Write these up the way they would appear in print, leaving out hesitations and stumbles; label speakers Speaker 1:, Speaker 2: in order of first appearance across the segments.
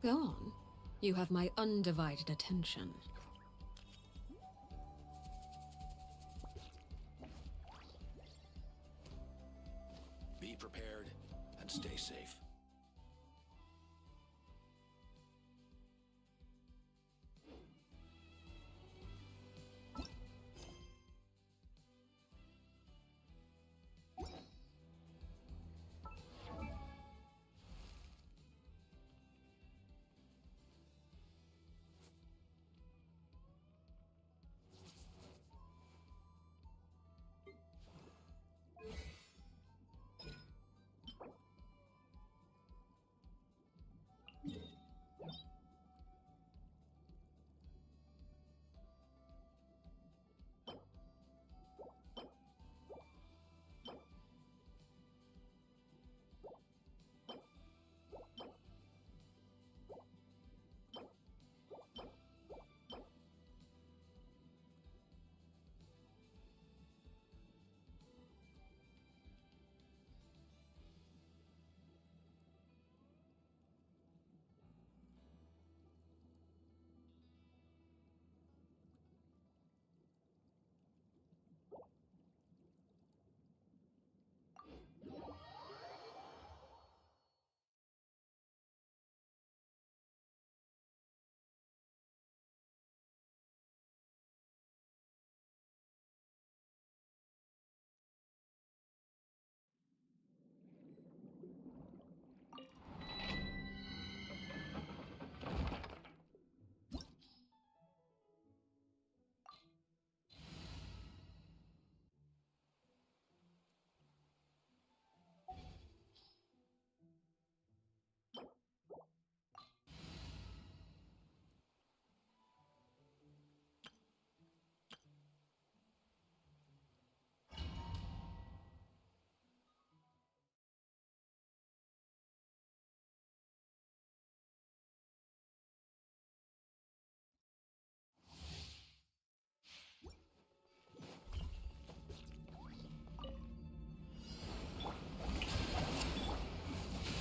Speaker 1: Go on. You have my undivided attention.
Speaker 2: Be prepared and stay safe.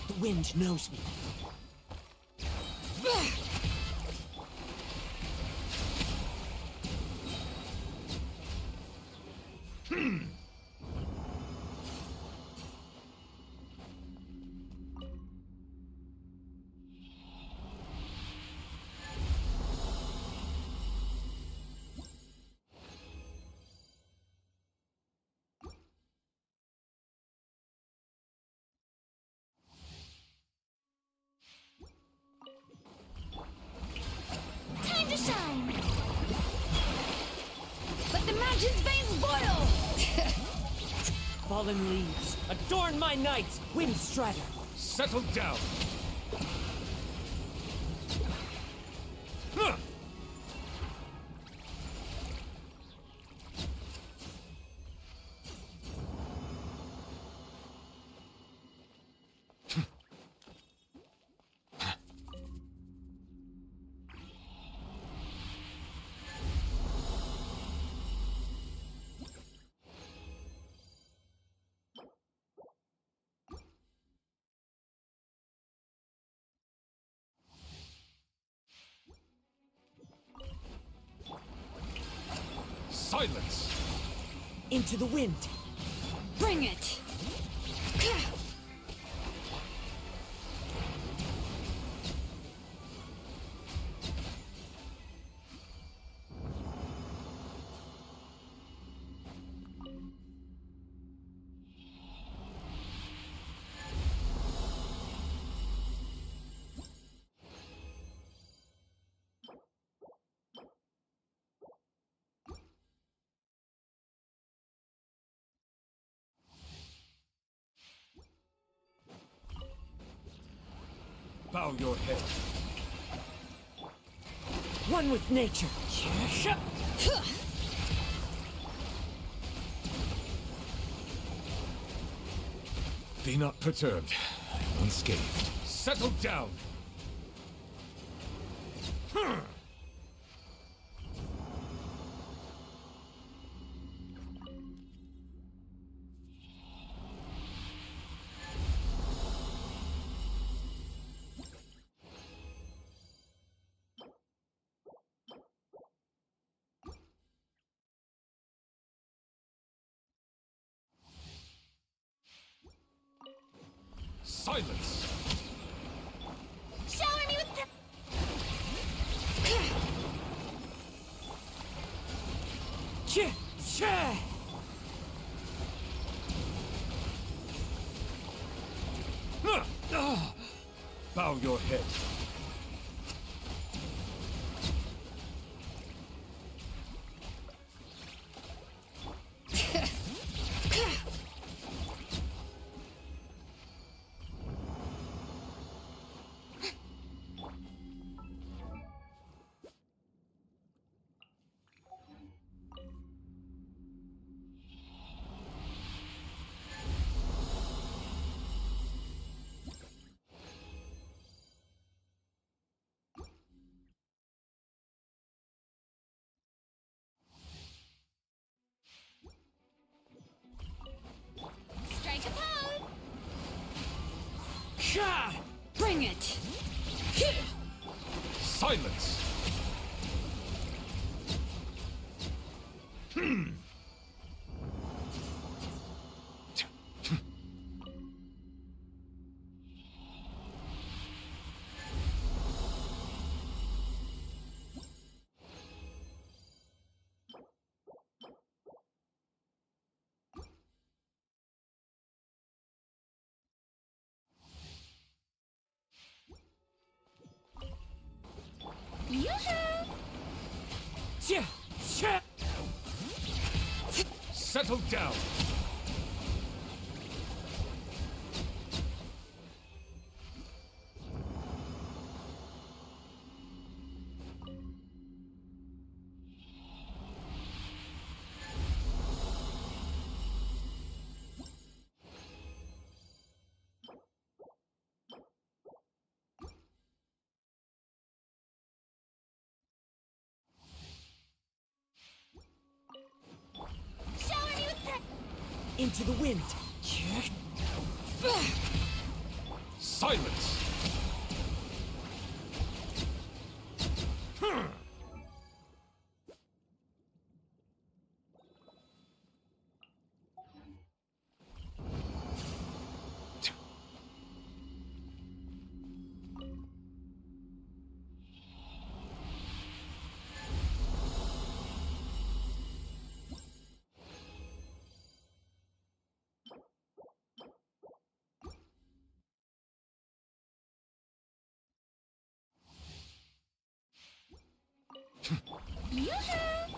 Speaker 3: The wind knows me.
Speaker 4: Time to shine! Let the mountain's veins boil!
Speaker 3: Fallen leaves, adorn my night, Wind Strider.
Speaker 5: Settle down! Huh. Silence!
Speaker 3: Into the wind.
Speaker 1: Bring it!
Speaker 5: Bow your head.
Speaker 3: One with nature.
Speaker 5: Be not perturbed. I am unscathed. Settle down! ahead.
Speaker 4: Strike a pose!
Speaker 3: Sha!
Speaker 1: Bring it!
Speaker 5: Silence!
Speaker 4: Yoo-hoo!
Speaker 3: Tja! Tja!
Speaker 5: Settle down!
Speaker 4: Shower me with
Speaker 3: Into the wind!
Speaker 5: Silence!
Speaker 4: Yoo-hoo!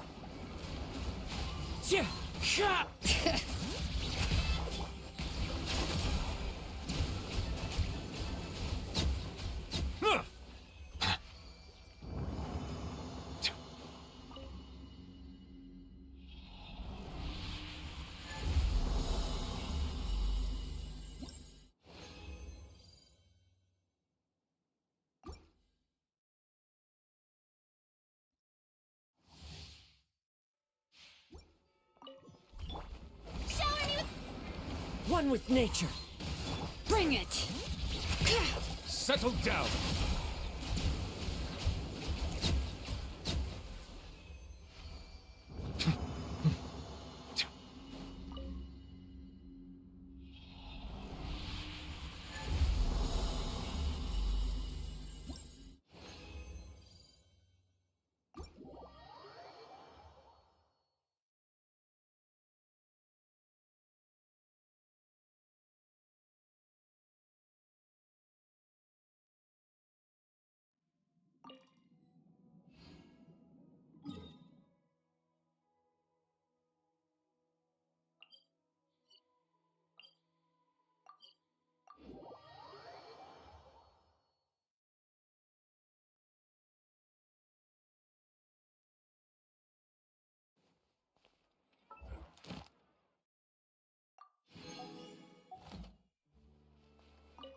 Speaker 3: Tja! Sha!
Speaker 4: Shower me with
Speaker 3: One with nature!
Speaker 1: Bring it!
Speaker 5: Settle down!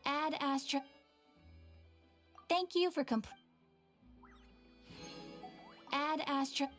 Speaker 4: Add Astra. Thank you for Add Astra.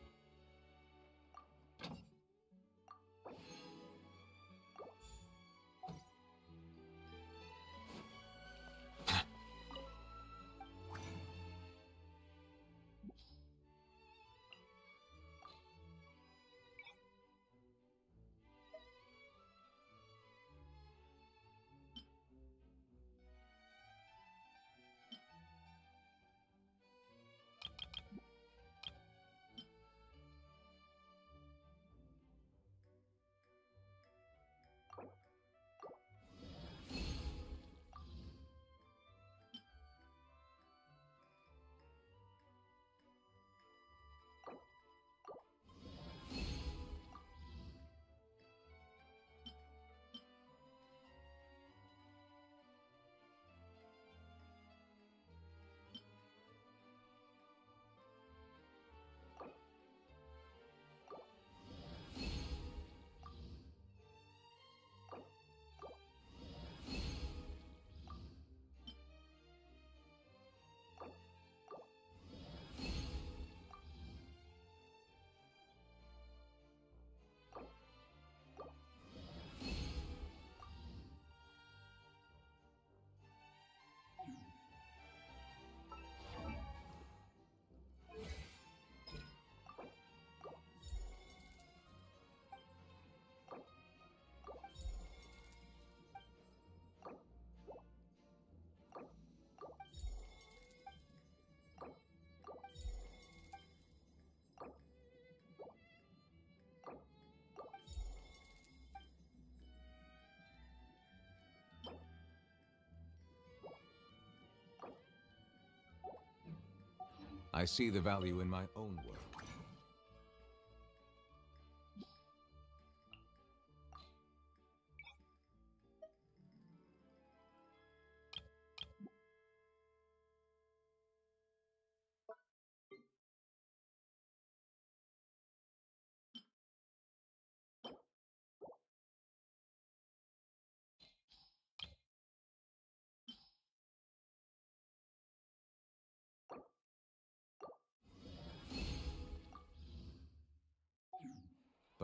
Speaker 5: I see the value in my own work.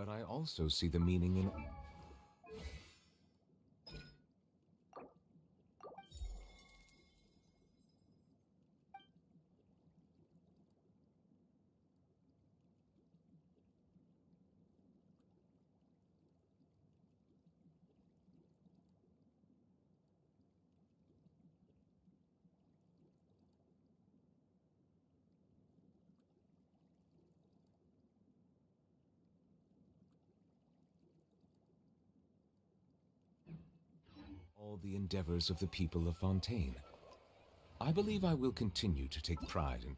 Speaker 5: But I also see the meaning in... all the endeavors of the people of Fontaine. I believe I will continue to take pride in...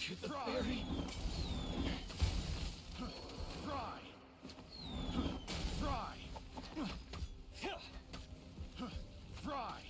Speaker 3: To the very...
Speaker 2: Fry! Fry! Fry!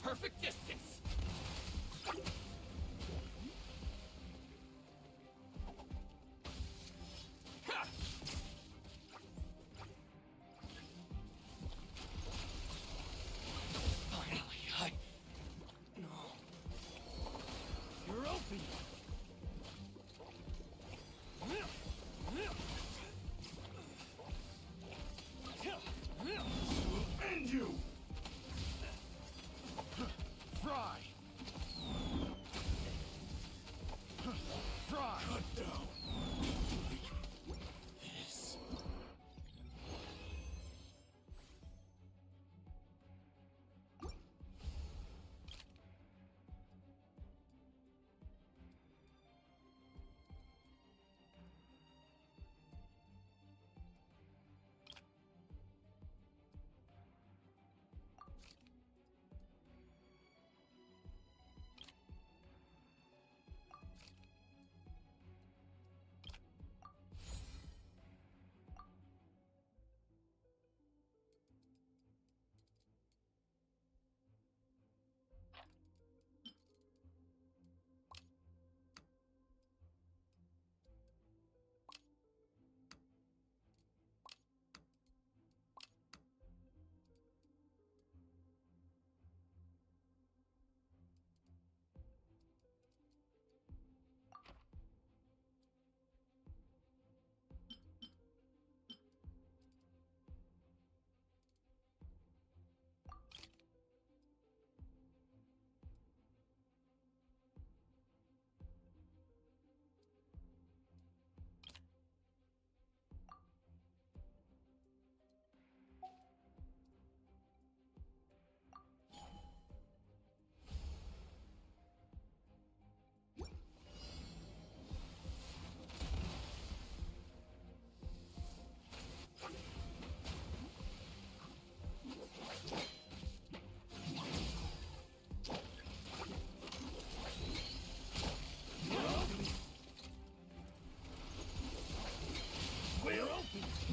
Speaker 3: Perfect distance! Ha! Finally, No. You're open!
Speaker 2: End you!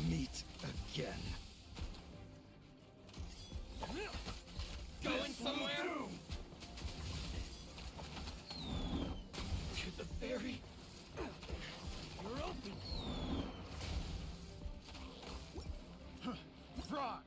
Speaker 2: Meet again.
Speaker 3: Going somewhere? To the ferry? You're open.
Speaker 2: Fry!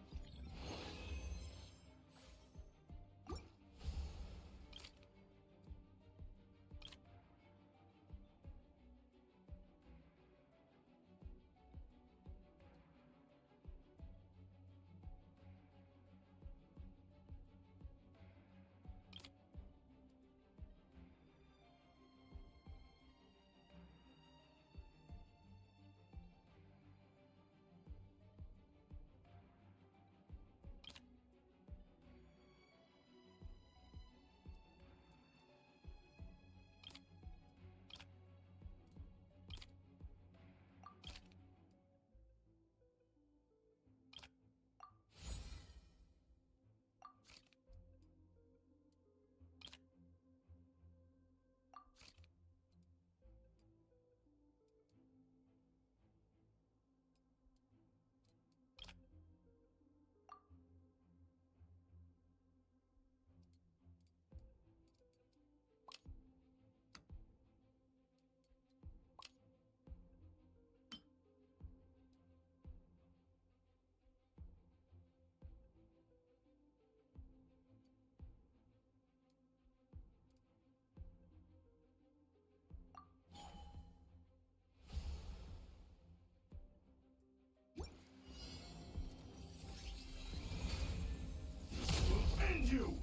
Speaker 2: End you!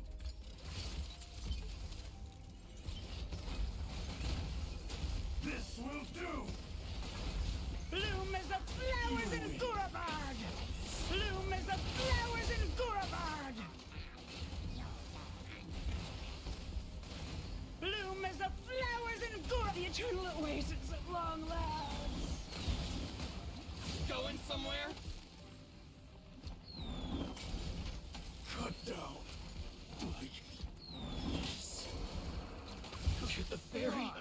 Speaker 2: This will do!
Speaker 6: Bloom as the flowers in Gurabard! Bloom as the flowers in Gurabard! Bloom as the flowers in Gurabard! The eternal oasis at long last!
Speaker 3: Going somewhere?
Speaker 2: Cut down. Like this.
Speaker 3: To the ferry?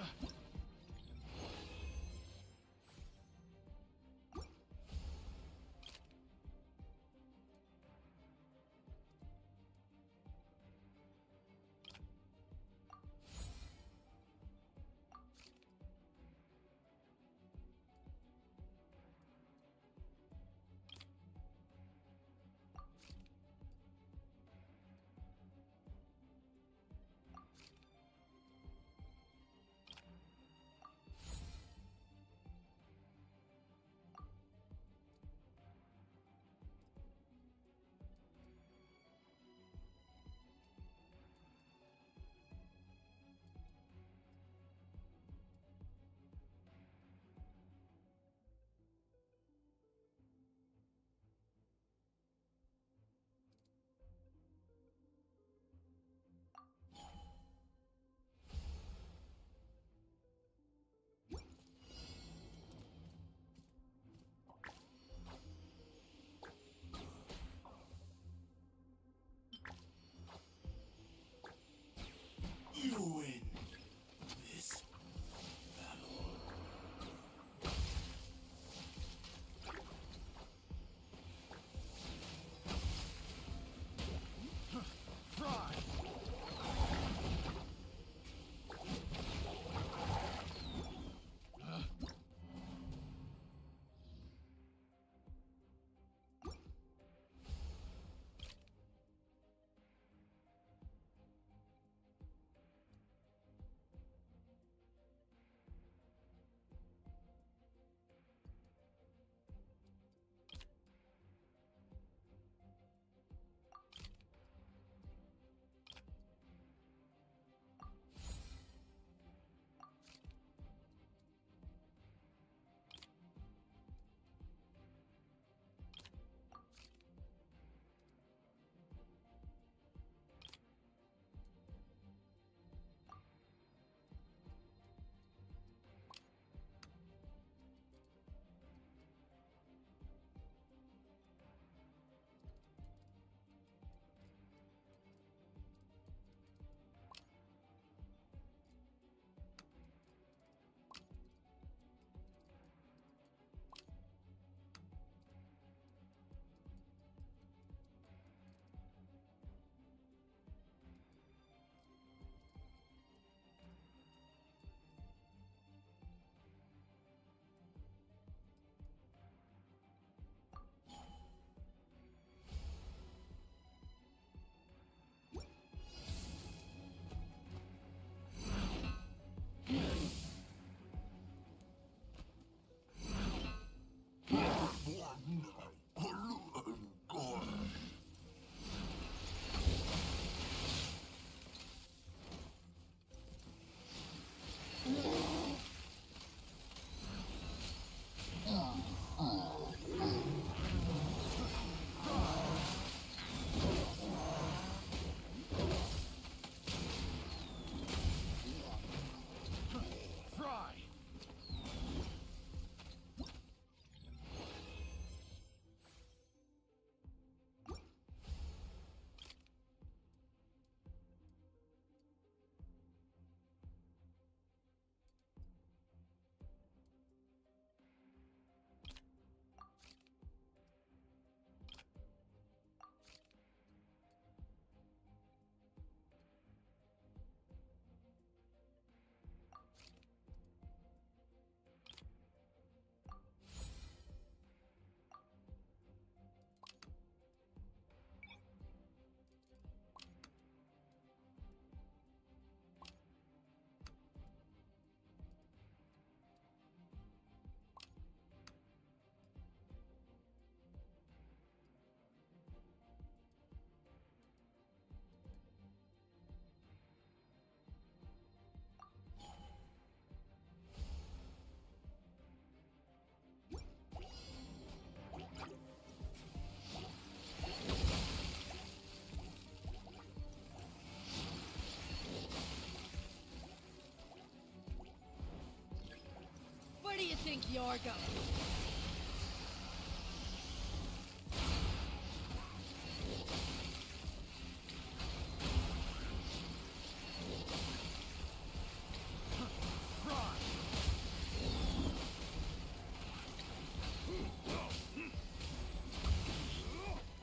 Speaker 6: Where do you think you're going?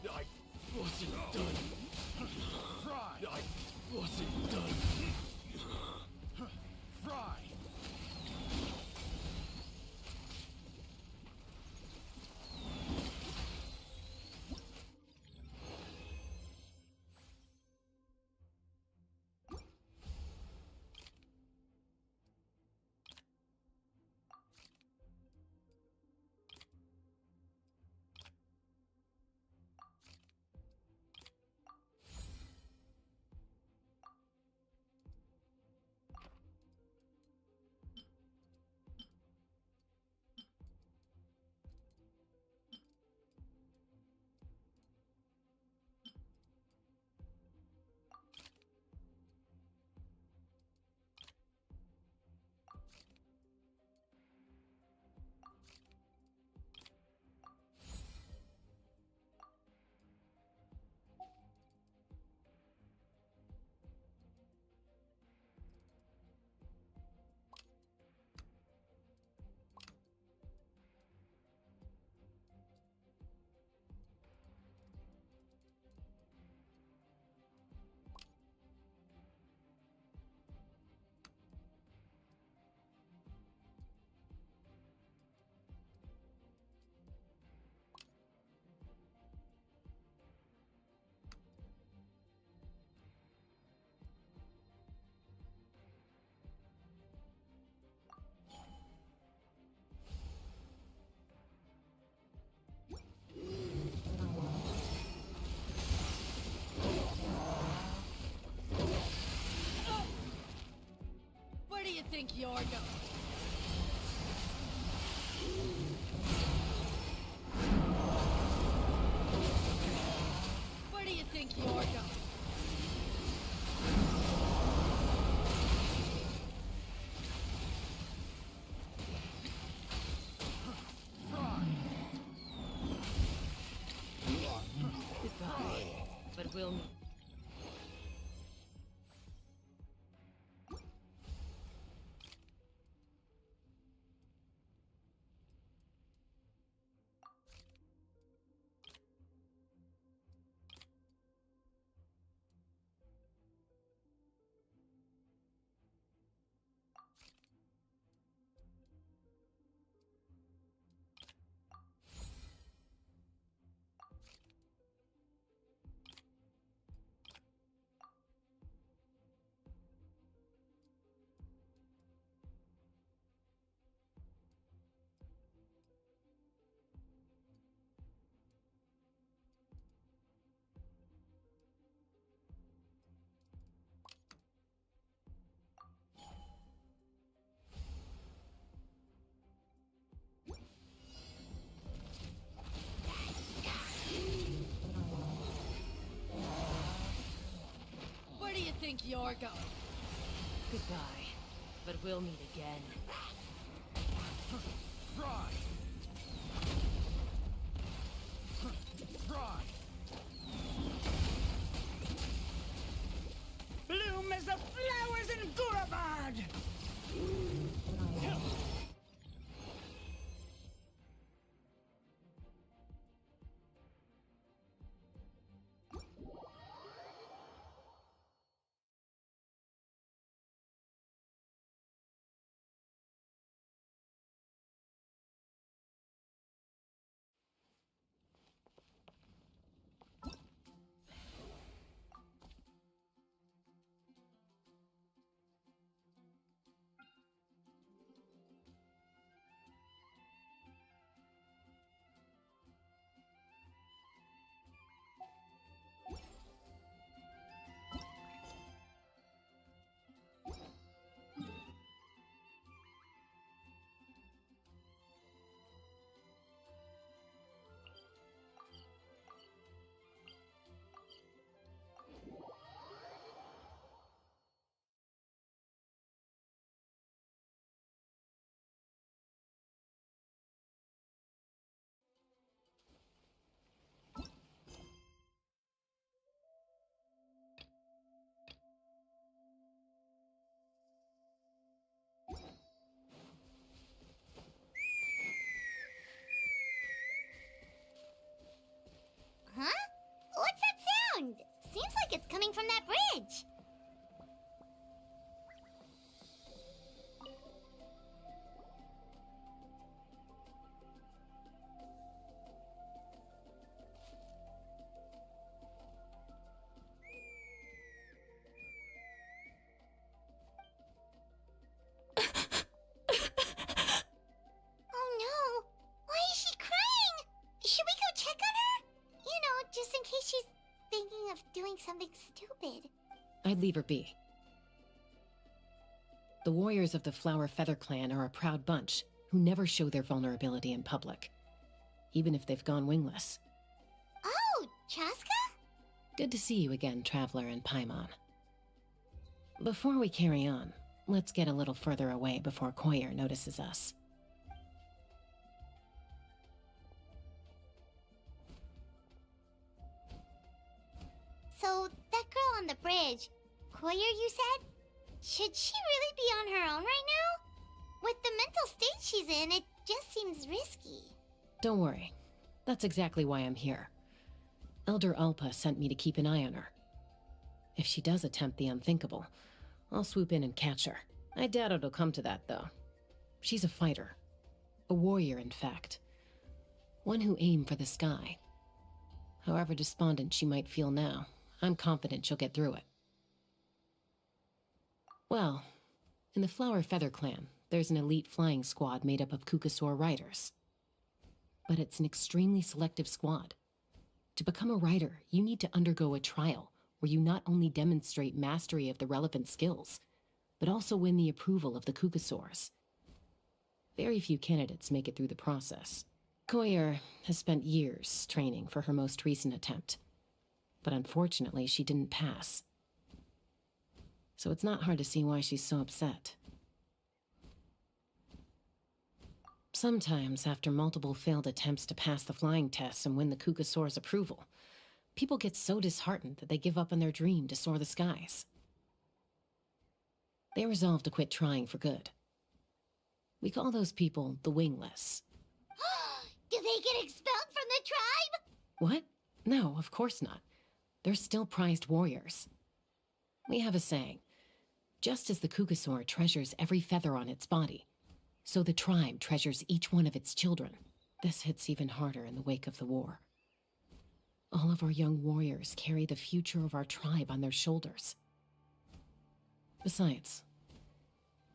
Speaker 3: I wasn't done. I wasn't done. Fry!
Speaker 6: Where do you think you're going? Where do you think you're going?
Speaker 7: Goodbye. But we'll meet.
Speaker 6: Where do you think you're going?
Speaker 7: Goodbye. But we'll meet again.
Speaker 3: Fry! Fry!
Speaker 6: Bloom as the flowers in Gurabad!
Speaker 8: falling from that bridge. Oh no! Why is she crying? Should we go check on her? You know, just in case she's thinking of doing something stupid.
Speaker 7: I'd leave her be. The warriors of the Flower Feather Clan are a proud bunch who never show their vulnerability in public, even if they've gone wingless.
Speaker 8: Oh, Chaska?
Speaker 7: Good to see you again, Traveler and Paimon. Before we carry on, let's get a little further away before Koyer notices us.
Speaker 8: So, that girl on the bridge, Koyer, you said? Should she really be on her own right now? With the mental state she's in, it just seems risky.
Speaker 7: Don't worry. That's exactly why I'm here. Elder Alpa sent me to keep an eye on her. If she does attempt the unthinkable, I'll swoop in and catch her. I doubt it'll come to that, though. She's a fighter. A warrior, in fact. One who aimed for the sky. However despondent she might feel now, I'm confident she'll get through it. Well, in the Flower Feather Clan, there's an elite flying squad made up of Kukasaur riders. But it's an extremely selective squad. To become a rider, you need to undergo a trial where you not only demonstrate mastery of the relevant skills, but also win the approval of the Kukasaurs. Very few candidates make it through the process. Koyer has spent years training for her most recent attempt, but unfortunately she didn't pass. So it's not hard to see why she's so upset. Sometimes, after multiple failed attempts to pass the flying test and win the Kukasaur's approval, people get so disheartened that they give up on their dream to soar the skies. They resolve to quit trying for good. We call those people the wingless.
Speaker 8: Do they get expelled from the tribe?
Speaker 7: What? No, of course not. They're still prized warriors. We have a saying, just as the Kukasaur treasures every feather on its body, so the tribe treasures each one of its children. This hits even harder in the wake of the war. All of our young warriors carry the future of our tribe on their shoulders. Besides,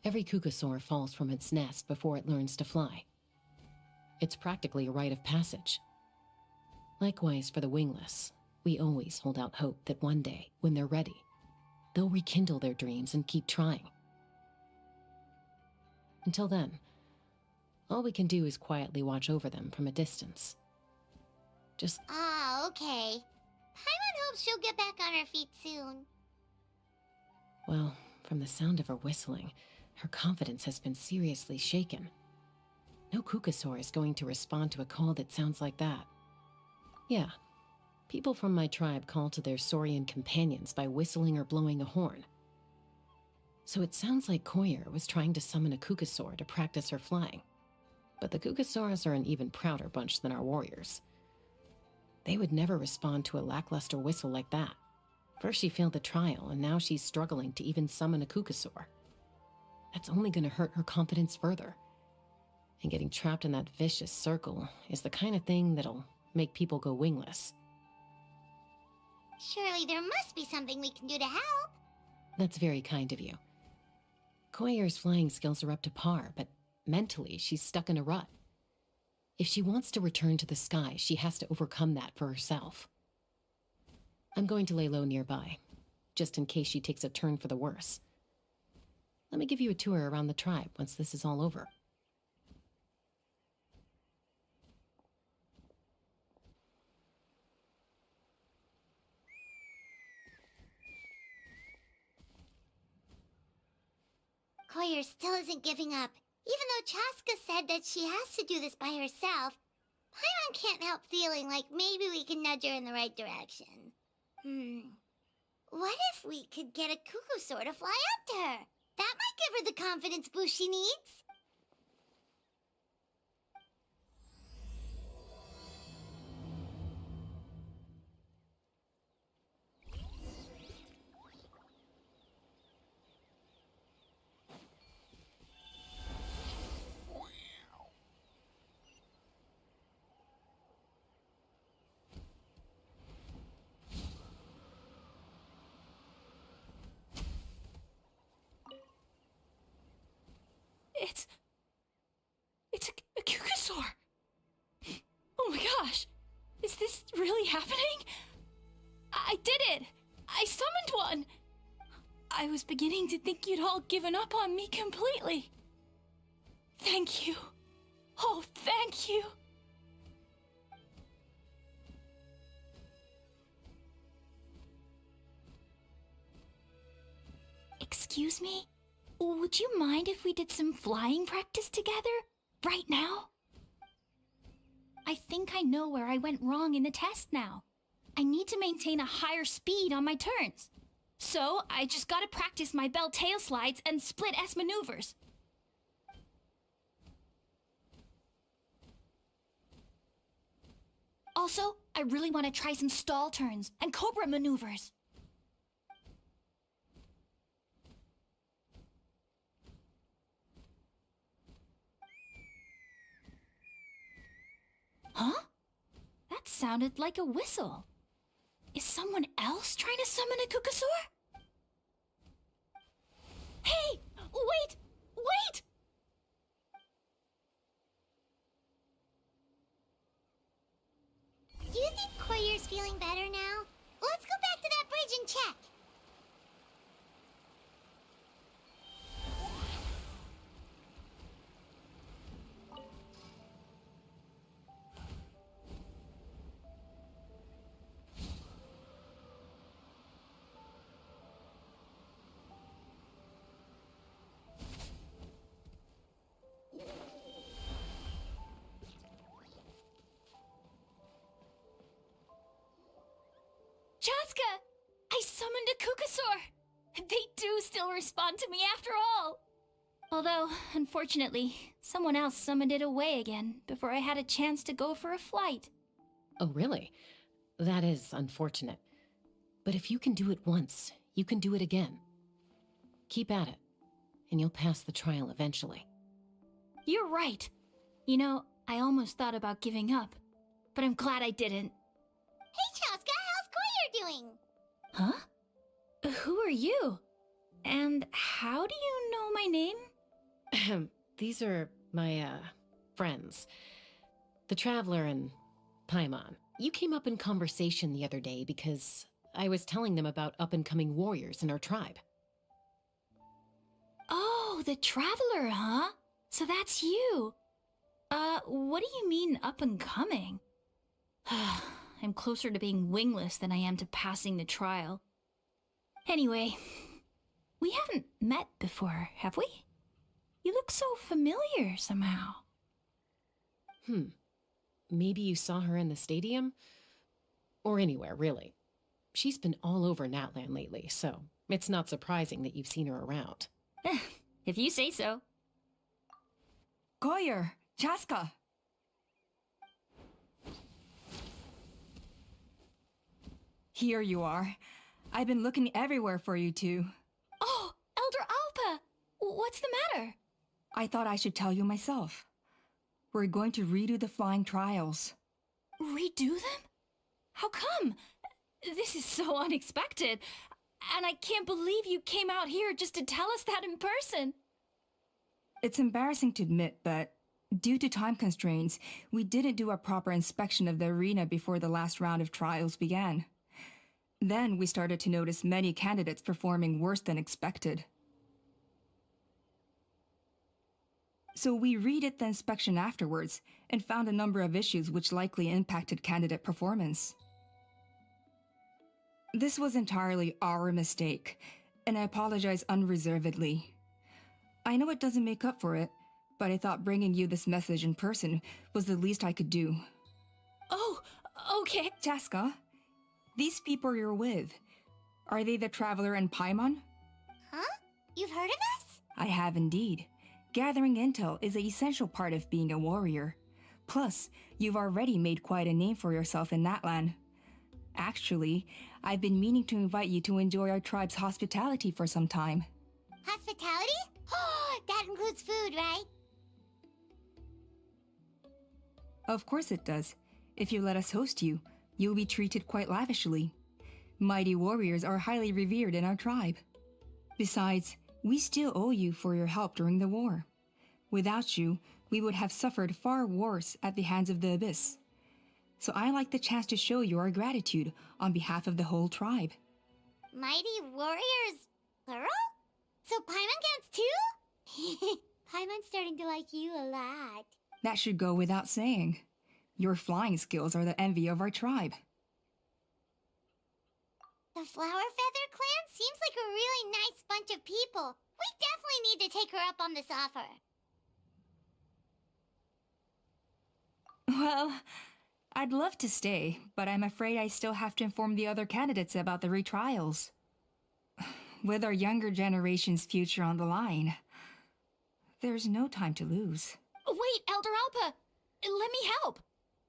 Speaker 7: every Kukasaur falls from its nest before it learns to fly. It's practically a rite of passage. Likewise for the wingless, we always hold out hope that one day, when they're ready, they'll rekindle their dreams and keep trying. Until then, all we can do is quietly watch over them from a distance. Just...
Speaker 8: Ah, okay. Paimon hopes she'll get back on her feet soon.
Speaker 7: Well, from the sound of her whistling, her confidence has been seriously shaken. No Kukasaur is going to respond to a call that sounds like that. Yeah, people from my tribe call to their saurian companions by whistling or blowing a horn. So it sounds like Koyer was trying to summon a Kukasaur to practice her flying. But the Kukasaurs are an even prouder bunch than our warriors. They would never respond to a lackluster whistle like that. First she failed the trial, and now she's struggling to even summon a Kukasaur. That's only going to hurt her confidence further. And getting trapped in that vicious circle is the kind of thing that'll make people go wingless.
Speaker 8: Surely there must be something we can do to help.
Speaker 7: That's very kind of you. Koyer's flying skills are up to par, but mentally she's stuck in a rut. If she wants to return to the sky, she has to overcome that for herself. I'm going to lay low nearby, just in case she takes a turn for the worse. Let me give you a tour around the tribe once this is all over.
Speaker 8: Koyer still isn't giving up. Even though Chaska said that she has to do this by herself, Paimon can't help feeling like maybe we can nudge her in the right direction. What if we could get a Kukasaur to fly up to her? That might give her the confidence boost she needs.
Speaker 4: Kukasaur! Oh my gosh! Is this really happening? I did it! I summoned one! I was beginning to think you'd all given up on me completely. Thank you. Oh, thank you. Excuse me? Would you mind if we did some flying practice together? Right now? I think I know where I went wrong in the test now. I need to maintain a higher speed on my turns. So, I just gotta practice my bell tail slides and split S maneuvers. Also, I really want to try some stall turns and cobra maneuvers. Huh? That sounded like a whistle. Is someone else trying to summon a Kukasaur? Hey! Wait! Wait!
Speaker 8: Do you think Koyer's feeling better now? Let's go back to that bridge and check.
Speaker 4: Chaska! I summoned a Kukasaur! They do still respond to me after all! Although, unfortunately, someone else summoned it away again before I had a chance to go for a flight.
Speaker 7: Oh, really? That is unfortunate. But if you can do it once, you can do it again. Keep at it, and you'll pass the trial eventually.
Speaker 4: You're right. You know, I almost thought about giving up, but I'm glad I didn't.
Speaker 8: Hey, Chaska, how's Koyer doing?
Speaker 4: Huh? Who are you? And how do you know my name?
Speaker 7: These are my, friends. The Traveler and Paimon. You came up in conversation the other day because I was telling them about up-and-coming warriors in our tribe.
Speaker 4: Oh, the Traveler, huh? So that's you. What do you mean up-and-coming? I'm closer to being wingless than I am to passing the trial. Anyway, we haven't met before, have we? You look so familiar somehow.
Speaker 7: Maybe you saw her in the stadium? Or anywhere, really. She's been all over Natlan lately, so it's not surprising that you've seen her around.
Speaker 4: If you say so.
Speaker 6: Koyer, Chaska. Here you are. I've been looking everywhere for you two.
Speaker 4: Oh, Elder Alpa! What's the matter?
Speaker 6: I thought I should tell you myself. We're going to redo the flying trials.
Speaker 4: Redo them? How come? This is so unexpected. And I can't believe you came out here just to tell us that in person.
Speaker 6: It's embarrassing to admit, but due to time constraints, we didn't do a proper inspection of the arena before the last round of trials began. Then we started to notice many candidates performing worse than expected. So we redid the inspection afterwards and found a number of issues which likely impacted candidate performance. This was entirely our mistake, and I apologize unreservedly. I know it doesn't make up for it, but I thought bringing you this message in person was the least I could do.
Speaker 4: Oh, okay.
Speaker 6: Chaska, these people you're with, are they the Traveler and Paimon?
Speaker 8: Huh? You've heard of us?
Speaker 6: I have indeed. Gathering intel is an essential part of being a warrior. Plus, you've already made quite a name for yourself in Natlan. Actually, I've been meaning to invite you to enjoy our tribe's hospitality for some time.
Speaker 8: Hospitality? Oh, that includes food, right?
Speaker 6: Of course it does. If you let us host you, you'll be treated quite lavishly. Mighty warriors are highly revered in our tribe. Besides, we still owe you for your help during the war. Without you, we would have suffered far worse at the hands of the Abyss. So I like the chance to show you our gratitude on behalf of the whole tribe.
Speaker 8: Mighty warriors, plural? So Paimon counts too? Paimon's starting to like you a lot.
Speaker 6: That should go without saying. Your flying skills are the envy of our tribe.
Speaker 8: The Flower Feather clan seems like a really nice bunch of people. We definitely need to take her up on this offer.
Speaker 6: Well, I'd love to stay, but I'm afraid I still have to inform the other candidates about the retrials. With our younger generation's future on the line, there's no time to lose.
Speaker 4: Wait, Elder Alpa! Let me help!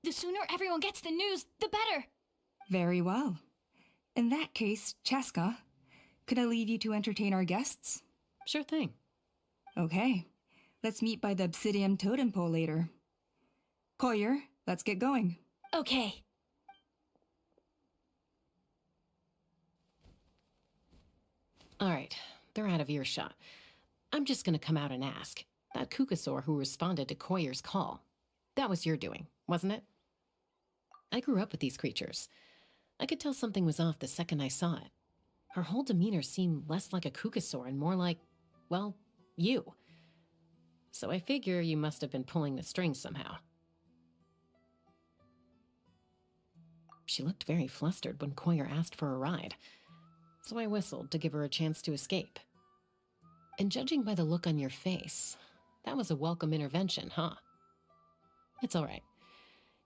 Speaker 4: The sooner everyone gets the news, the better!
Speaker 6: Very well. In that case, Chaska, could I leave you to entertain our guests?
Speaker 7: Sure thing.
Speaker 6: Okay. Let's meet by the Obsidian Totem Pole later. Koyer, let's get going.
Speaker 4: Okay.
Speaker 7: Alright, they're out of earshot. I'm just gonna come out and ask. That Kukasaur who responded to Koyer's call. That was your doing, wasn't it? I grew up with these creatures. I could tell something was off the second I saw it. Her whole demeanor seemed less like a Kukasaur and more like, well, you. So I figure you must have been pulling the strings somehow. She looked very flustered when Koyer asked for a ride, so I whistled to give her a chance to escape. And judging by the look on your face, that was a welcome intervention, huh? It's all right.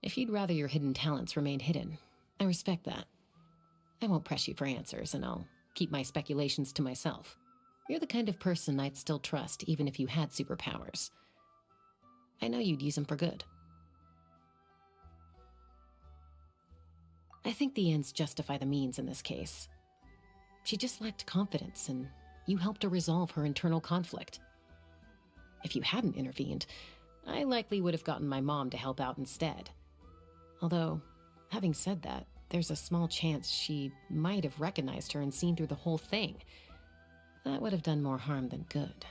Speaker 7: If you'd rather your hidden talents remain hidden, I respect that. I won't press you for answers, and I'll keep my speculations to myself. You're the kind of person I'd still trust even if you had superpowers. I know you'd use them for good. I think the ends justify the means in this case. She just lacked confidence, and you helped her resolve her internal conflict. If you hadn't intervened, I likely would have gotten my mom to help out instead. Although, having said that, there's a small chance she might have recognized her and seen through the whole thing. That would have done more harm than good.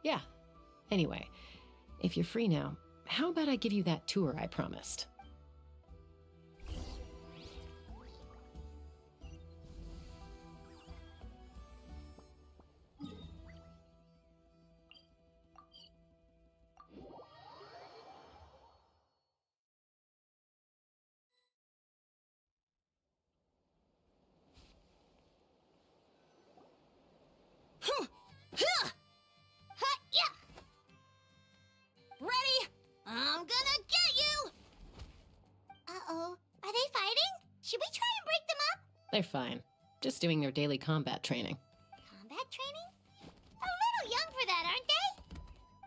Speaker 7: Yeah. Anyway, if you're free now, how about I give you that tour I promised?
Speaker 8: Ready? I'm gonna get you! Uh-oh. Are they fighting? Should we try and break them up?
Speaker 7: They're fine. Just doing their daily combat training.
Speaker 8: Combat training? A little young for that, aren't they?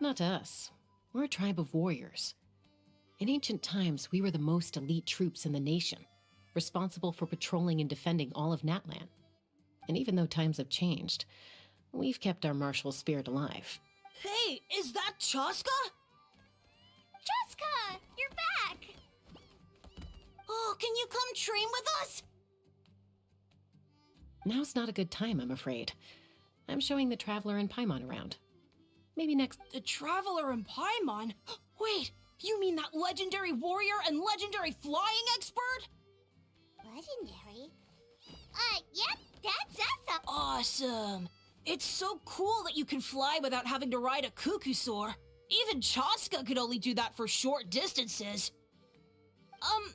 Speaker 7: Not to us. We're a tribe of warriors. In ancient times, we were the most elite troops in the nation, responsible for patrolling and defending all of Natlan. And even though times have changed, we've kept our martial spirit alive.
Speaker 9: Hey, is that Chaska?
Speaker 8: Jessica! You're back!
Speaker 9: Oh, can you come train with us?
Speaker 7: Now's not a good time, I'm afraid. I'm showing the Traveler and Paimon around. Maybe next...
Speaker 9: The Traveler and Paimon? Wait, you mean that legendary warrior and legendary flying expert?
Speaker 8: Legendary? Yep, that's us.
Speaker 9: Awesome. It's so cool that you can fly without having to ride a Kukusaur. Even Chaska could only do that for short distances.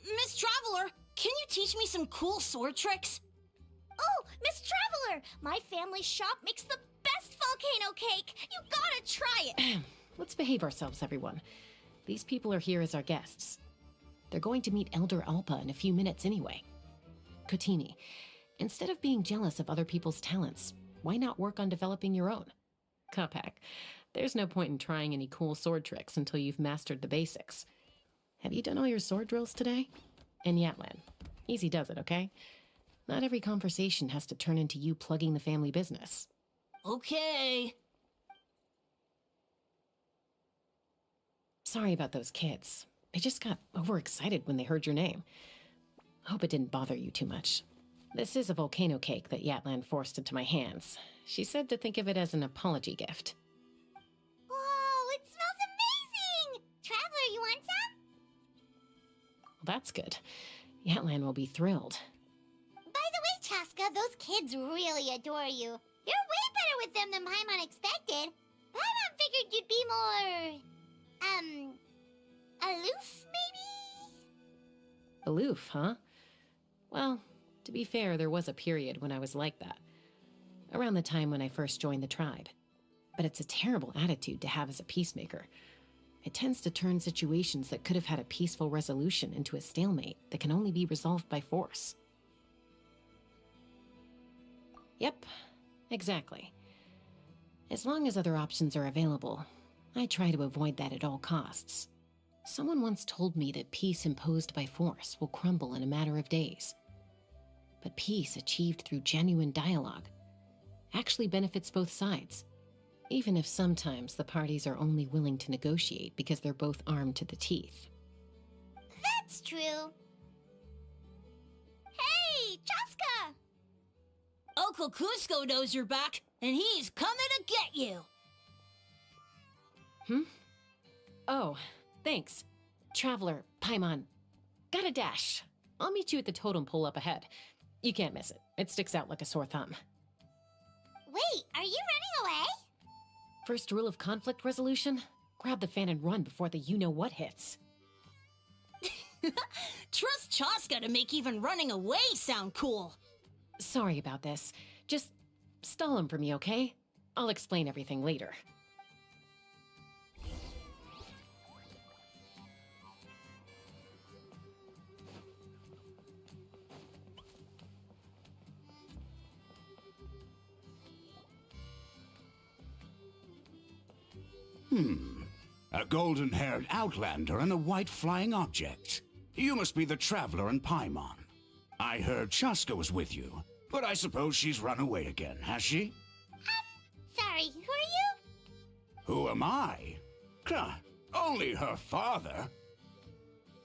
Speaker 9: Miss Traveler, can you teach me some cool sword tricks?
Speaker 8: Oh, Miss Traveler! My family's shop makes the best volcano cake! You gotta try it!
Speaker 7: Let's behave ourselves, everyone. These people are here as our guests. They're going to meet Elder Alpa in a few minutes anyway. Kotini, instead of being jealous of other people's talents, why not work on developing your own? Kapak, there's no point in trying any cool sword tricks until you've mastered the basics. Have you done all your sword drills today? And Yatlan, easy does it, okay? Not every conversation has to turn into you plugging the family business.
Speaker 9: Okay.
Speaker 7: Sorry about those kids. They just got overexcited when they heard your name. Hope it didn't bother you too much. This is a volcano cake that Yatlan forced into my hands. She said to think of it as an apology gift.
Speaker 8: Whoa, it smells
Speaker 7: Well, that's good. Yatlan will be thrilled.
Speaker 8: By the way, Chaska, those kids really adore you. You're way better with them than Paimon expected. Paimon figured you'd be more, aloof, maybe?
Speaker 7: Aloof, huh? Well, to be fair, there was a period when I was like that. Around the time when I first joined the tribe. But it's a terrible attitude to have as a peacemaker. It tends to turn situations that could have had a peaceful resolution into a stalemate that can only be resolved by force. Yep, exactly. As long as other options are available, I try to avoid that at all costs. Someone once told me that peace imposed by force will crumble in a matter of days. But peace achieved through genuine dialogue actually benefits both sides, even if sometimes the parties are only willing to negotiate because they're both armed to the teeth.
Speaker 8: That's true. Hey, Chaska!
Speaker 9: Uncle Cusco knows you're back, and he's coming to get you.
Speaker 7: Oh, thanks. Traveler, Paimon. Gotta dash. I'll meet you at the totem pole up ahead. You can't miss it. It sticks out like a sore thumb.
Speaker 8: Wait, are you running away?
Speaker 7: First rule of conflict resolution? Grab the fan and run before the you-know-what hits.
Speaker 9: Trust Chaska to make even running away sound cool.
Speaker 7: Sorry about this. Just stall him for me, okay? I'll explain everything later.
Speaker 10: A golden-haired outlander and a white flying object. You must be the traveler in Paimon. I heard Chaska was with you, but I suppose she's run away again, has she?
Speaker 8: Sorry, who are you?
Speaker 10: Who am I? Only her father.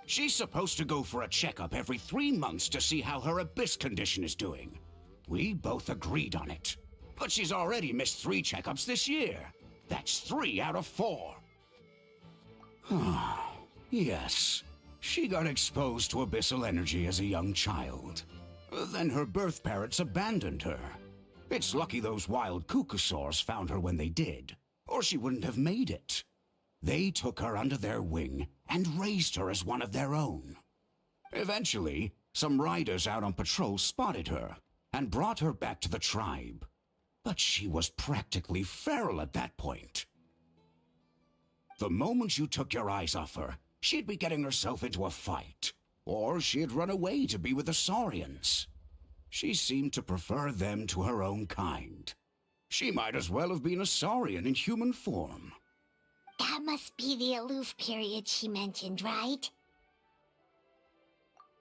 Speaker 10: She's supposed to go for a checkup every 3 months to see how her abyss condition is doing. We both agreed on it. But she's already missed 3 checkups this year. That's 3 out of 4. Yes. She got exposed to abyssal energy as a young child. Then her birth parents abandoned her. It's lucky those wild cuckosaurs found her when they did, or she wouldn't have made it. They took her under their wing and raised her as one of their own. Eventually, some riders out on patrol spotted her and brought her back to the tribe. But she was practically feral at that point. The moment you took your eyes off her, she'd be getting herself into a fight, or she'd run away to be with the Saurians. She seemed to prefer them to her own kind. She might as well have been a Saurian in human form.
Speaker 8: That must be the aloof period she mentioned, right?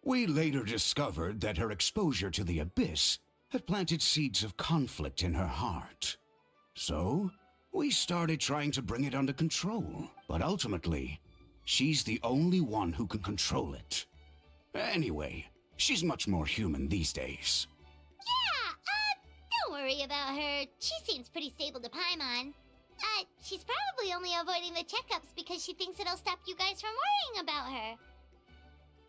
Speaker 10: We later discovered that her exposure to the abyss had planted seeds of conflict in her heart. So, we started trying to bring it under control, but ultimately, she's the only one who can control it. Anyway, she's much more human these days.
Speaker 8: Yeah, don't worry about her. She seems pretty stable to Paimon. She's probably only avoiding the checkups because she thinks it'll stop you guys from worrying about her.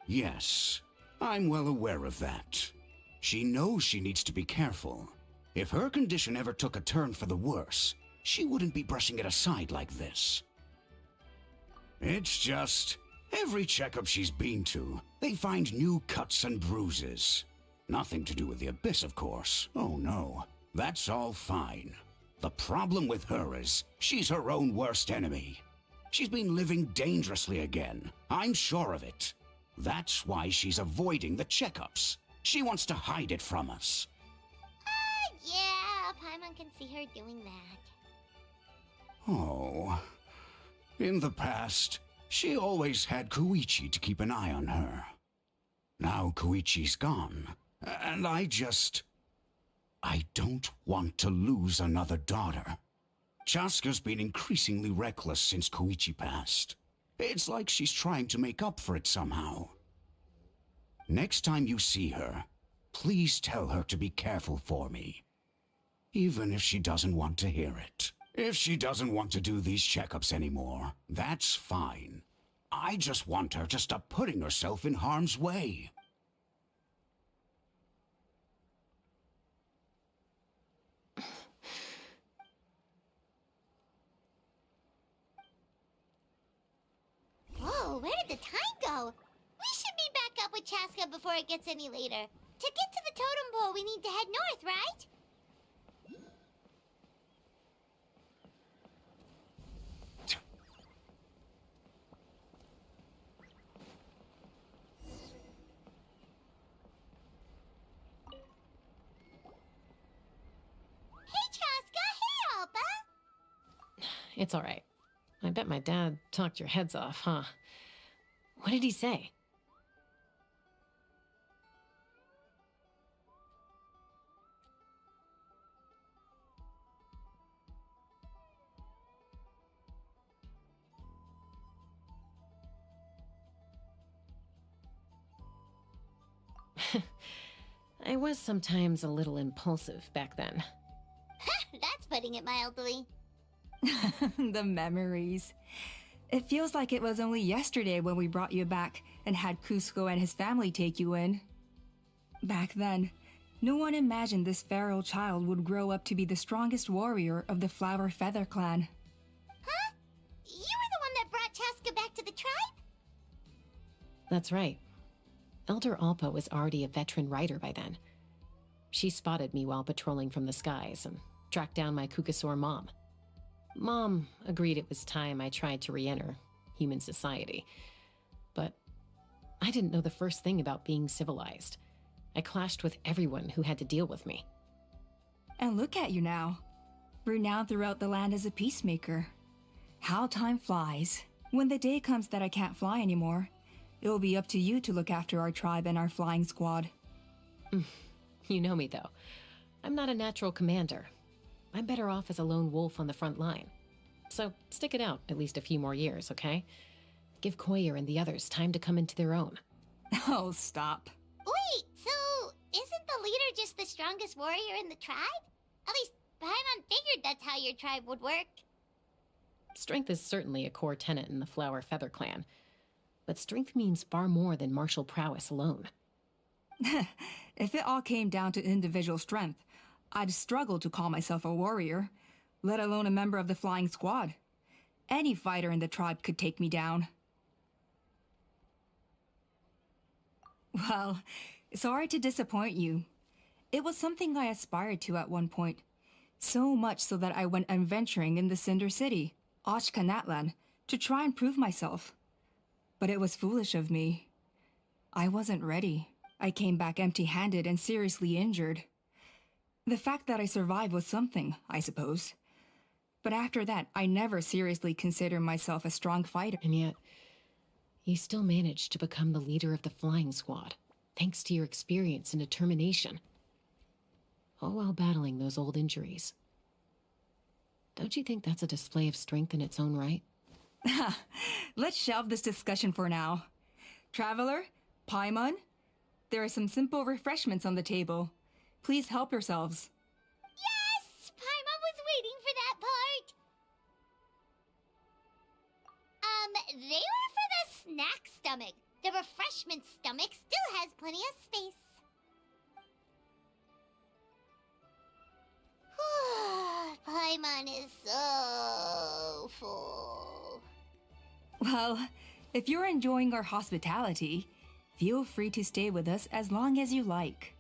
Speaker 10: Yes, I'm well aware of that. She knows she needs to be careful. If her condition ever took a turn for the worse, she wouldn't be brushing it aside like this. It's just, every checkup she's been to, they find new cuts and bruises. Nothing to do with the abyss, of course. Oh no, that's all fine. The problem with her is, she's her own worst enemy. She's been living dangerously again. I'm sure of it. That's why she's avoiding the checkups. She wants to hide it from us.
Speaker 8: Yeah, Paimon can see her doing that.
Speaker 10: Oh. In the past, she always had Koichi to keep an eye on her. Now Koichi's gone, and I don't want to lose another daughter. Chaska's been increasingly reckless since Koichi passed. It's like she's trying to make up for it somehow. Next time you see her, please tell her to be careful for me. Even if she doesn't want to hear it. If she doesn't want to do these checkups anymore, that's fine. I just want her to stop putting herself in harm's way.
Speaker 8: Whoa, where did the time go? We should be back up with Chaska before it gets any later. To get to the totem pole, we need to head north, right? Hey, Chaska! Hey, Alba!
Speaker 7: It's all right. I bet my dad talked your heads off, huh? What did he say? I was sometimes a little impulsive back then.
Speaker 8: That's putting it mildly.
Speaker 6: The memories. It feels like it was only yesterday when we brought you back and had Cusco and his family take you in. Back then, no one imagined this feral child would grow up to be the strongest warrior of the Flower Feather clan.
Speaker 8: Huh? You were the one that brought Chaska back to the tribe?
Speaker 7: That's right. Elder Alpa was already a veteran rider by then. She spotted me while patrolling from the skies and tracked down my Kukasaur mom. Mom agreed it was time I tried to re-enter human society. But I didn't know the first thing about being civilized. I clashed with everyone who had to deal with me.
Speaker 6: And look at you now. Renowned throughout the land as a peacemaker. How time flies. When the day comes that I can't fly anymore, it will be up to you to look after our tribe and our flying squad.
Speaker 7: You know me, though. I'm not a natural commander. I'm better off as a lone wolf on the front line. So stick it out at least a few more years, okay? Give Koyer and the others time to come into their own.
Speaker 6: Oh, stop.
Speaker 8: Wait, so isn't the leader just the strongest warrior in the tribe? At least Paimon figured that's how your tribe would work.
Speaker 7: Strength is certainly a core tenet in the Flower Feather clan. But strength means far more than martial prowess alone.
Speaker 6: If it all came down to individual strength, I'd struggle to call myself a warrior, let alone a member of the flying squad. Any fighter in the tribe could take me down. Well, sorry to disappoint you. It was something I aspired to at one point. So much so that I went adventuring in the Cinder City, Ashkanatlan, to try and prove myself. But it was foolish of me. I wasn't ready. I came back empty-handed and seriously injured. The fact that I survived was something, I suppose. But after that, I never seriously considered myself a strong fighter.
Speaker 7: And yet, you still managed to become the leader of the flying squad, thanks to your experience and determination. All while battling those old injuries. Don't you think that's a display of strength in its own right?
Speaker 6: Let's shelve this discussion for now. Traveler, Paimon, there are some simple refreshments on the table. Please help yourselves.
Speaker 8: Yes! Paimon was waiting for that part. They were for the snack stomach. The refreshment stomach still has plenty of space. Paimon is so full.
Speaker 6: Well, if you're enjoying our hospitality, feel free to stay with us as long as you like.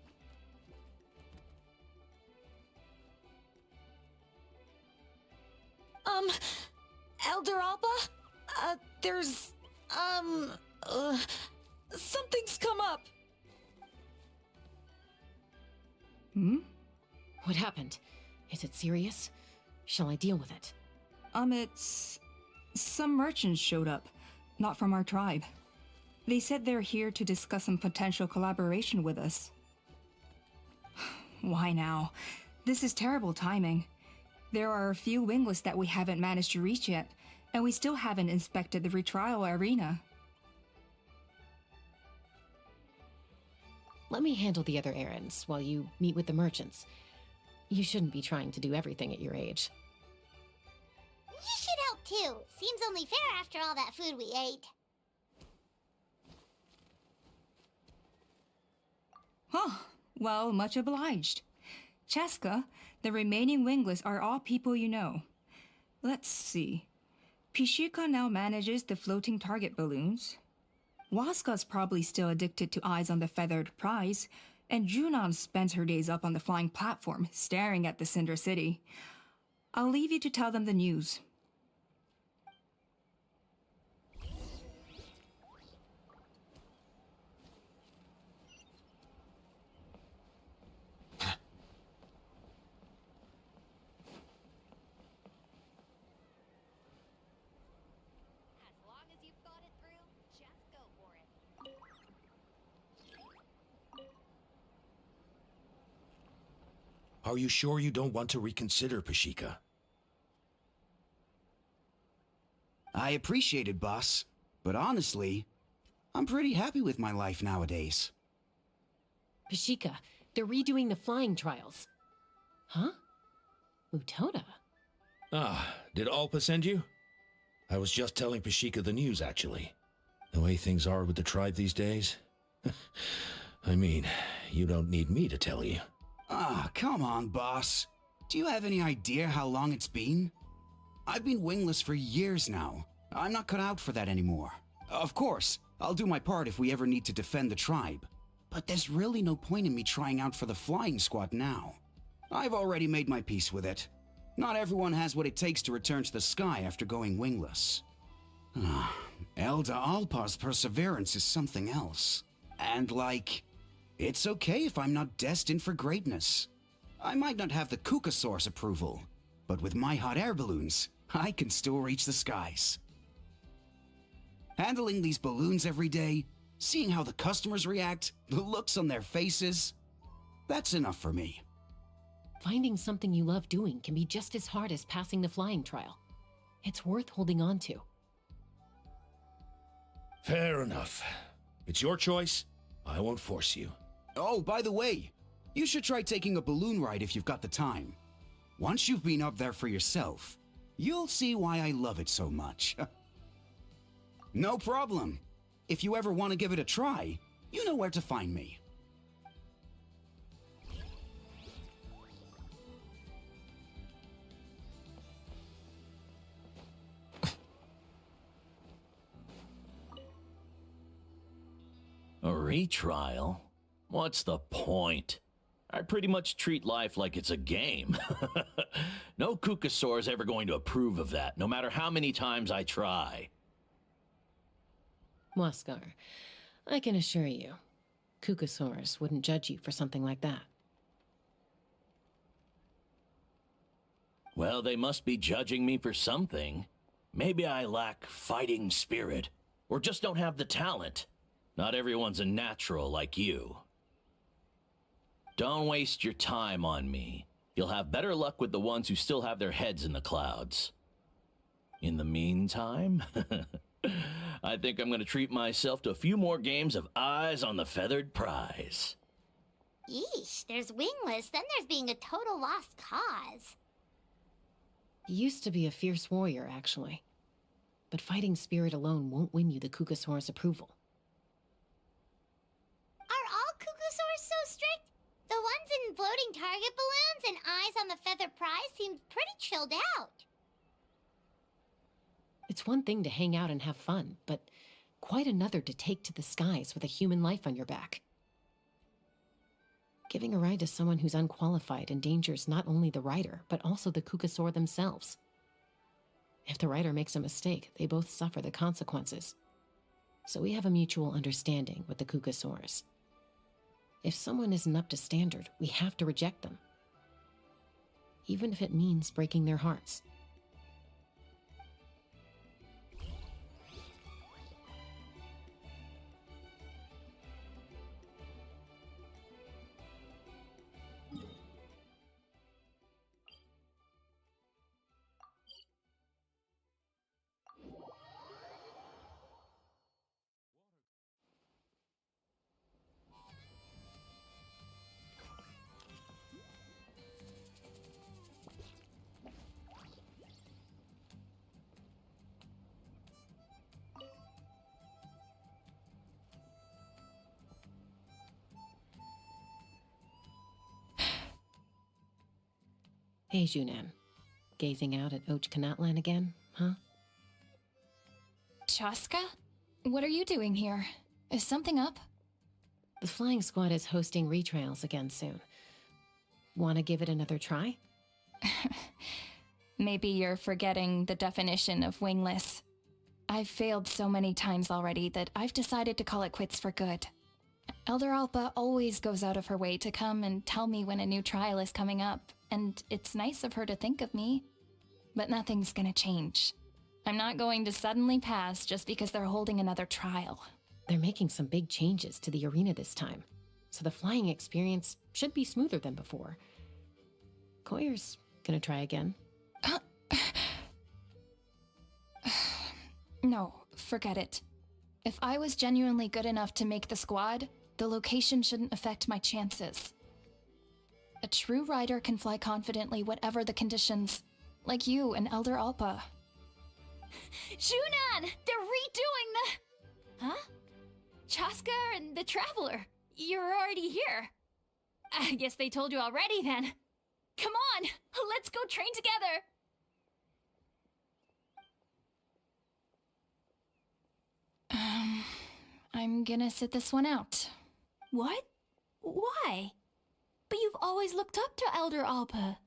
Speaker 9: Elder Alba? Something's come up.
Speaker 6: Hmm?
Speaker 7: What happened? Is it serious? Shall I deal with it?
Speaker 6: It's... Some merchants showed up, not from our tribe. They said they're here to discuss some potential collaboration with us. Why now? This is terrible timing. There are a few wingless that we haven't managed to reach yet, and we still haven't inspected the retrial arena.
Speaker 7: Let me handle the other errands while you meet with the merchants. You shouldn't be trying to do everything at your age.
Speaker 8: You should help too. Seems only fair after all that food we ate.
Speaker 6: Huh. Well, much obliged. Cheska, the remaining wingless are all people you know. Let's see. Pishika now manages the floating target balloons. Waska's probably still addicted to Eyes on the Feathered Prize, and Junon spends her days up on the flying platform, staring at the Cinder City. I'll leave you to tell them the news.
Speaker 11: Are you sure you don't want to reconsider, Pashika?
Speaker 10: I appreciate it, boss. But honestly, I'm pretty happy with my life nowadays.
Speaker 7: Pashika, they're redoing the flying trials. Huh? Mutoda?
Speaker 11: Ah, did Alpa send you? I was just telling Pashika the news, actually. The way things are with the tribe these days. I mean, you don't need me to tell you.
Speaker 10: Ah, come on, boss. Do you have any idea how long it's been? I've been wingless for years now. I'm not cut out for that anymore. Of course, I'll do my part if we ever need to defend the tribe. But there's really no point in me trying out for the flying squad now. I've already made my peace with it. Not everyone has what it takes to return to the sky after going wingless. Elder Alpa's perseverance is something else. And it's okay if I'm not destined for greatness. I might not have the Kukasaur's approval, but with my hot air balloons, I can still reach the skies. Handling these balloons every day, seeing how the customers react, the looks on their faces, that's enough for me.
Speaker 7: Finding something you love doing can be just as hard as passing the flying trial. It's worth holding on to.
Speaker 11: Fair enough. It's your choice. I won't force you.
Speaker 10: Oh, by the way, you should try taking a balloon ride if you've got the time. Once you've been up there for yourself, you'll see why I love it so much. No problem. If you ever want to give it a try, you know where to find me.
Speaker 3: A retrial? What's the point? I pretty much treat life like it's a game. No Kukasaur's ever going to approve of that, no matter how many times I try.
Speaker 7: Waskar, I can assure you, Kukasaurus wouldn't judge you for something like that.
Speaker 3: Well, they must be judging me for something. Maybe I lack fighting spirit, or just don't have the talent. Not everyone's a natural like you. Don't waste your time on me. You'll have better luck with the ones who still have their heads in the clouds. In the meantime, I think I'm going to treat myself to a few more games of Eyes on the Feathered Prize.
Speaker 8: Yeesh, there's wingless, then there's being a total lost cause.
Speaker 7: You used to be a fierce warrior, actually. But fighting spirit alone won't win you the Kukasaur's approval.
Speaker 8: Are all Kukasaurs so strict? The ones in floating target balloons and Eyes on the Feathered Prize seem pretty chilled out.
Speaker 7: It's one thing to hang out and have fun, but quite another to take to the skies with a human life on your back. Giving a ride to someone who's unqualified endangers not only the rider, but also the Kukasaur themselves. If the rider makes a mistake, they both suffer the consequences. So we have a mutual understanding with the Kukasaurs. If someone isn't up to standard, we have to reject them. Even if it means breaking their hearts. Hey, Junan. Gazing out at Ochkanatlan again, huh?
Speaker 4: Chaska? What are you doing here? Is something up?
Speaker 7: The flying squad is hosting retrials again soon. Want to give it another try?
Speaker 6: Maybe you're forgetting the definition of wingless. I've failed so many times already that I've decided to call it quits for good. Elder Alpa always goes out of her way to come and tell me when a new trial is coming up, and it's nice of her to think of me. But nothing's gonna change. I'm not going to suddenly pass just because they're holding another trial.
Speaker 7: They're making some big changes to the arena this time, so the flying experience should be smoother than before. Koyer's gonna try again.
Speaker 6: No, forget it. If I was genuinely good enough to make the squad, the location shouldn't affect my chances. A true rider can fly confidently whatever the conditions, like you and Elder Alpa.
Speaker 4: Junan! They're redoing the... Huh? Chaska and the Traveler. You're already here. I guess they told you already then. Come on, let's go train together.
Speaker 6: I'm gonna sit this one out.
Speaker 4: What? Why? But you've always looked up to Elder Alpa.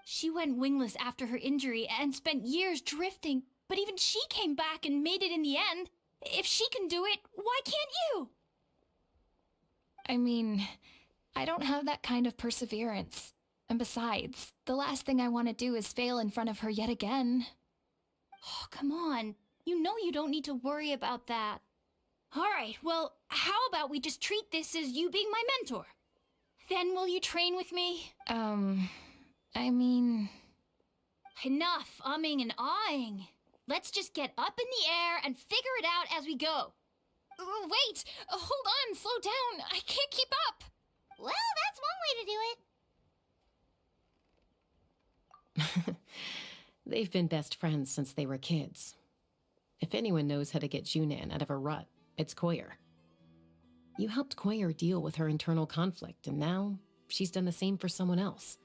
Speaker 4: She went wingless after her injury and spent years drifting, but even she came back and made it in the end. If she can do it, why can't you?
Speaker 6: I mean, I don't have that kind of perseverance. And besides, the last thing I want to do is fail in front of her yet again.
Speaker 4: Oh, come on. You know you don't need to worry about that. All right, well, how about we just treat this as you being my mentor? Then will you train with me?
Speaker 6: I mean...
Speaker 4: Enough umming and ahhing. Let's just get up in the air and figure it out as we go. Wait! Hold on, slow down. I can't keep up.
Speaker 8: Well, that's one way to do it.
Speaker 7: They've been best friends since they were kids. If anyone knows how to get Junan out of a rut, it's Koyer. You helped Koyer deal with her internal conflict, and now she's done the same for someone else.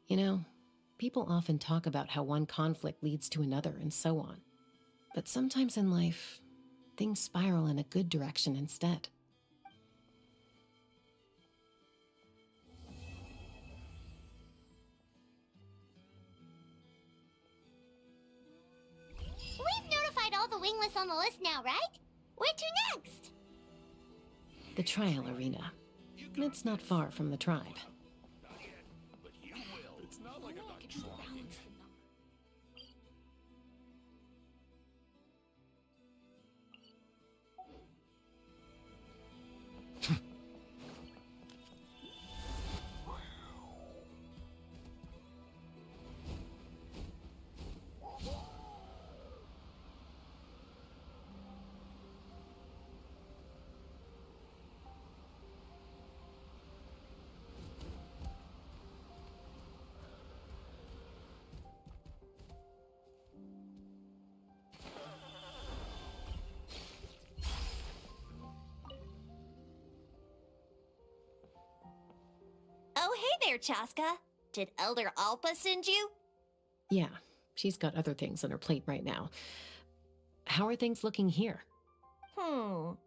Speaker 7: You know, people often talk about how one conflict leads to another and so on. But sometimes in life, things spiral in a good direction instead.
Speaker 8: We've notified all the wingless on the list now, right? Where to next?
Speaker 7: The trial arena. It's not far from the tribe.
Speaker 12: Oh, hey there, Chaska. Did Elder Alpa send you?
Speaker 7: Yeah, she's got other things on her plate right now. How are things looking here?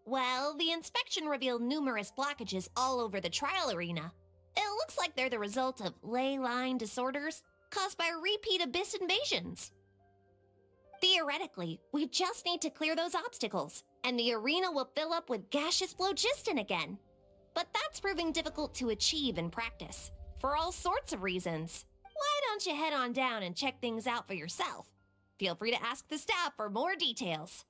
Speaker 12: Well, the inspection revealed numerous blockages all over the trial arena. It looks like they're the result of ley line disorders caused by repeat abyss invasions. Theoretically, we just need to clear those obstacles, and the arena will fill up with gaseous phlogiston again. But that's proving difficult to achieve in practice, for all sorts of reasons. Why don't you head on down and check things out for yourself? Feel free to ask the staff for more details.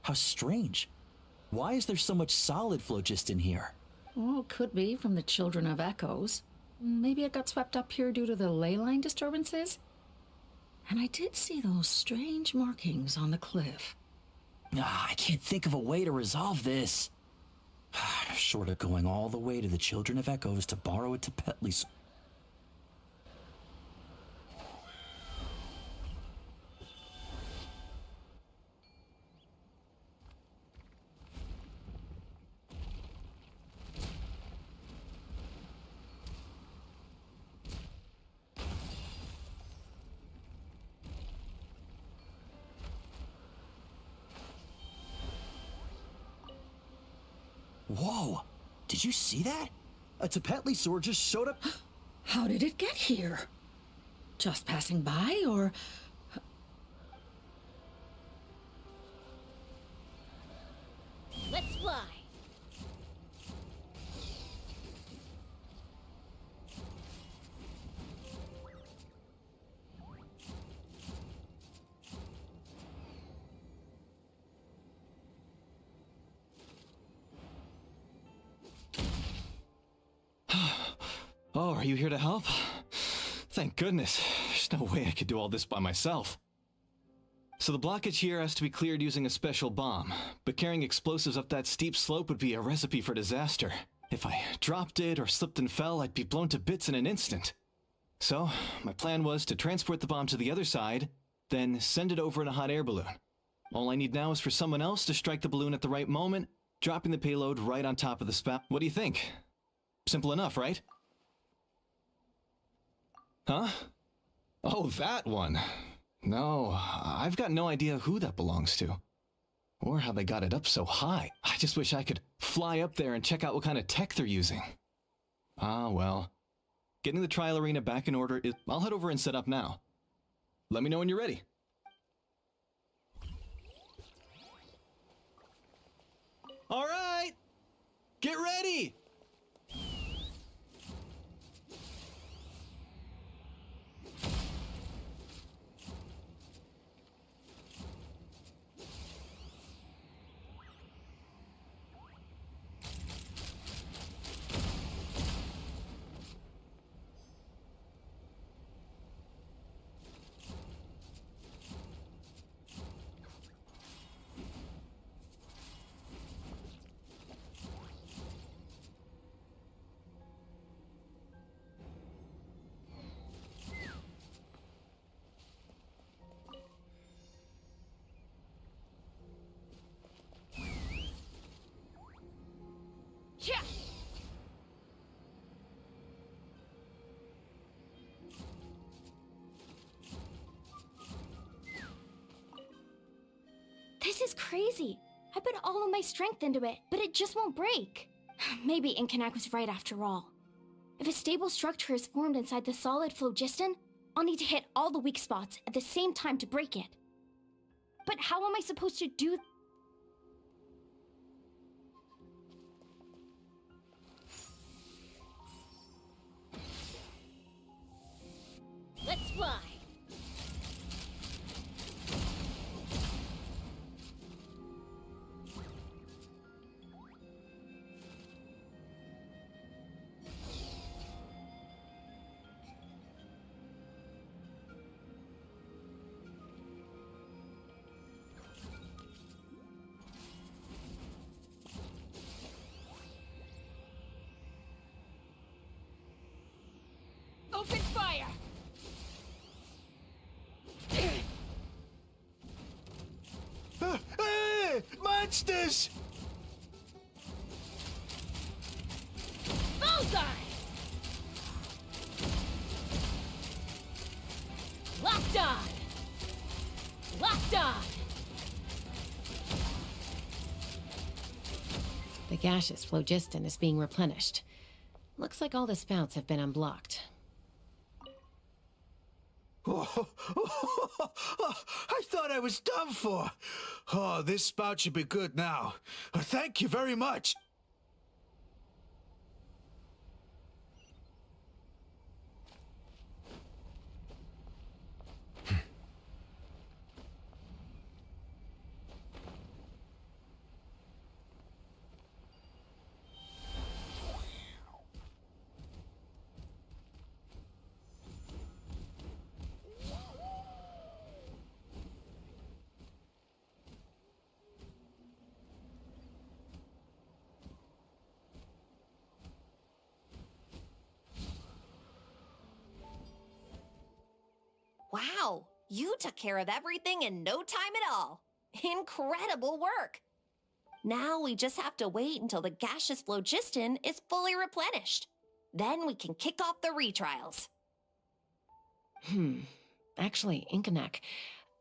Speaker 13: How strange. Why is there so much solid phlogiston here? Well, could be from the Children of Echoes. Maybe it got swept up here due to the ley line disturbances? And I did see those strange markings on the cliff.
Speaker 14: I can't think of a way to resolve this. Short of going all the way to the Children of Echoes to borrow it to Petley's. Whoa! Did you see that? A Tepetli sword just showed up.
Speaker 13: How did it get here? Just passing by, or...
Speaker 12: Let's fly.
Speaker 15: Oh, are you here to help? Thank goodness. There's no way I could do all this by myself. So the blockage here has to be cleared using a special bomb, but carrying explosives up that steep slope would be a recipe for disaster. If I dropped it or slipped and fell, I'd be blown to bits in an instant. So, my plan was to transport the bomb to the other side, then send it over in a hot air balloon. All I need now is for someone else to strike the balloon at the right moment, dropping the payload right on top of the spout. What do you think? Simple enough, right? Huh? Oh, that one. No, I've got no idea who that belongs to. Or how they got it up so high. I just wish I could fly up there and check out what kind of tech they're using. Ah, well. Getting the trial arena back in order is... I'll head over and set up now. Let me know when you're ready. All right! Get ready!
Speaker 12: Yeah.
Speaker 4: This is crazy. I put all of my strength into it, but it just won't break. Maybe Inkanak was right after all. If a stable structure is formed inside the solid phlogiston, I'll need to hit all the weak spots at the same time to break it. But how am I supposed to do...
Speaker 12: Let's fly. Open fire!
Speaker 2: Hey! Monsters!
Speaker 12: Bullseye! Locked on! Locked on!
Speaker 7: The gaseous phlogiston is being replenished. Looks like all the spouts have been unblocked.
Speaker 2: Oh, I thought I was done for. Oh, this spout should be good now. Thank you very much.
Speaker 12: Wow, you took care of everything in no time at all. Incredible work. Now we just have to wait until the gaseous phlogiston is fully replenished. Then we can kick off the retrials.
Speaker 7: Actually, Inkanek,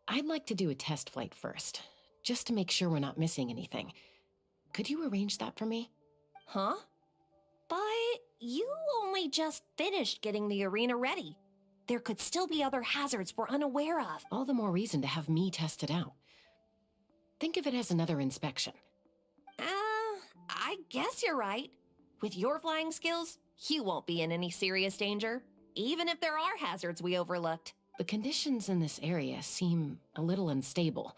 Speaker 7: I'd like to do a test flight first, just to make sure we're not missing anything. Could you arrange that for me?
Speaker 12: Huh? But you only just finished getting the arena ready. There could still be other hazards we're unaware of.
Speaker 7: All the more reason to have me test it out. Think of it as another inspection.
Speaker 12: I guess you're right. With your flying skills, you won't be in any serious danger, even if there are hazards we overlooked.
Speaker 7: The conditions in this area seem a little unstable,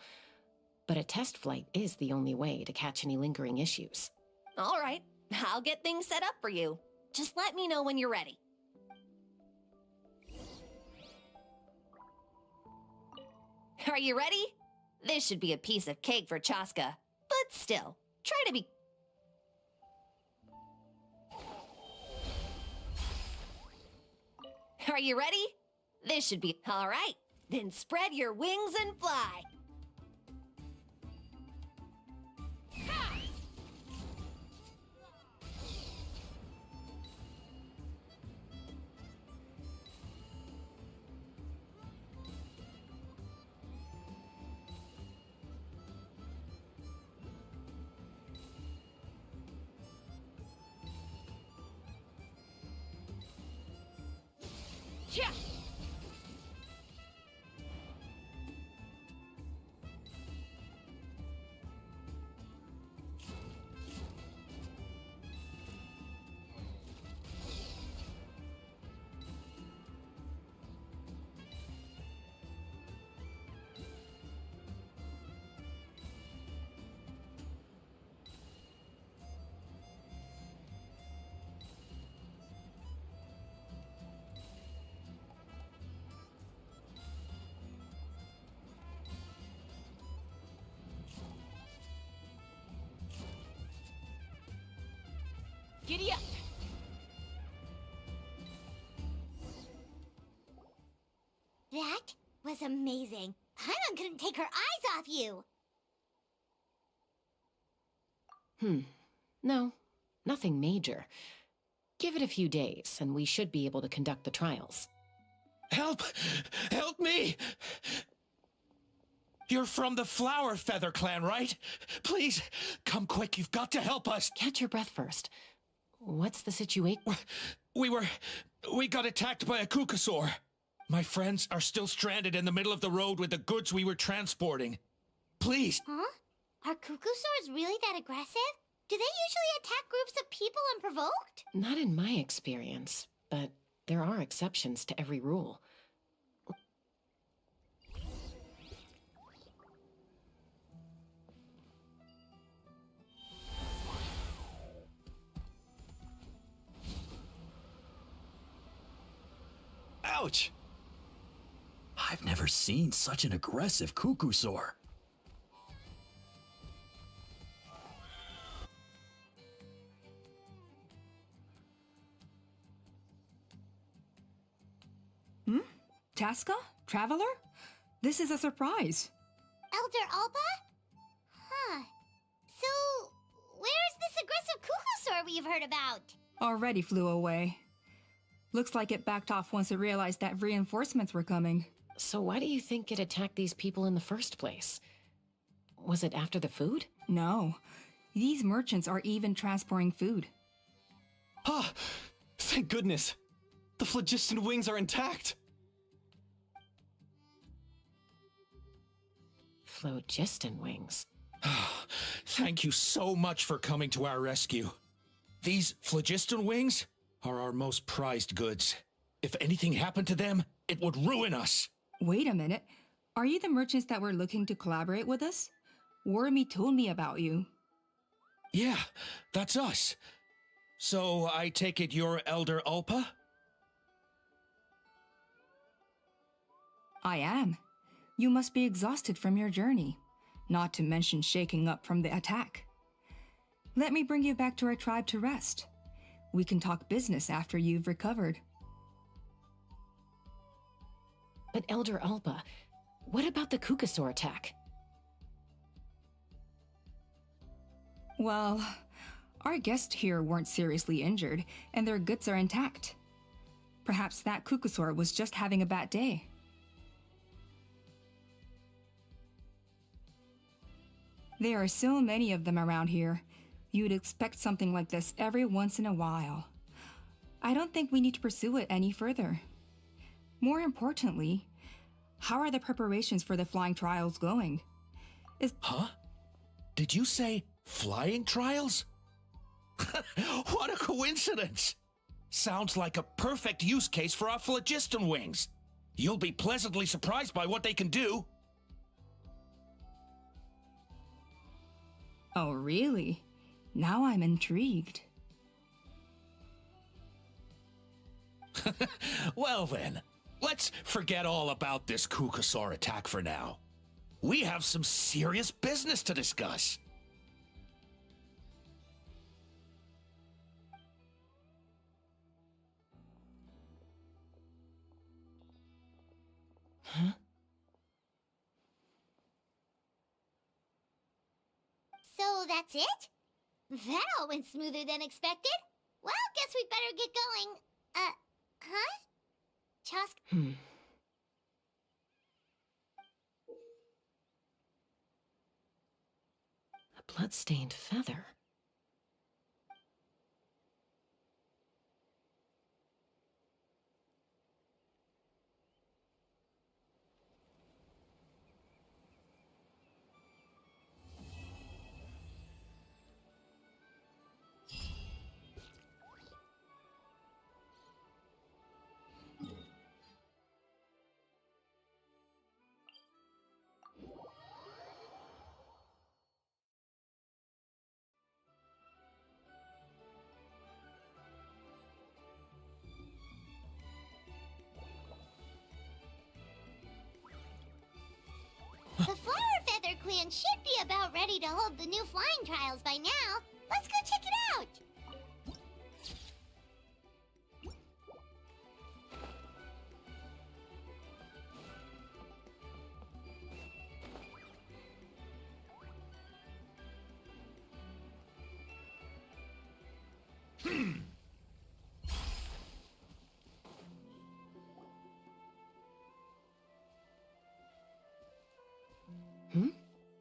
Speaker 7: but a test flight is the only way to catch any lingering issues.
Speaker 12: All right, I'll get things set up for you. Just let me know when you're ready. Are you ready? This should be a piece of cake for Chaska, but still, try to be... Are you ready? This should be... All right, then spread your wings and fly. Yeah. Giddy up!
Speaker 8: That was amazing. Paimon couldn't take her eyes off you.
Speaker 7: No, nothing major. Give it a few days, and we should be able to conduct the trials.
Speaker 11: Help! Help me! You're from the Flower Feather clan, right? Please, come quick, you've got to help us!
Speaker 7: Catch your breath first. What's the situation?
Speaker 11: We got attacked by a Kukasaur. My friends are still stranded in the middle of the road with the goods we were transporting. Please.
Speaker 8: Huh? Are Kukusaurs really that aggressive? Do they usually attack groups of people unprovoked?
Speaker 7: Not in my experience, but there are exceptions to every rule.
Speaker 11: Ouch!
Speaker 14: I've never seen such an aggressive Kukusaur.
Speaker 6: Chaska? Traveler? This is a surprise.
Speaker 8: Elder Alba? Huh. So, where's this aggressive Kukusaur we've heard about?
Speaker 6: Already flew away. Looks like it backed off once it realized that reinforcements were coming.
Speaker 7: So why do you think it attacked these people in the first place? Was it after the food?
Speaker 6: No. These merchants are even transporting food.
Speaker 15: Ah! Thank goodness! The phlogiston wings are intact!
Speaker 7: Phlogiston wings?
Speaker 11: Thank you so much for coming to our rescue. These phlogiston wings are our most prized goods. If anything happened to them, it would ruin us.
Speaker 6: Wait a minute. Are you the merchants that were looking to collaborate with us? Wormy told me about you.
Speaker 11: Yeah, that's us. So I take it you're Elder Ulpa?
Speaker 6: I am. You must be exhausted from your journey, not to mention shaking up from the attack. Let me bring you back to our tribe to rest. We can talk business after you've recovered.
Speaker 7: But Elder Alba, what about the Kukasaur attack?
Speaker 6: Well, our guests here weren't seriously injured, and their goods are intact. Perhaps that Kukasaur was just having a bad day. There are so many of them around here. You'd expect something like this every once in a while. I don't think we need to pursue it any further. More importantly, how are the preparations for the flying trials going?
Speaker 11: Huh? Did you say flying trials? What a coincidence! Sounds like a perfect use case for our phlogiston wings. You'll be pleasantly surprised by what they can do.
Speaker 6: Oh, really? Now I'm intrigued.
Speaker 11: Well then, let's forget all about this Kukasaur attack for now. We have some serious business to discuss.
Speaker 7: Huh?
Speaker 8: So that's it? That all went smoother than expected. Well, guess we better get going. Huh? Chask?
Speaker 7: A blood-stained feather.
Speaker 8: The Flower Feather Clan should be about ready to hold the new flying trials by now. Let's go check it out!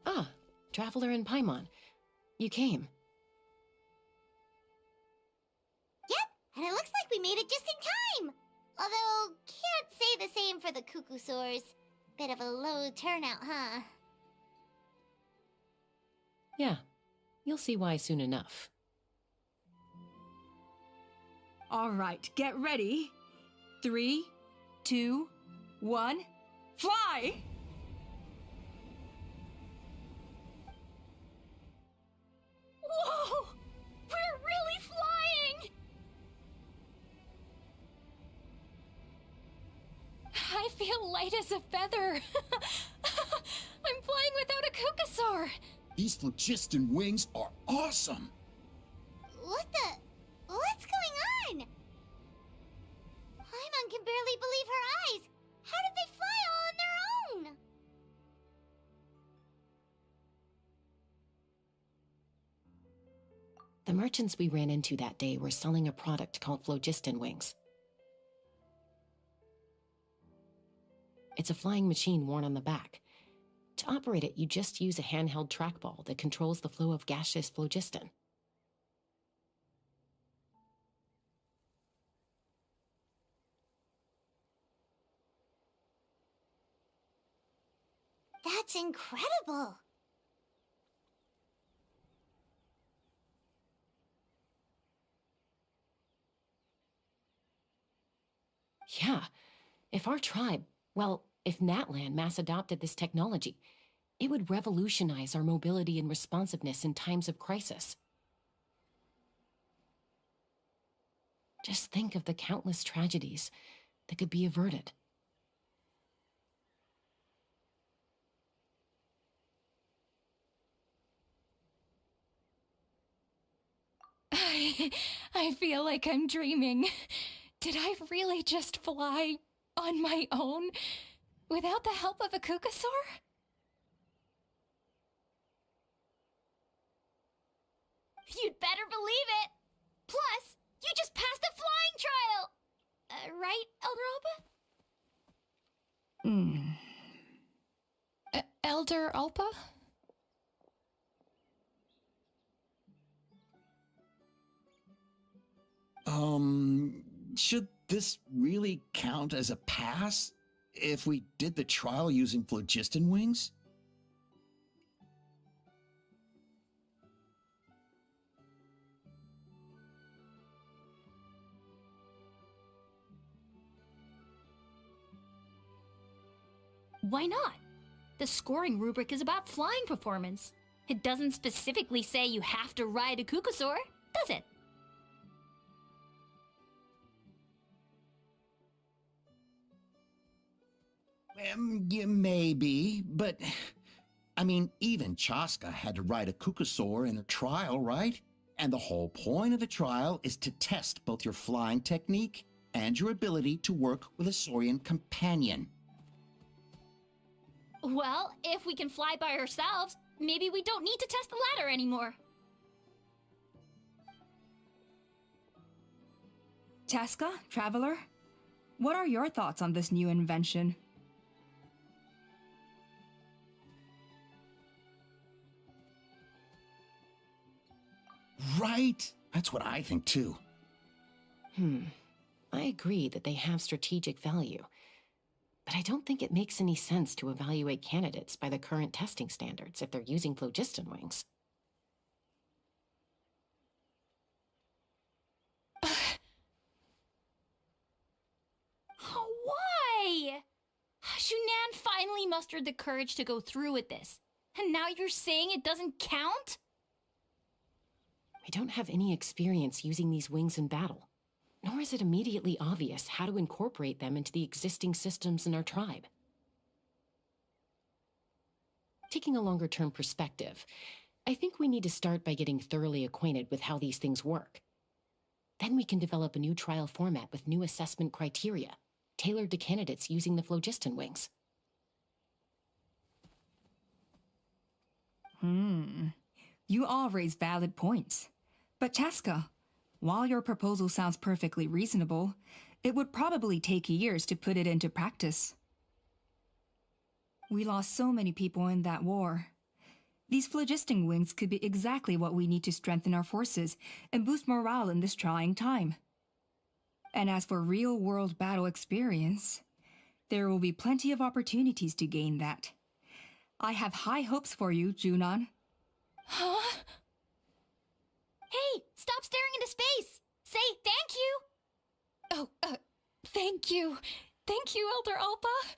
Speaker 7: Ah, Traveler and Paimon. You came.
Speaker 8: Yep, and it looks like we made it just in time! Although, can't say the same for the Kukusaurs. Bit of a low turnout, huh?
Speaker 7: Yeah, you'll see why soon enough.
Speaker 6: All right, get ready. 3, 2, 1, fly!
Speaker 4: Whoa! We're really flying! I feel light as a feather. I'm flying without a Kukasaur.
Speaker 10: These phlogiston wings are awesome!
Speaker 8: What's going on? Paimon can barely believe her eyes. How did they fly all on their own?
Speaker 7: The merchants we ran into that day were selling a product called phlogiston wings. It's a flying machine worn on the back. To operate it, you just use a handheld trackball that controls the flow of gaseous phlogiston.
Speaker 8: That's incredible!
Speaker 7: Yeah, if our tribe, well, if Natlan mass adopted this technology, it would revolutionize our mobility and responsiveness in times of crisis. Just think of the countless tragedies that could be averted.
Speaker 4: I feel like I'm dreaming. Did I really just fly on my own? Without the help of a Kukasaur? You'd better believe it! Plus, you just passed the flying trial! Right, Elder Alpa?
Speaker 6: Elder Alpa?
Speaker 16: Should this really count as a pass if we did the trial using phlogiston wings?
Speaker 4: Why not? The scoring rubric is about flying performance. It doesn't specifically say you have to ride a Kukasaur, does it?
Speaker 16: Yeah, maybe, but I mean, even Chaska had to ride a Kukasaur in a trial, right? And the whole point of the trial is to test both your flying technique and your ability to work with a Saurian companion.
Speaker 4: Well, if we can fly by ourselves, maybe we don't need to test the ladder anymore.
Speaker 6: Chaska, Traveler, what are your thoughts on this new invention?
Speaker 16: Right? That's what I think too.
Speaker 7: I agree that they have strategic value, but I don't think it makes any sense to evaluate candidates by the current testing standards if they're using phlogiston wings.
Speaker 4: Why? Shunan finally mustered the courage to go through with this, and now you're saying it doesn't count?
Speaker 7: We don't have any experience using these wings in battle, nor is it immediately obvious how to incorporate them into the existing systems in our tribe. Taking a longer-term perspective, I think we need to start by getting thoroughly acquainted with how these things work. Then we can develop a new trial format with new assessment criteria, tailored to candidates using the phlogiston wings.
Speaker 6: You all raise valid points. But Chaska, while your proposal sounds perfectly reasonable, it would probably take years to put it into practice. We lost so many people in that war. These phlogiston wings could be exactly what we need to strengthen our forces and boost morale in this trying time. And as for real-world battle experience, there will be plenty of opportunities to gain that. I have high hopes for you, Junon.
Speaker 4: Huh? Hey, stop staring into space! Say thank you!
Speaker 6: Oh, thank you. Thank you, Elder Alpa.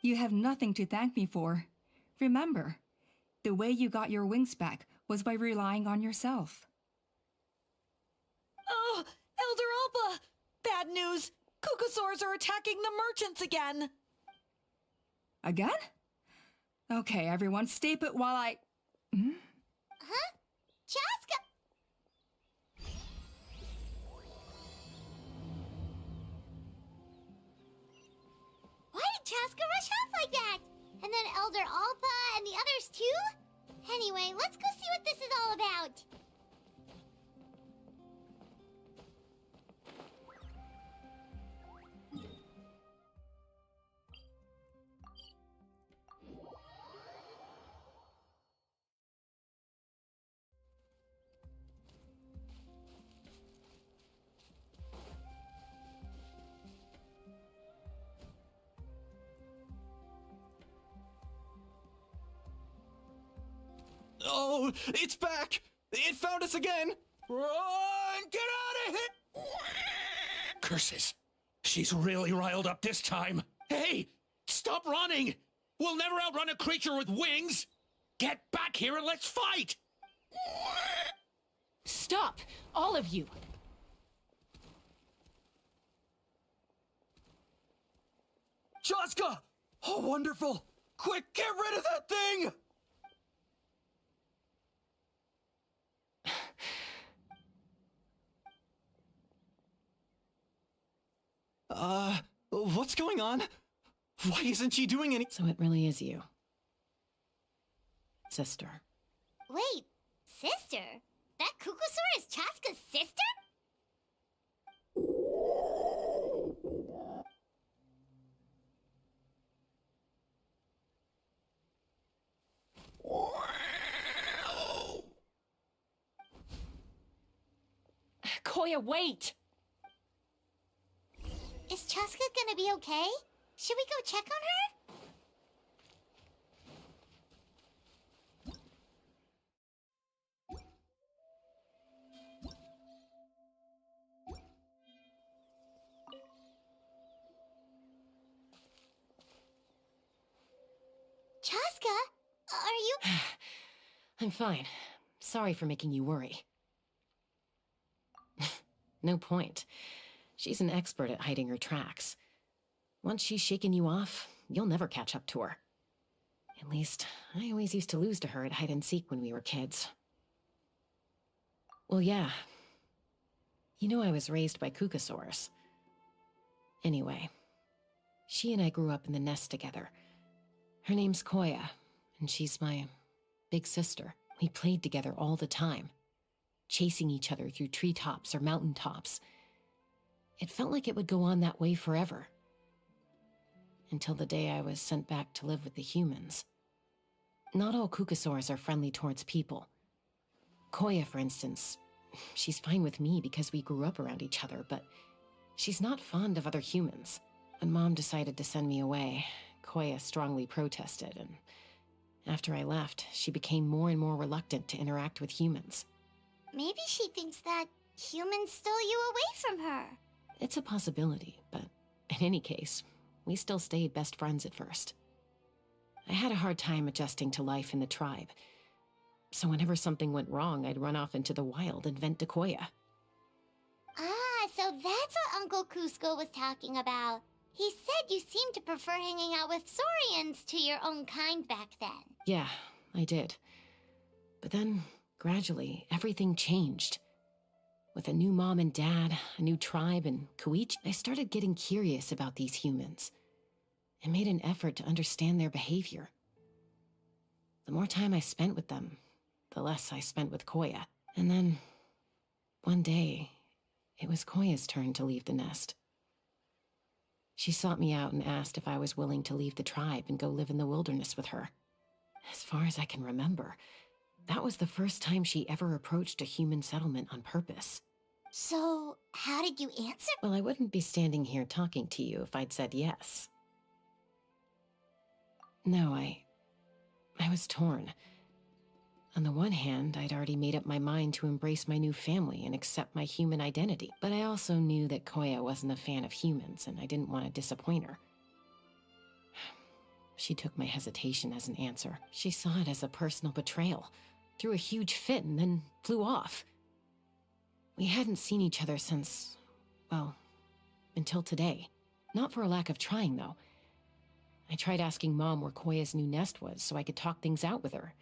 Speaker 6: You have nothing to thank me for. Remember, the way you got your wings back was by relying on yourself.
Speaker 9: Oh, Elder Alpa! Bad news! Kukasaurs are attacking the merchants again!
Speaker 6: Again? Okay, everyone, stay put while I...
Speaker 8: Huh? Chaska! Why did Chaska rush off like that? And then Elder Alpa and the others too? Anyway, let's go see what this is all about.
Speaker 15: Oh, it's back! It found us again! Run! Get out of here!
Speaker 10: Curses. She's really riled up this time. Hey! Stop running! We'll never outrun a creature with wings! Get back here and let's fight!
Speaker 7: Stop! All of you!
Speaker 15: Chaska! Oh, wonderful! Quick, get rid of that thing! What's going on? Why isn't she doing any—
Speaker 7: So it really is you. Sister.
Speaker 8: Wait, sister? That Kukusaur is Chaska's sister?
Speaker 7: Koya, wait!
Speaker 8: Is Chaska gonna be okay? Should we go check on her? Chaska, are you—
Speaker 7: I'm fine. Sorry for making you worry. No point. She's an expert at hiding her tracks. Once she's shaken you off, you'll never catch up to her. At least, I always used to lose to her at hide-and-seek when we were kids. Well, yeah. You know I was raised by Kukasaurs. Anyway, she and I grew up in the nest together. Her name's Koya, and she's my big sister. We played together all the time, chasing each other through treetops or mountaintops. It felt like it would go on that way forever. Until the day I was sent back to live with the humans. Not all Kukasaurs are friendly towards people. Koya, for instance, she's fine with me because we grew up around each other, but she's not fond of other humans. When Mom decided to send me away, Koya strongly protested, and after I left, she became more and more reluctant to interact with humans.
Speaker 8: Maybe she thinks that humans stole you away from her.
Speaker 7: It's a possibility, but in any case, we still stayed best friends at first. I had a hard time adjusting to life in the tribe, so whenever something went wrong, I'd run off into the wild and vent to Koya.
Speaker 8: Ah, so that's what Uncle Cusco was talking about. He said you seemed to prefer hanging out with Saurians to your own kind back then.
Speaker 7: Yeah, I did. But then, gradually, everything changed. With a new mom and dad, a new tribe, and Koichi, I started getting curious about these humans. I made an effort to understand their behavior. The more time I spent with them, the less I spent with Koya. And then, one day, it was Koya's turn to leave the nest. She sought me out and asked if I was willing to leave the tribe and go live in the wilderness with her. As far as I can remember, that was the first time she ever approached a human settlement on purpose.
Speaker 8: So, how did you answer?
Speaker 7: Well, I wouldn't be standing here talking to you if I'd said yes. No, I was torn. On the one hand, I'd already made up my mind to embrace my new family and accept my human identity, but I also knew that Koya wasn't a fan of humans, and I didn't want to disappoint her. She took my hesitation as an answer. She saw it as a personal betrayal, threw a huge fit, and then flew off. We hadn't seen each other since, well, until today. Not for a lack of trying, though. I tried asking Mom where Koya's new nest was so I could talk things out with her.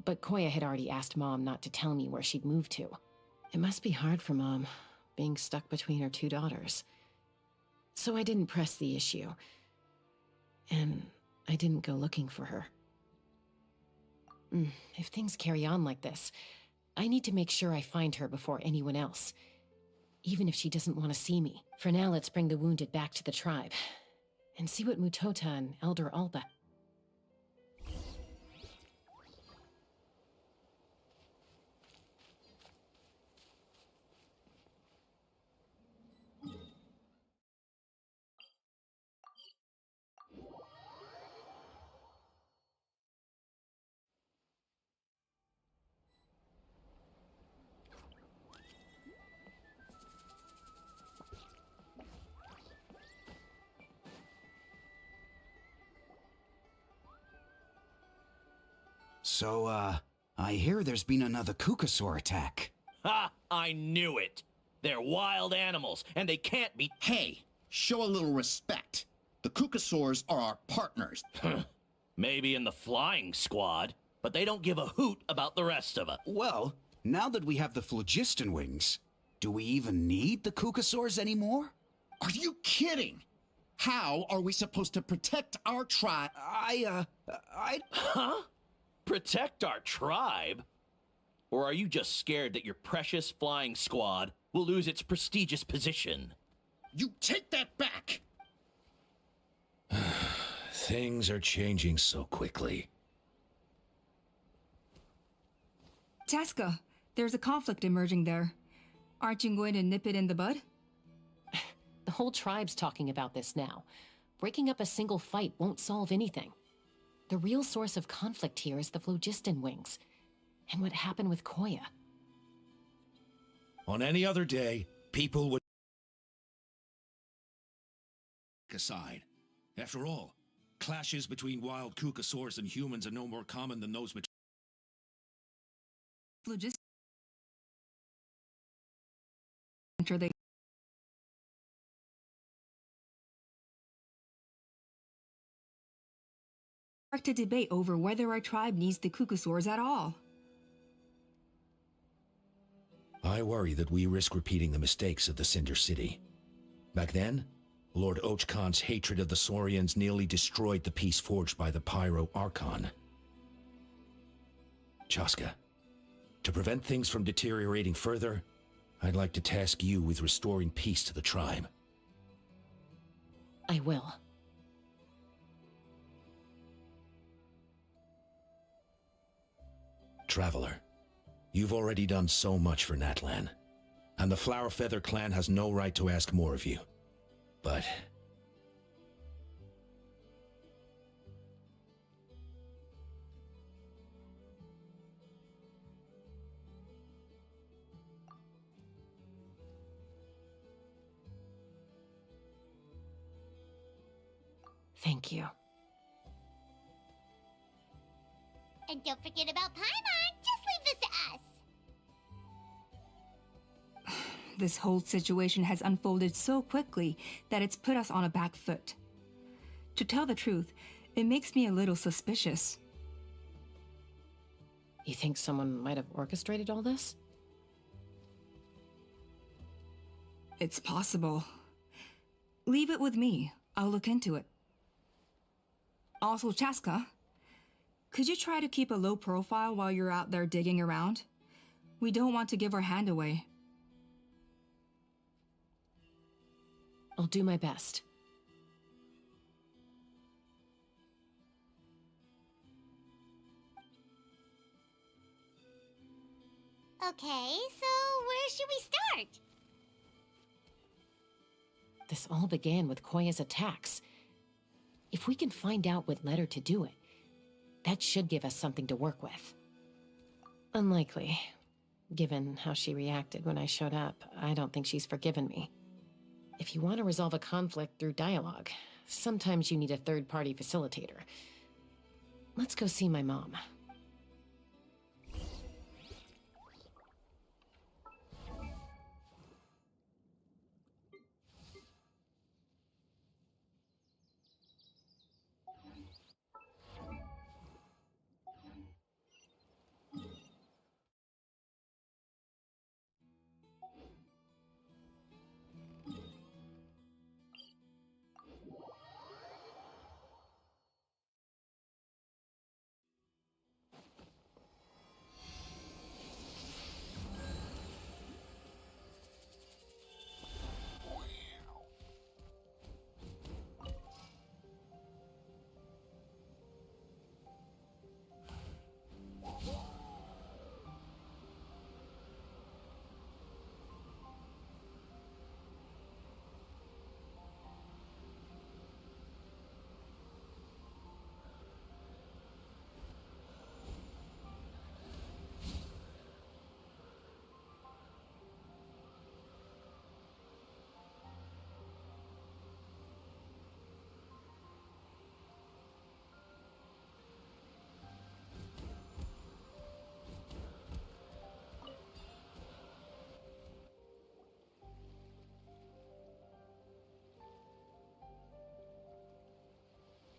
Speaker 7: But Koya had already asked Mom not to tell me where she'd moved to. It must be hard for Mom, being stuck between her two daughters. So I didn't press the issue. And I didn't go looking for her. If things carry on like this, I need to make sure I find her before anyone else. Even if she doesn't want to see me. For now, let's bring the wounded back to the tribe. And see what Mutota and Elder Alba...
Speaker 10: So, I hear there's been another Kukasaur attack.
Speaker 3: Ha! I knew it! They're wild animals, and they can't be—
Speaker 16: Hey, show a little respect. The Kukasaurs are our partners.
Speaker 3: Maybe in the flying squad, but they don't give a hoot about the rest of us.
Speaker 10: Well, now that we have the phlogiston wings, do we even need the Kukasaurs anymore?
Speaker 16: Are you kidding? How are we supposed to protect our tribe?
Speaker 3: Huh? Protect our tribe? Or are you just scared that your precious flying squad will lose its prestigious position?
Speaker 16: You take that back!
Speaker 11: Things are changing so quickly.
Speaker 6: Chaska, there's a conflict emerging there. Aren't you going to nip it in the bud?
Speaker 7: The whole tribe's talking about this now. Breaking up a single fight won't solve anything. The real source of conflict here is the phlogiston wings, and what happened with Koya.
Speaker 11: On any other day, people would aside. After all, clashes between wild kukasaurs and humans are no more common than those between
Speaker 6: Phlogiston. They to debate over whether our tribe needs the kukasaurs at all.
Speaker 11: I worry that we risk repeating the mistakes of the Cinder City. Back then, Lord Ochkan's hatred of the Saurians nearly destroyed the peace forged by the Pyro Archon. Chaska, to prevent things from deteriorating further, I'd like to task you with restoring peace to the tribe.
Speaker 7: I will.
Speaker 11: Traveler, you've already done so much for Natlan, and the Flower Feather clan has no right to ask more of you. But
Speaker 7: thank you.
Speaker 8: And don't forget about Paimon. Just leave this to us.
Speaker 6: This whole situation has unfolded so quickly that it's put us on a back foot. To tell the truth, it makes me a little suspicious.
Speaker 7: You think someone might have orchestrated all this?
Speaker 6: It's possible. Leave it with me. I'll look into it. Also, Chaska, could you try to keep a low profile while you're out there digging around? We don't want to give our hand away.
Speaker 7: I'll do my best.
Speaker 8: Okay, so where should we start?
Speaker 7: This all began with Koya's attacks. If we can find out what led her to do it, that should give us something to work with. Unlikely. Given how she reacted when I showed up, I don't think she's forgiven me. If you want to resolve a conflict through dialogue, sometimes you need a third-party facilitator. Let's go see my mom.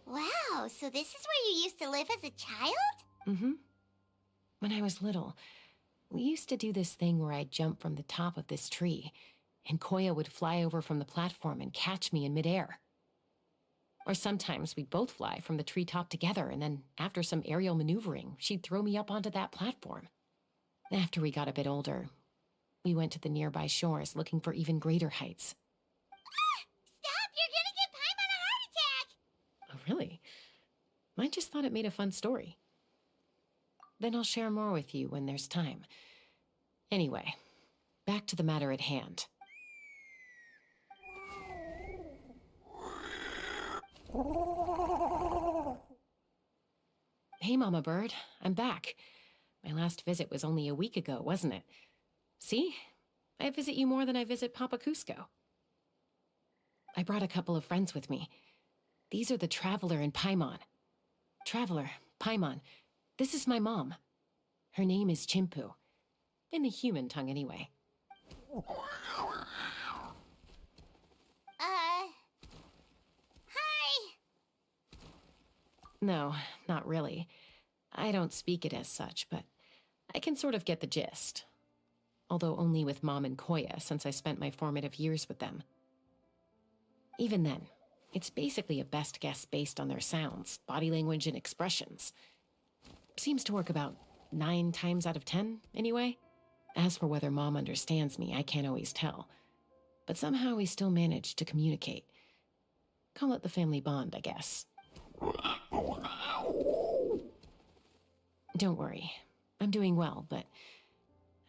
Speaker 8: Wow, so this is where you used to live as a child?
Speaker 7: Mm-hmm. When I was little, we used to do this thing where I'd jump from the top of this tree, and Koya would fly over from the platform and catch me in midair. Or sometimes we'd both fly from the treetop together, and then after some aerial maneuvering, she'd throw me up onto that platform. After we got a bit older, we went to the nearby shores looking for even greater heights.
Speaker 8: Stop! You're gonna give Paimon a heart attack!
Speaker 7: Oh, really? I just thought it made a fun story. Then I'll share more with you when there's time. Anyway, back to the matter at hand. Hey, Mama Bird, I'm back. My last visit was only a week ago, wasn't it? See? I visit you more than I visit Papa Cusco. I brought a couple of friends with me. These are the Traveler and Paimon. Traveler, Paimon, this is my mom. Her name is Chimpu. In the human tongue, anyway.
Speaker 8: Hi!
Speaker 7: No, not really. I don't speak it as such, but I can sort of get the gist. Although only with Mom and Koya, since I spent my formative years with them. Even then, it's basically a best guess based on their sounds, body language, and expressions. Seems to work about 9 times out of 10, anyway. As for whether Mom understands me, I can't always tell. But somehow we still manage to communicate. Call it the family bond, I guess. Don't worry. I'm doing well, but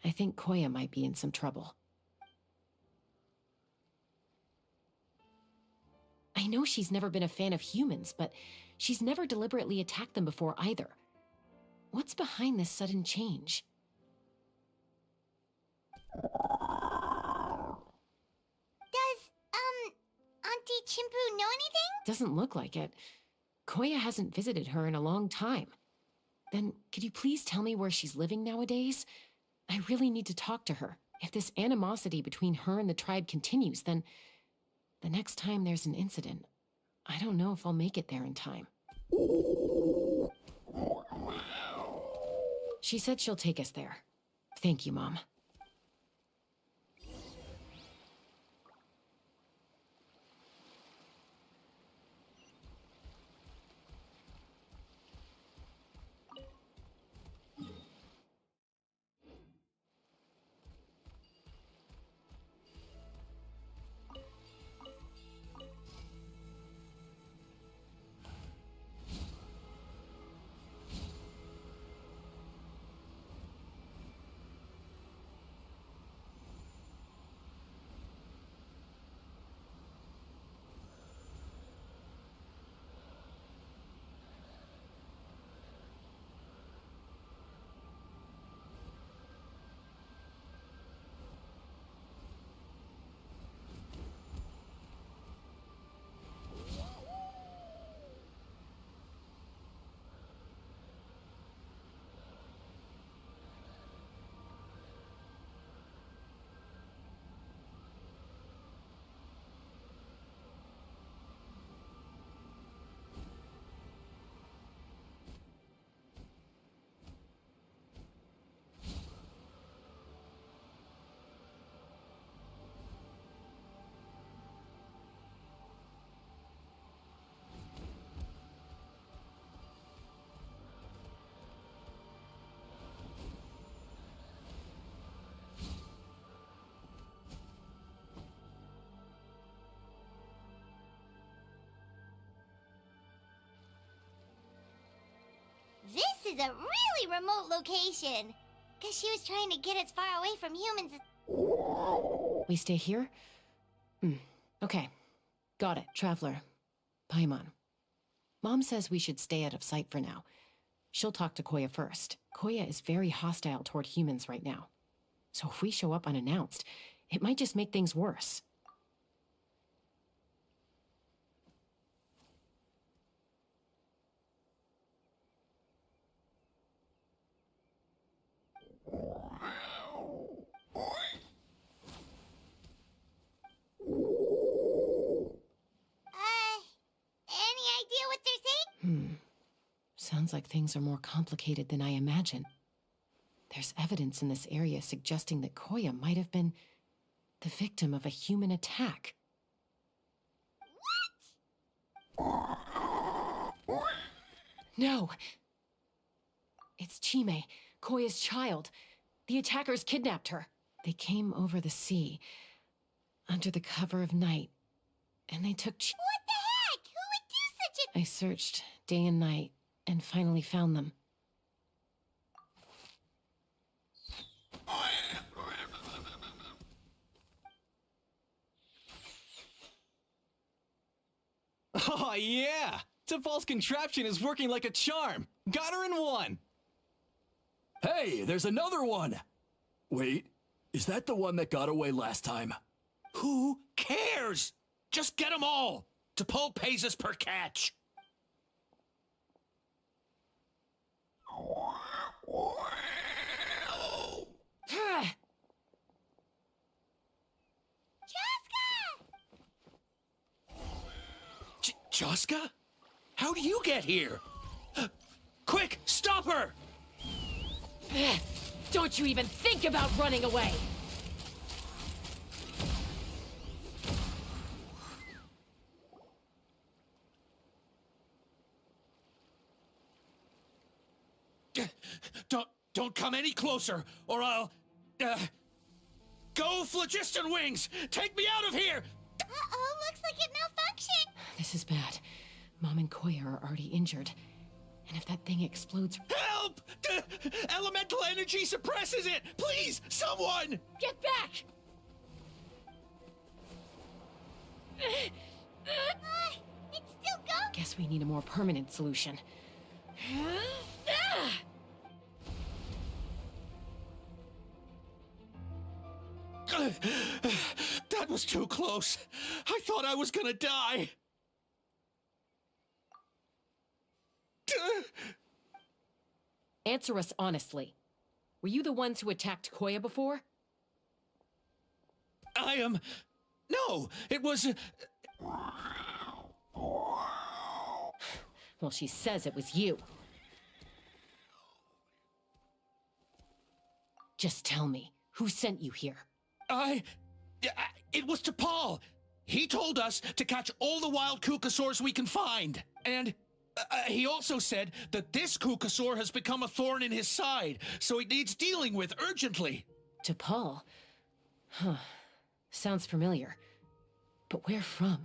Speaker 7: I think Koya might be in some trouble. I know she's never been a fan of humans, but she's never deliberately attacked them before either. What's behind this sudden change?
Speaker 8: Does, Auntie Chimpu know anything?
Speaker 7: Doesn't look like it. Koya hasn't visited her in a long time. Then, could you please tell me where she's living nowadays? I really need to talk to her. If this animosity between her and the tribe continues, then the next time there's an incident, I don't know if I'll make it there in time. She said she'll take us there. Thank you, Mom.
Speaker 8: This is a really remote location. Guess she was trying to get as far away from humans as...
Speaker 7: We stay here? Okay. Got it, Traveler. Paimon. Mom says we should stay out of sight for now. She'll talk to Koya first. Koya is very hostile toward humans right now. So if we show up unannounced, it might just make things worse.
Speaker 8: Any idea what they're saying?
Speaker 7: Sounds like things are more complicated than I imagined. There's evidence in this area suggesting that Koya might have been the victim of a human attack. No! It's Chime, Koya's child. The attackers kidnapped her. They came over the sea, under the cover of night, and they took
Speaker 8: What the heck? Who would do such a—
Speaker 7: I searched day and night, and finally found them.
Speaker 15: Oh, yeah! T'Pol's contraption is working like a charm! Got her in one!
Speaker 14: Hey, there's another one! Wait, is that the one that got away last time?
Speaker 10: Who cares? Just get them all. T'Pol pays us per catch. Chaska? How do you get here? Quick, stop her!
Speaker 7: Don't you even think about running away!
Speaker 10: Don't come any closer, or I'll... Go, Phlogiston Wings! Take me out of here!
Speaker 8: Uh-oh, looks like it malfunctioned.
Speaker 7: This is bad. Mom and Koya are already injured. And if that thing explodes...
Speaker 10: Help! Elemental energy suppresses it! Please, someone!
Speaker 7: Get back!
Speaker 8: It's still going.
Speaker 7: Guess we need a more permanent solution.
Speaker 10: That was too close. I thought I was gonna die.
Speaker 7: Answer us honestly. Were you the ones who attacked Koya before?
Speaker 10: I am... No, it was...
Speaker 7: Well, she says it was you. Just tell me, who sent you here?
Speaker 10: It was T'Pol. He told us to catch all the wild Kukasaurs we can find. And he also said that this Kukasaur has become a thorn in his side, so he needs dealing with urgently.
Speaker 7: T'Pol? Huh. Sounds familiar. But where from?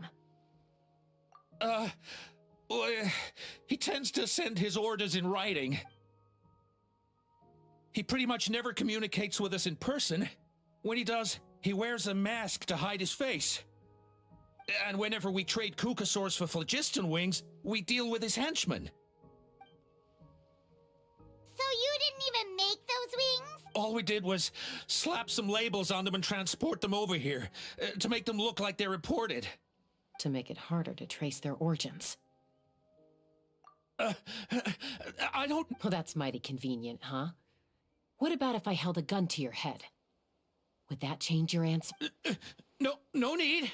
Speaker 10: He tends to send his orders in writing. He pretty much never communicates with us in person. When he does, he wears a mask to hide his face. And whenever we trade Kukasaurs for Phlogiston Wings, we deal with his henchmen.
Speaker 8: So you didn't even make those wings?
Speaker 10: All we did was slap some labels on them and transport them over here, to make them look like they're imported.
Speaker 7: To make it harder to trace their origins.
Speaker 10: I don't...
Speaker 7: Well, that's mighty convenient, huh? What about if I held a gun to your head? Would that change your answer?
Speaker 10: No need.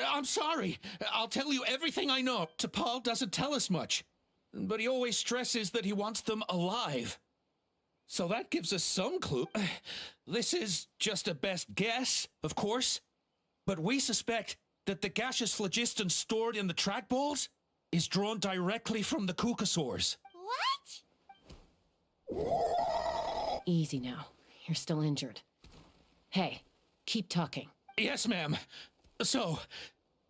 Speaker 10: I'm sorry. I'll tell you everything I know. T'Pol doesn't tell us much, but he always stresses that he wants them alive. So that gives us some clue. This is just a best guess, of course, but we suspect that the gaseous phlogiston stored in the trackballs is drawn directly from the Kukasaurs.
Speaker 8: What?
Speaker 7: Easy now. You're still injured. Hey, keep talking.
Speaker 10: Yes, ma'am. So,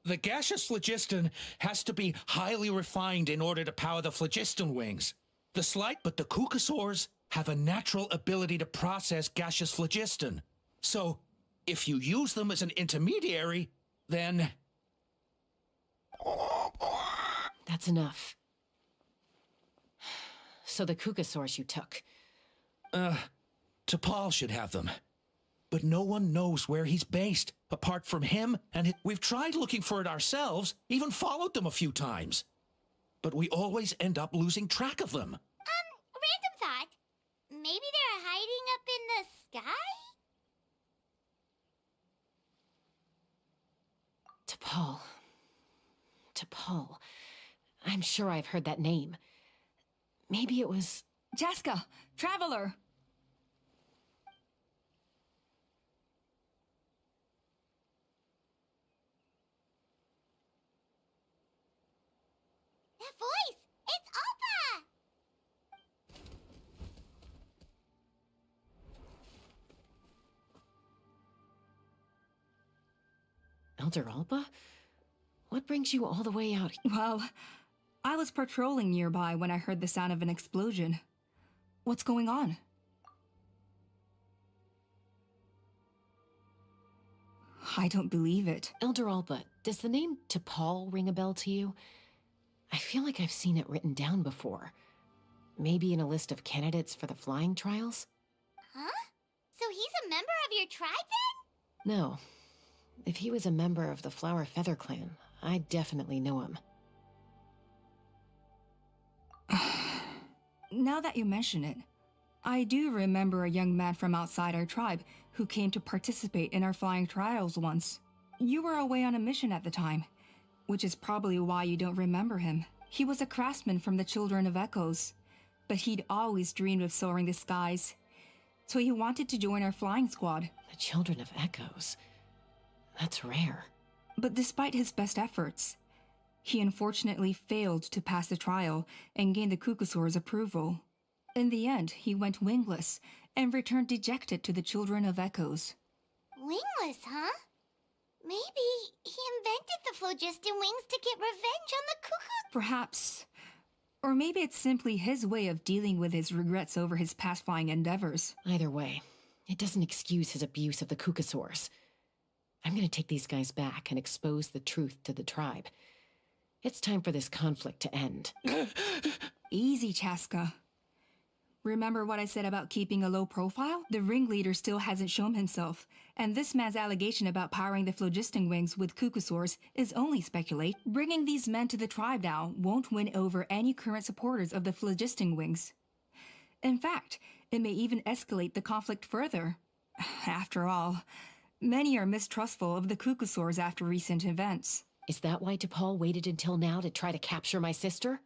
Speaker 10: the gaseous phlogiston has to be highly refined in order to power the phlogiston wings. But the Kukasaurs have a natural ability to process gaseous phlogiston. So, if you use them as an intermediary, then...
Speaker 7: That's enough. So the Kukasaurs you took...
Speaker 10: T'Pol should have them. But no one knows where he's based, apart from him and we've tried looking for it ourselves, even followed them a few times. But we always end up losing track of them.
Speaker 8: Random thought. Maybe they're hiding up in the sky?
Speaker 7: T'Pol. I'm sure I've heard that name. Maybe it was...
Speaker 6: Jaska, Traveler!
Speaker 8: voice! It's Alpa!
Speaker 7: Elder Alba? What brings you all the way out?
Speaker 6: Well, I was patrolling nearby when I heard the sound of an explosion. What's going on? I don't believe it.
Speaker 7: Elder Alba, does the name T'Pol ring a bell to you? I feel like I've seen it written down before. Maybe in a list of candidates for the flying trials?
Speaker 8: Huh? So he's a member of your tribe then?
Speaker 7: No. If he was a member of the Flower Feather clan, I definitely know him.
Speaker 6: Now that you mention it, I do remember a young man from outside our tribe who came to participate in our flying trials once. You were away on a mission at the time, which is probably why you don't remember him. He was a craftsman from the Children of Echoes, but he'd always dreamed of soaring the skies, so he wanted to join our flying squad.
Speaker 7: The Children of Echoes? That's rare.
Speaker 6: But despite his best efforts, he unfortunately failed to pass the trial and gain the Kukusaur's approval. In the end, he went wingless and returned dejected to the Children of Echoes.
Speaker 8: Wingless, huh? Maybe he invented the phlogiston wings to get revenge on the cuckoo.
Speaker 6: Perhaps. Or maybe it's simply his way of dealing with his regrets over his past flying endeavors.
Speaker 7: Either way, it doesn't excuse his abuse of the Kukusaurs. I'm gonna take these guys back and expose the truth to the tribe. It's time for this conflict to end.
Speaker 6: Easy, Chaska. Remember what I said about keeping a low profile? The ringleader still hasn't shown himself, and this man's allegation about powering the phlogiston wings with Kukusaurs is only speculate. Bringing these men to the tribe now won't win over any current supporters of the phlogiston wings. In fact, it may even escalate the conflict further. After all, many are mistrustful of the Kukusaurs after recent events.
Speaker 7: Is that why T'Pol waited until now to try to capture my sister?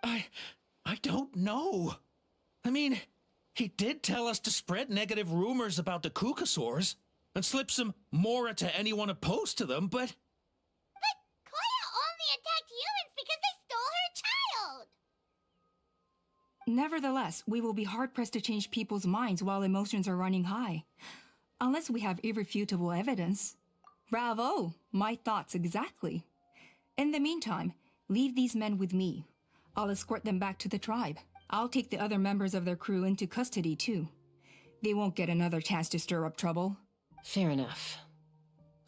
Speaker 11: I don't know. I mean, he did tell us to spread negative rumors about the Kukusaurs and slip some Mora to anyone opposed to them, but...
Speaker 8: But Koya only attacked humans because they stole her child!
Speaker 6: Nevertheless, we will be hard-pressed to change people's minds while emotions are running high. Unless we have irrefutable evidence. Bravo! My thoughts exactly. In the meantime, leave these men with me. I'll escort them back to the tribe. I'll take the other members of their crew into custody, too. They won't get another chance to stir up trouble.
Speaker 7: Fair enough.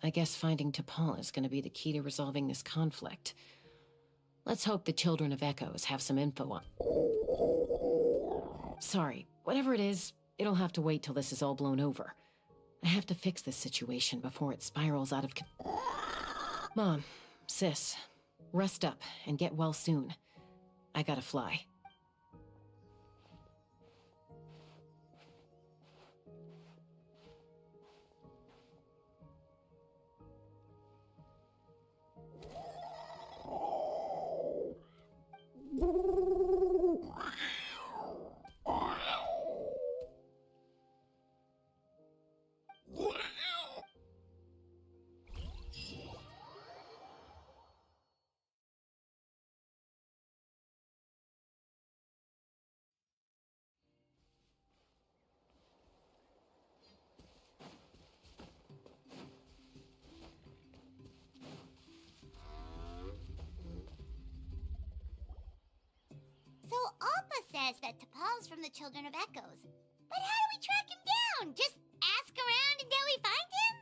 Speaker 7: I guess finding T'Pol is going to be the key to resolving this conflict. Let's hope the Children of Echoes have some info on... Sorry, whatever it is, it'll have to wait till this is all blown over. I have to fix this situation before it spirals out of... Mom, sis, rest up and get well soon. I gotta fly.
Speaker 8: So Alpa says that T'Pol's from the Children of Echoes. But how do we track him down? Just ask around until we find him?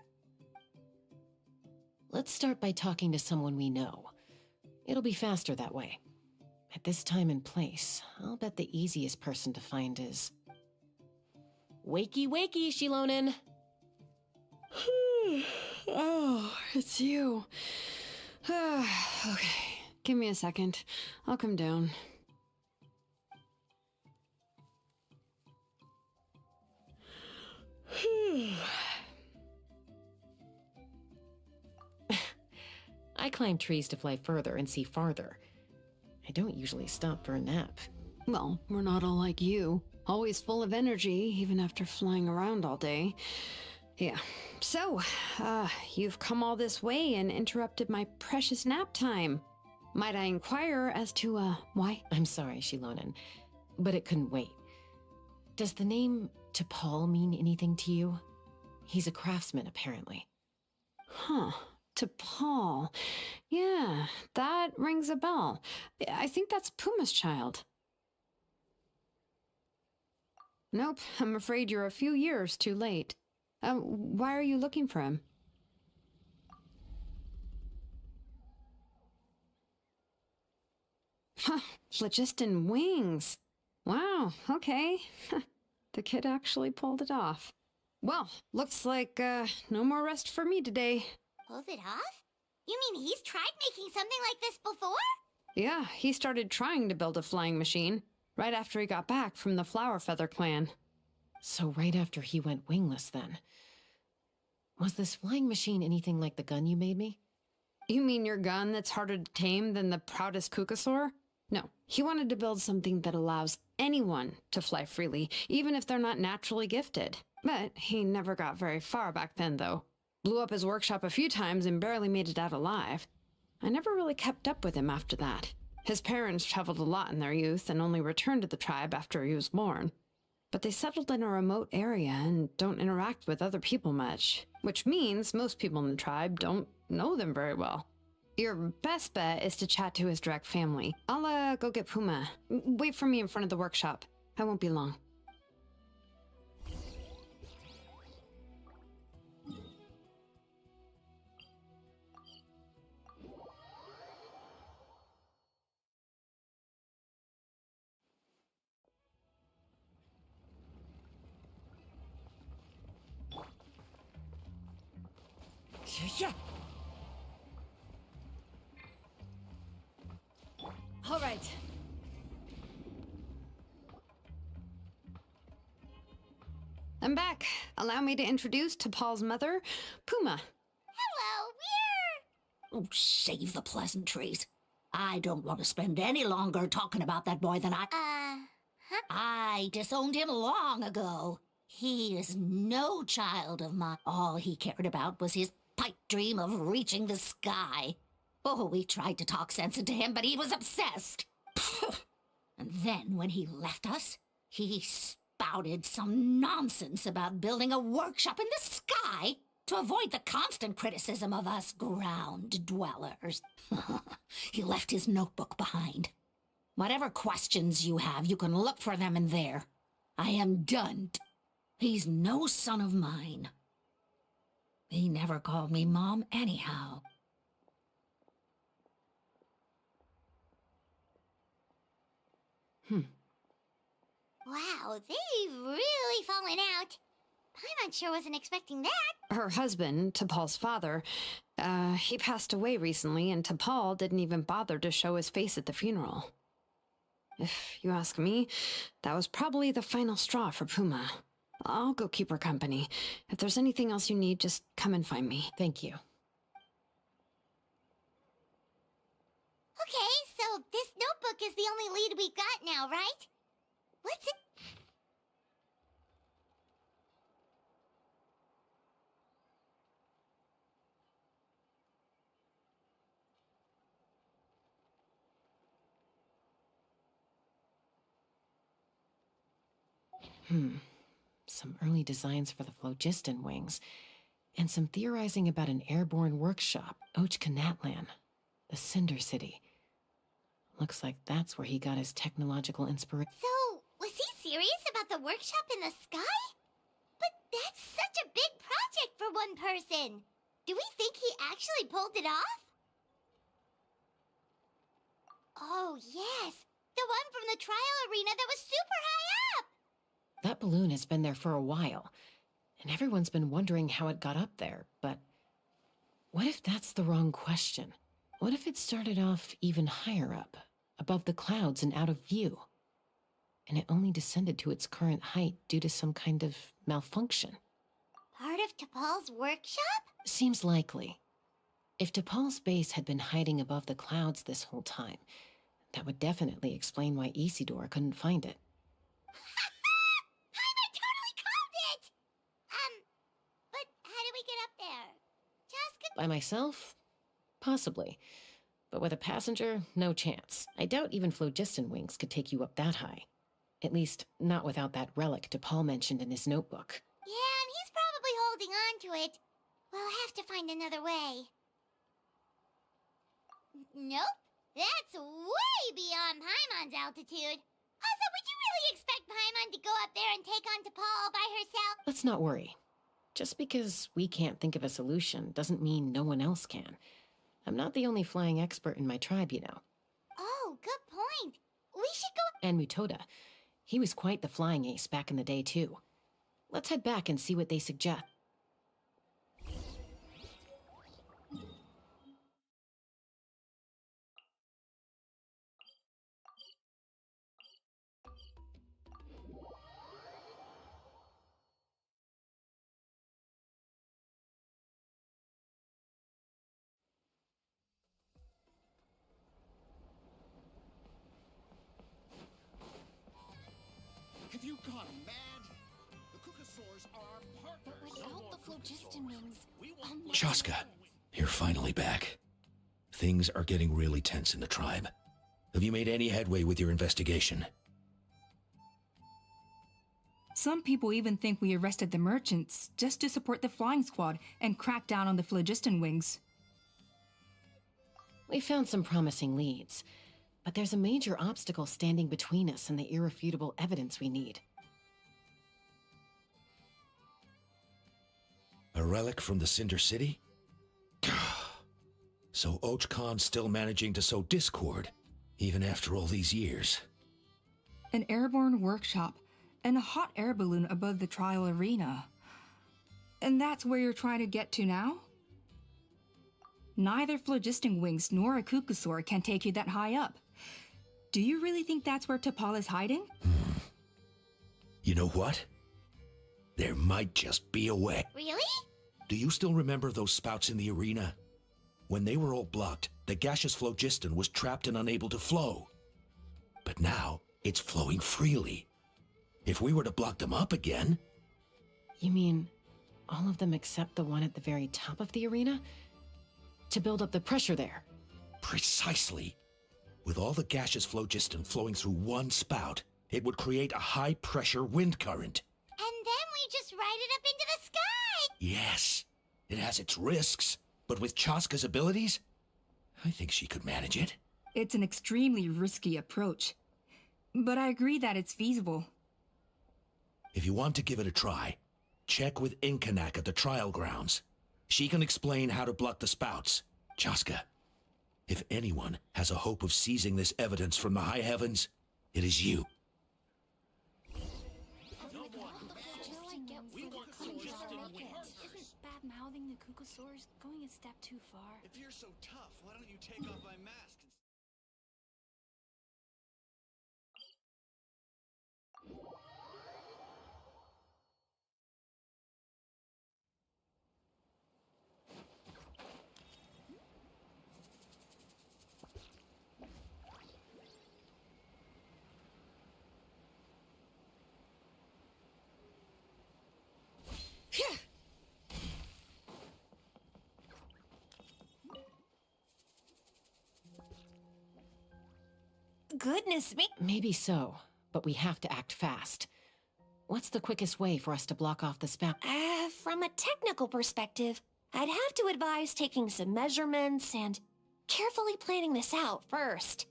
Speaker 7: Let's start by talking to someone we know. It'll be faster that way. At this time and place, I'll bet the easiest person to find is... Wakey, wakey, Shilonin!
Speaker 17: Oh, it's you. Okay, give me a second. I'll come down.
Speaker 7: I climb trees to fly further and see farther. I don't usually stop for a nap.
Speaker 17: Well, we're not all like you. Always full of energy, even after flying around all day. Yeah. So, you've come all this way and interrupted my precious nap time. Might I inquire as to, why?
Speaker 7: I'm sorry, Shilonen, but it couldn't wait. Does the name T'Pol mean anything to you? He's a craftsman, apparently.
Speaker 17: Huh. T'Pol. Yeah, that rings a bell. I think that's Puma's child. Nope, I'm afraid you're a few years too late. Why are you looking for him? Huh, phlogiston wings. Wow, okay. The kid actually pulled it off. Well, looks like, no more rest for me today.
Speaker 8: Pulled it off? You mean he's tried making something like this before?
Speaker 17: Yeah, he started trying to build a flying machine right after he got back from the Flower Feather clan.
Speaker 7: So right after he went wingless, then. Was this flying machine anything like the gun you made me?
Speaker 17: You mean your gun that's harder to tame than the proudest Kukasaur? No, he wanted to build something that allows anyone to fly freely, even if they're not naturally gifted. But he never got very far back then, though. Blew up his workshop a few times and barely made it out alive. I never really kept up with him after that. His parents traveled a lot in their youth and only returned to the tribe after he was born. But they settled in a remote area and don't interact with other people much, which means most people in the tribe don't know them very well. Your best bet is to chat to his direct family. I'll, go get Puma. Wait for me in front of the workshop. I won't be long.
Speaker 13: Yeah. All right.
Speaker 17: I'm back. Allow me to introduce T'Pol's mother, Puma.
Speaker 8: Hello, we're...
Speaker 13: Oh, save the pleasantries. I don't want to spend any longer talking about that boy than I...
Speaker 8: Huh?
Speaker 13: I disowned him long ago. He is no child of mine. All he cared about was his pipe dream of reaching the sky. Oh, we tried to talk sense into him, but he was obsessed. And then when he left us, he spouted some nonsense about building a workshop in the sky to avoid the constant criticism of us ground dwellers. He left his notebook behind. Whatever questions you have, you can look for them in there. I am done. He's no son of mine. He never called me Mom anyhow.
Speaker 8: Wow, they've really fallen out. Paimon sure wasn't expecting that.
Speaker 17: Her husband, T'Pol's father, he passed away recently, and T'Pol didn't even bother to show his face at the funeral. If you ask me, that was probably the final straw for Puma. I'll go keep her company. If there's anything else you need, just come and find me.
Speaker 7: Thank you.
Speaker 8: Okay, so this notebook is the only lead we got now, right? What's it?
Speaker 7: Some early designs for the phlogiston wings, and some theorizing about an airborne workshop, Ochkanatlan, the Cinder City. Looks like that's where he got his technological inspiration.
Speaker 8: So, was he serious about the workshop in the sky? But that's such a big project for one person. Do we think he actually pulled it off? Oh, yes. The one from the trial arena that was super high up.
Speaker 7: That balloon has been there for a while, and everyone's been wondering how it got up there, but what if that's the wrong question? What if it started off even higher up, above the clouds and out of view, and it only descended to its current height due to some kind of malfunction?
Speaker 8: Part of T'Pol's workshop?
Speaker 7: Seems likely. If T'Pol's base had been hiding above the clouds this whole time, that would definitely explain why Isidore couldn't find it.
Speaker 8: Paimon totally called it! But how do we get up there? Jaska?
Speaker 7: By myself? Possibly. But with a passenger, no chance. I doubt even phlogiston wings could take you up that high. At least, not without that relic DePaul mentioned in his notebook.
Speaker 8: Yeah, and he's probably holding on to it. We'll have to find another way. Nope. That's way beyond Paimon's altitude. Also, would you really expect Paimon to go up there and take on DePaul all by herself?
Speaker 7: Let's not worry. Just because we can't think of a solution doesn't mean no one else can. I'm not the only flying expert in my tribe, you know.
Speaker 8: Oh, good point. We should go...
Speaker 7: And Mutoda. He was quite the flying ace back in the day, too. Let's head back and see what they suggest.
Speaker 16: Have you gone mad? The Kukasaurs are our partners.
Speaker 8: Without the phlogiston wings...
Speaker 11: Chaska, you're finally back. Things are getting really tense in the tribe. Have you made any headway with your investigation?
Speaker 6: Some people even think we arrested the merchants just to support the flying squad and crack down on the phlogiston wings.
Speaker 7: We found some promising leads, but there's a major obstacle standing between us and the irrefutable evidence we need.
Speaker 11: A relic from the Cinder City? So Och Khan's still managing to sow discord, even after all these years.
Speaker 6: An airborne workshop and a hot air balloon above the trial arena. And that's where you're trying to get to now? Neither phlogiston wings nor a Kukasaur can take you that high up. Do you really think that's where T'Pol is hiding?
Speaker 11: You know what? There might just be a way.
Speaker 8: Really?
Speaker 11: Do you still remember those spouts in the arena? When they were all blocked, the gaseous phlogiston was trapped and unable to flow. But now, it's flowing freely. If we were to block them up again...
Speaker 7: You mean all of them except the one at the very top of the arena? To build up the pressure there?
Speaker 11: Precisely. With all the gaseous phlogiston flowing through one spout, it would create a high-pressure wind current.
Speaker 8: And then we just ride it up into the sky!
Speaker 11: Yes, it has its risks, but with Chaska's abilities, I think she could manage it.
Speaker 6: It's an extremely risky approach, but I agree that it's feasible.
Speaker 11: If you want to give it a try, check with Inkanak at the trial grounds. She can explain how to block the spouts. Chaska, if anyone has a hope of seizing this evidence from the high heavens, it is you.
Speaker 4: Isn't bad-mouthing the Kukasaurs going a step too far?
Speaker 2: If you're so tough, why don't you take off my mask?
Speaker 12: Goodness me.
Speaker 7: Maybe so, but we have to act fast. What's the quickest way for us to block off the spout?
Speaker 12: From a technical perspective, I'd have to advise taking some measurements and carefully planning this out first.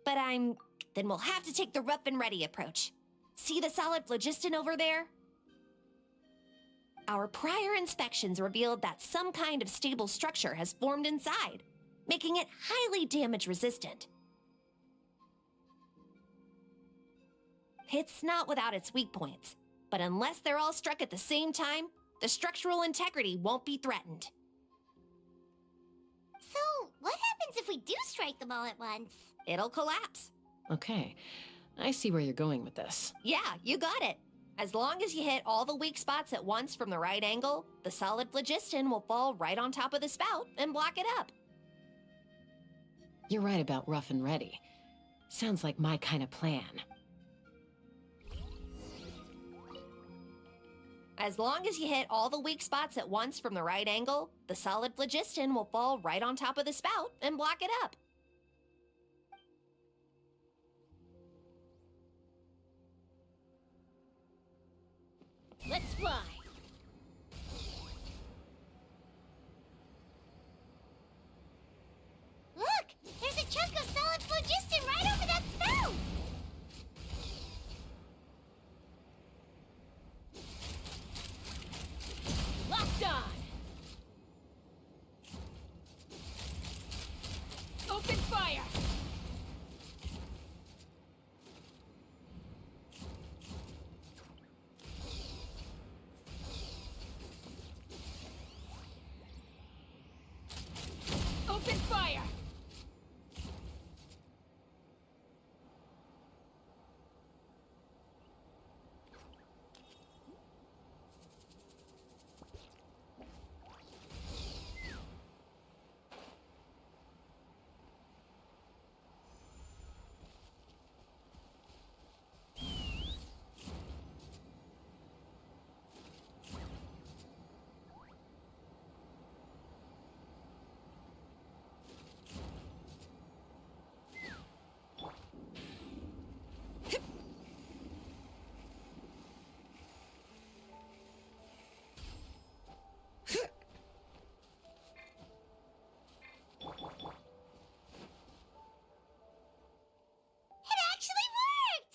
Speaker 12: But then we'll have to take the rough and ready approach. See the solid phlogiston over there? Our prior inspections revealed that some kind of stable structure has formed inside, making it highly damage resistant. It's not without its weak points, but unless they're all struck at the same time, the structural integrity won't be threatened.
Speaker 8: So, what happens if we do strike them all at once?
Speaker 12: It'll collapse.
Speaker 7: Okay, I see where you're going with this.
Speaker 12: Yeah, you got it. As long as you hit all the weak spots at once from the right angle, the solid phlogiston will fall right on top of the spout and block it up.
Speaker 7: You're right about rough and ready. Sounds like my kind of plan.
Speaker 12: As long as you hit all the weak spots at once from the right angle, the solid phlogiston will fall right on top of the spout and block it up.
Speaker 13: Let's fly.
Speaker 8: Look! There's a chunk of solid phlogiston right over that spout!
Speaker 13: Locked on. Open fire. Open fire.
Speaker 8: It actually worked!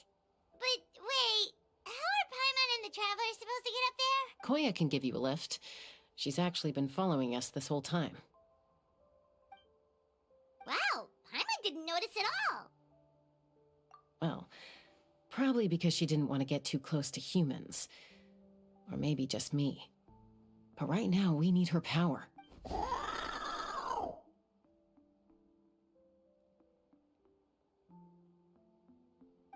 Speaker 8: But wait, how are Paimon and the Traveler supposed to get up there?
Speaker 7: Koya can give you a lift. She's actually been following us this whole time.
Speaker 8: Wow, Paimon didn't notice at all.
Speaker 7: Well, probably because she didn't want to get too close to humans. Or maybe just me. But right now, we need her power.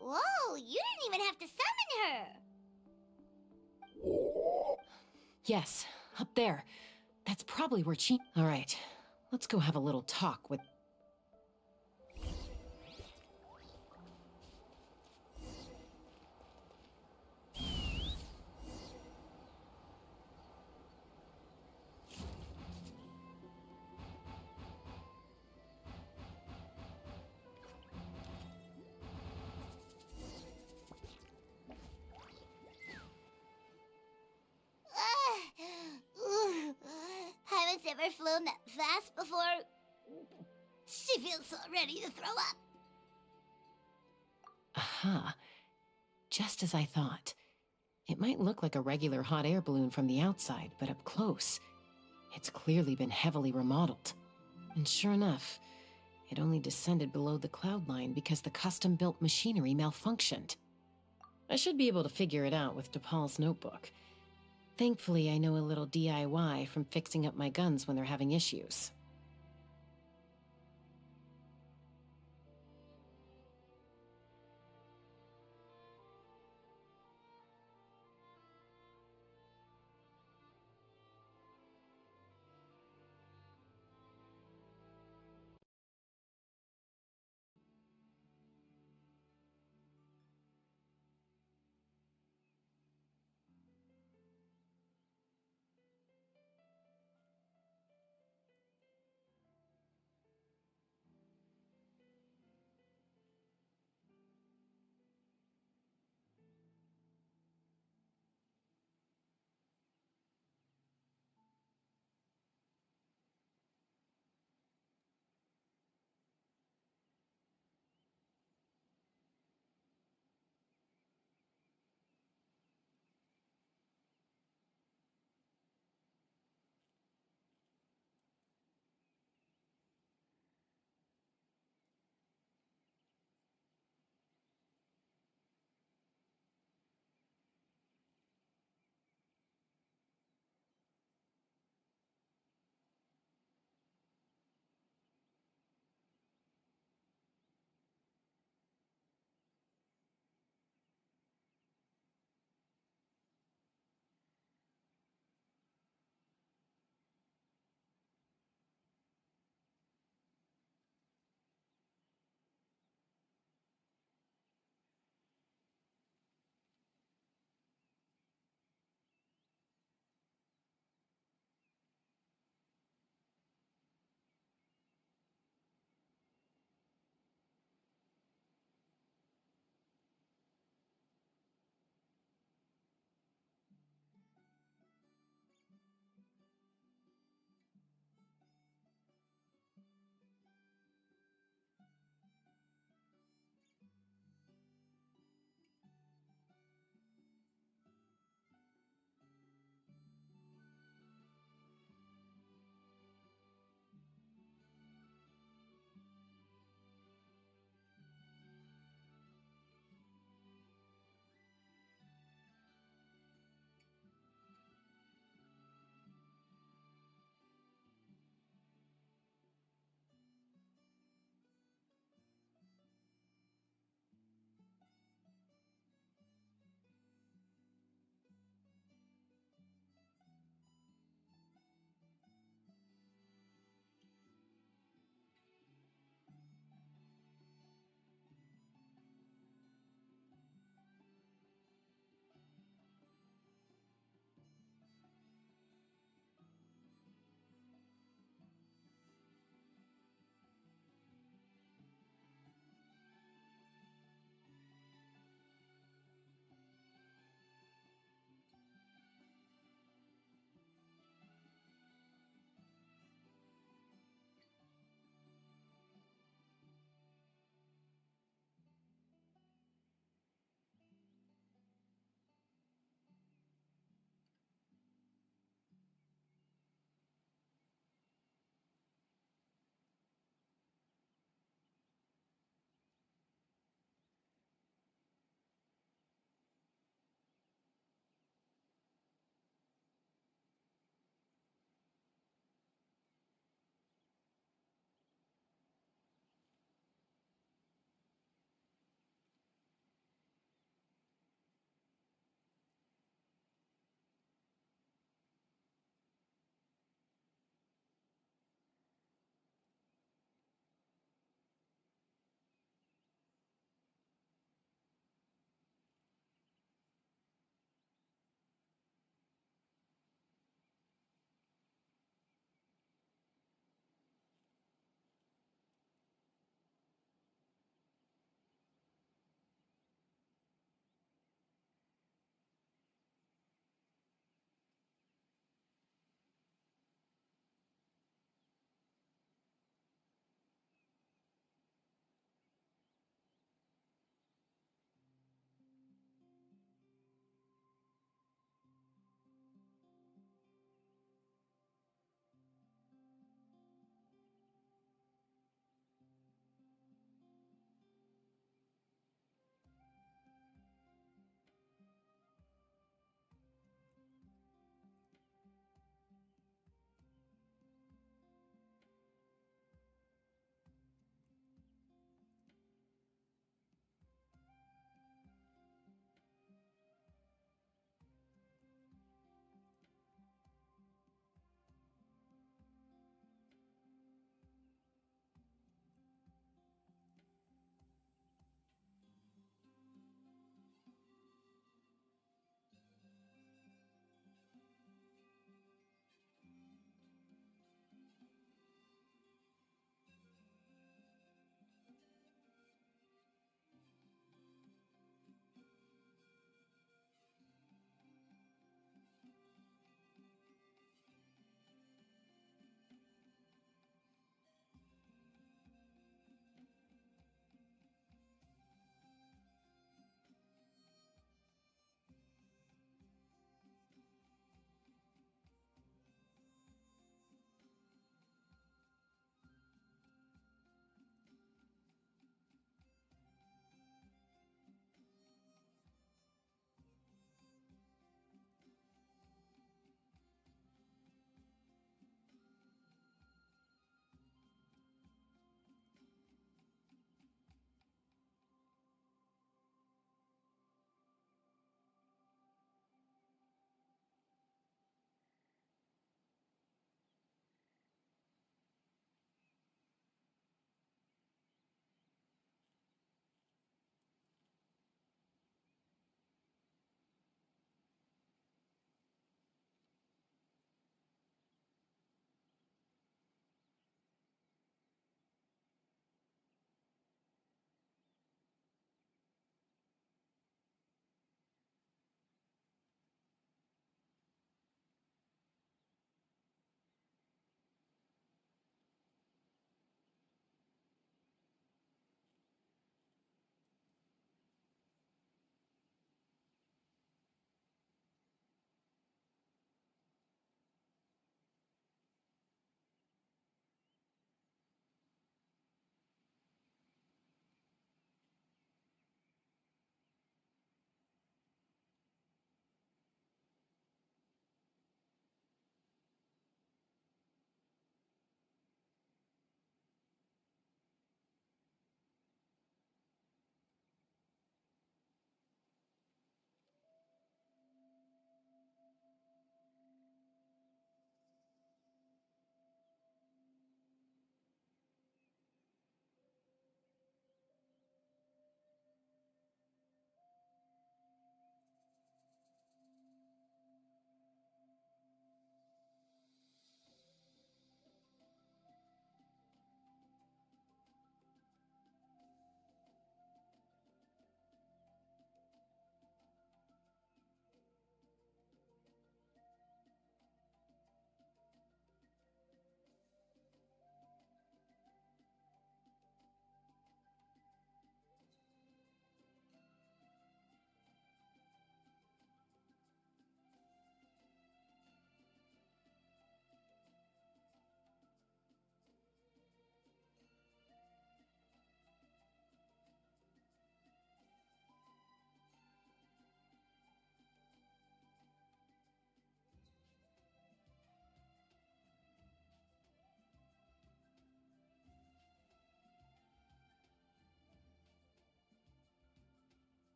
Speaker 8: Whoa, you didn't even have to summon her!
Speaker 7: Yes, up there. That's probably where she... All right, let's go have a little talk with...
Speaker 8: Paimon's never flown that fast before. She feels so ready to throw up.
Speaker 7: Aha. Just as I thought. It might look like a regular hot air balloon from the outside, but up close, it's clearly been heavily remodeled. And sure enough, it only descended below the cloud line because the custom-built machinery malfunctioned. I should be able to figure it out with DePaul's notebook. Thankfully, I know a little DIY from fixing up my guns when they're having issues.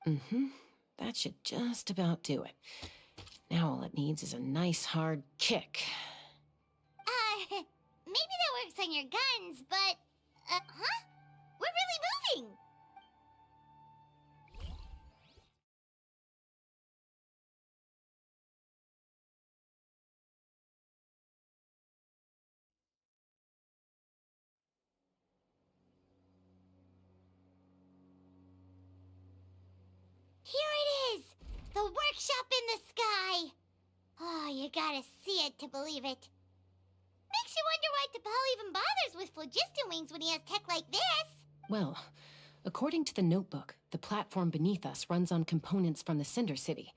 Speaker 7: Mm-hmm. That should just about do it. Now all it needs is a nice hard kick.
Speaker 8: Maybe that works on your guns, but... huh? We're really moving! Here it is! The workshop in the sky! Oh, you gotta see it to believe it. Makes you wonder why T'Pol even bothers with phlogiston wings when he has tech like this.
Speaker 7: Well, according to the notebook, the platform beneath us runs on components from the Cinder City.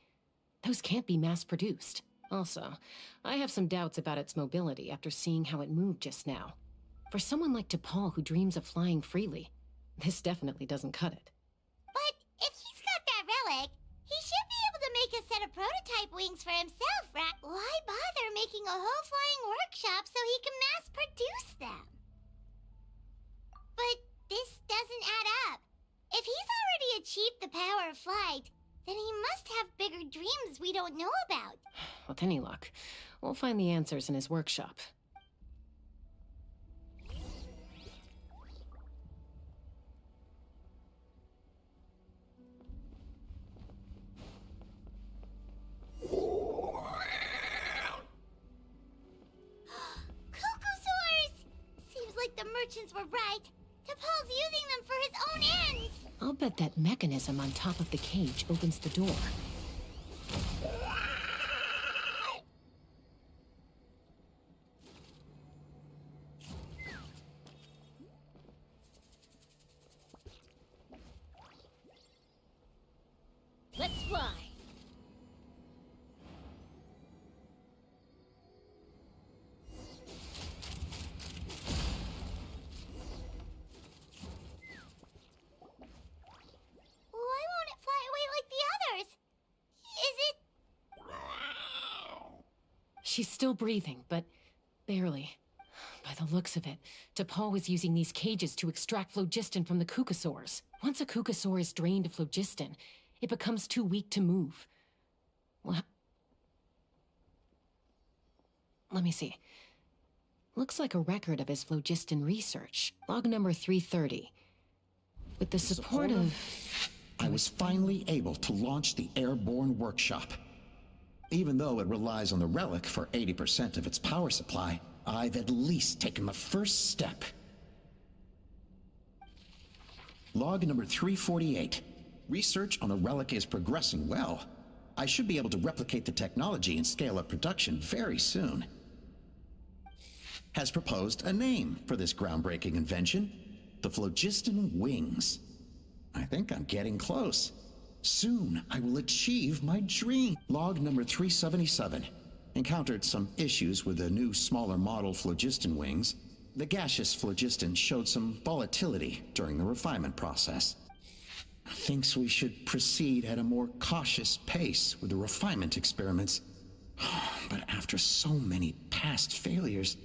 Speaker 7: Those can't be mass-produced. Also, I have some doubts about its mobility after seeing how it moved just now. For someone like T'Pol who dreams of flying freely, this definitely doesn't cut it.
Speaker 8: But if he's got that relic, he should be able to make a set of prototype wings for himself, right? Why bother making a whole flying workshop so he can mass-produce them? But this doesn't add up. If he's already achieved the power of flight, then he must have bigger dreams we don't know about.
Speaker 7: With any luck, we'll find the answers in his workshop.
Speaker 8: Cuckoosaurs! Seems like the merchants were right. T'Pol's using them for his own ends.
Speaker 7: I'll bet that mechanism on top of the cage opens the door.
Speaker 13: Let's fly.
Speaker 8: Why won't it fly away like the others? Is it...
Speaker 7: She's still breathing, but barely. By the looks of it, T'Pol was using these cages to extract phlogiston from the Cuckosaurs. Once a Cuckosaur is drained of phlogiston, it becomes too weak to move. Let me see. Looks like a record of his phlogiston research. Log number 330. With the support of...
Speaker 16: I was finally able to launch the airborne workshop. Even though it relies on the relic for 80% of its power supply, I've at least taken the first step. Log number 348. Research on the relic is progressing well. I should be able to replicate the technology and scale up production very soon. Has proposed a name for this groundbreaking invention: the phlogiston wings. I think I'm getting close. Soon I will achieve my dream. Log number 377. Encountered some issues with the new smaller model phlogiston wings. The gaseous phlogiston showed some volatility during the refinement process. Thinks we should proceed at a more cautious pace with the refinement experiments. But after so many past failures,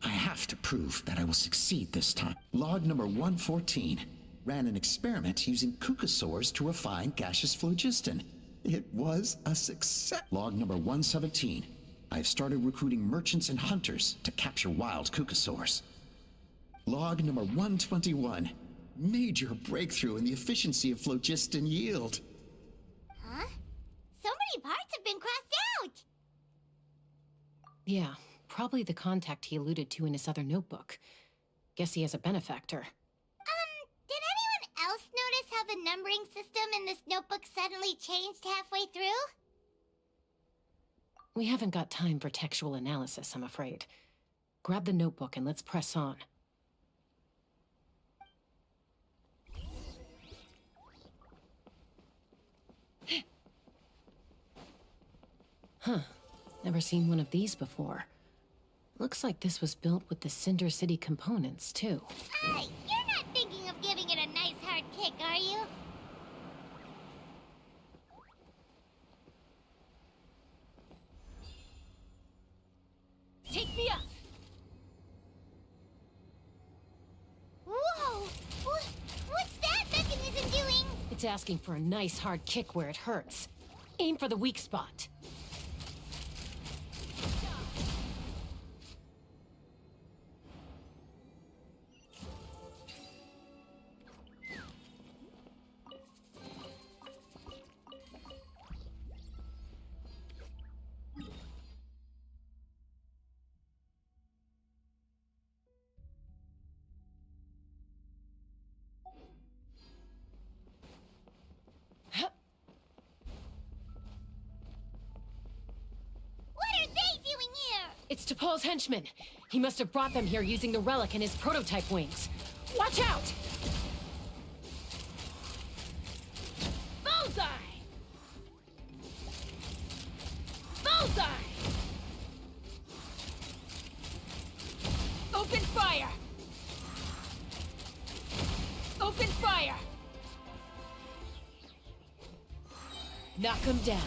Speaker 16: I have to prove that I will succeed this time. Log number 114. Ran an experiment using Cuckosaurs to refine gaseous phlogiston. It was a success. Log number 117. I've started recruiting merchants and hunters to capture wild Cuckosaurs. Log number 121. Major breakthrough in the efficiency of phlogiston yield.
Speaker 8: Huh? So many parts have been crossed out!
Speaker 7: Yeah, probably the contact he alluded to in his other notebook. Guess he has a benefactor.
Speaker 8: Did anyone else notice how the numbering system in this notebook suddenly changed halfway through?
Speaker 7: We haven't got time for textual analysis, I'm afraid. Grab the notebook and let's press on. Huh. Never seen one of these before. Looks like this was built with the Cinder City components, too.
Speaker 8: You're not thinking of giving it a nice hard kick, are you?
Speaker 13: Take me up!
Speaker 8: Whoa! What's that mechanism doing?
Speaker 7: It's That's asking for a nice hard kick where it hurts. Aim for the weak spot. It's T'Pol's henchman. He must have brought them here using the relic in his prototype wings. Watch out! Bullseye! Bullseye! Open fire! Open fire! Knock him down.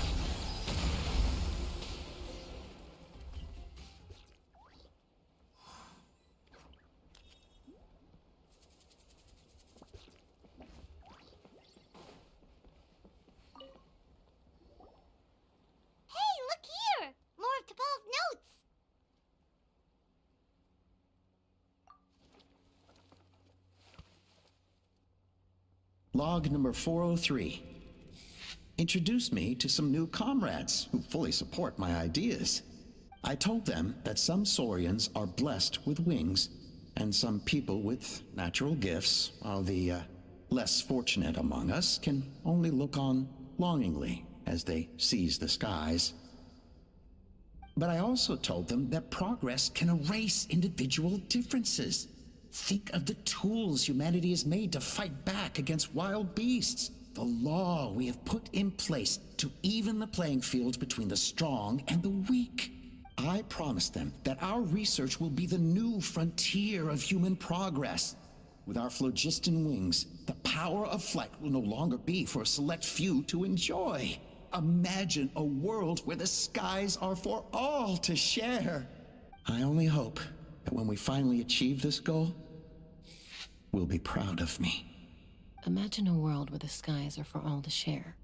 Speaker 16: Log number 403. Introduced me to some new comrades who fully support my ideas. I told them that some Saurians are blessed with wings, and some people with natural gifts, while the less fortunate among us can only look on longingly as they seize the skies. But I also told them that progress can erase individual differences. Think of the tools humanity has made to fight back against wild beasts. The law we have put in place to even the playing field between the strong and the weak. I promised them that our research will be the new frontier of human progress. With our phlogiston wings, the power of flight will no longer be for a select few to enjoy. Imagine a world where the skies are for all to share. I only hope that when we finally achieve this goal, will be proud of me.
Speaker 7: Imagine a world where the skies are for all to share.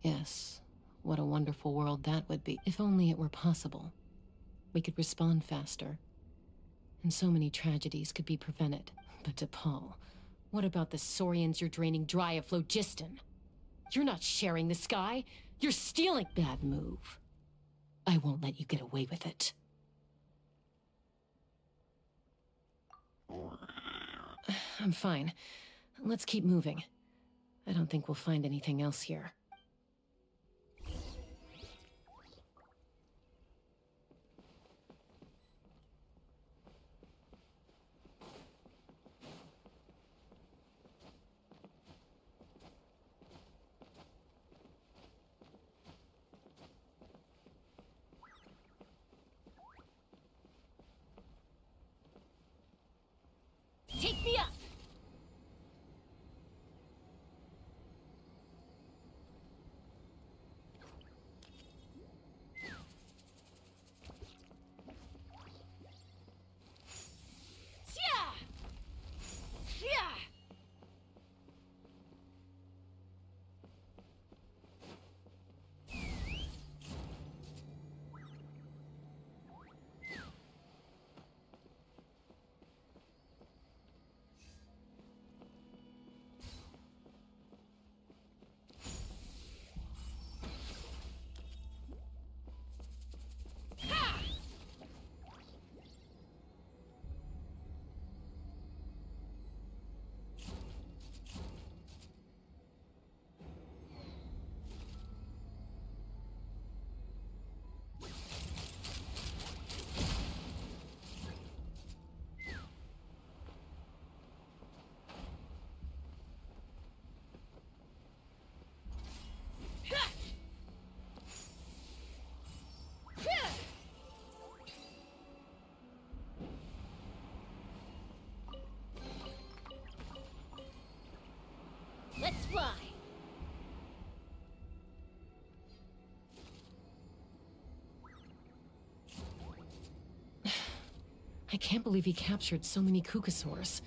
Speaker 7: Yes, what a wonderful world that would be. If only it were possible. We could respond faster. And so many tragedies could be prevented. But T'Pol, what about the Saurians you're draining dry of phlogiston? You're not sharing the sky. You're stealing. Bad move. I won't let you get away with it. I'm fine. Let's keep moving. I don't think we'll find anything else here.
Speaker 9: Take me up! Let's fly!
Speaker 7: I can't believe he captured so many Kukasaurs.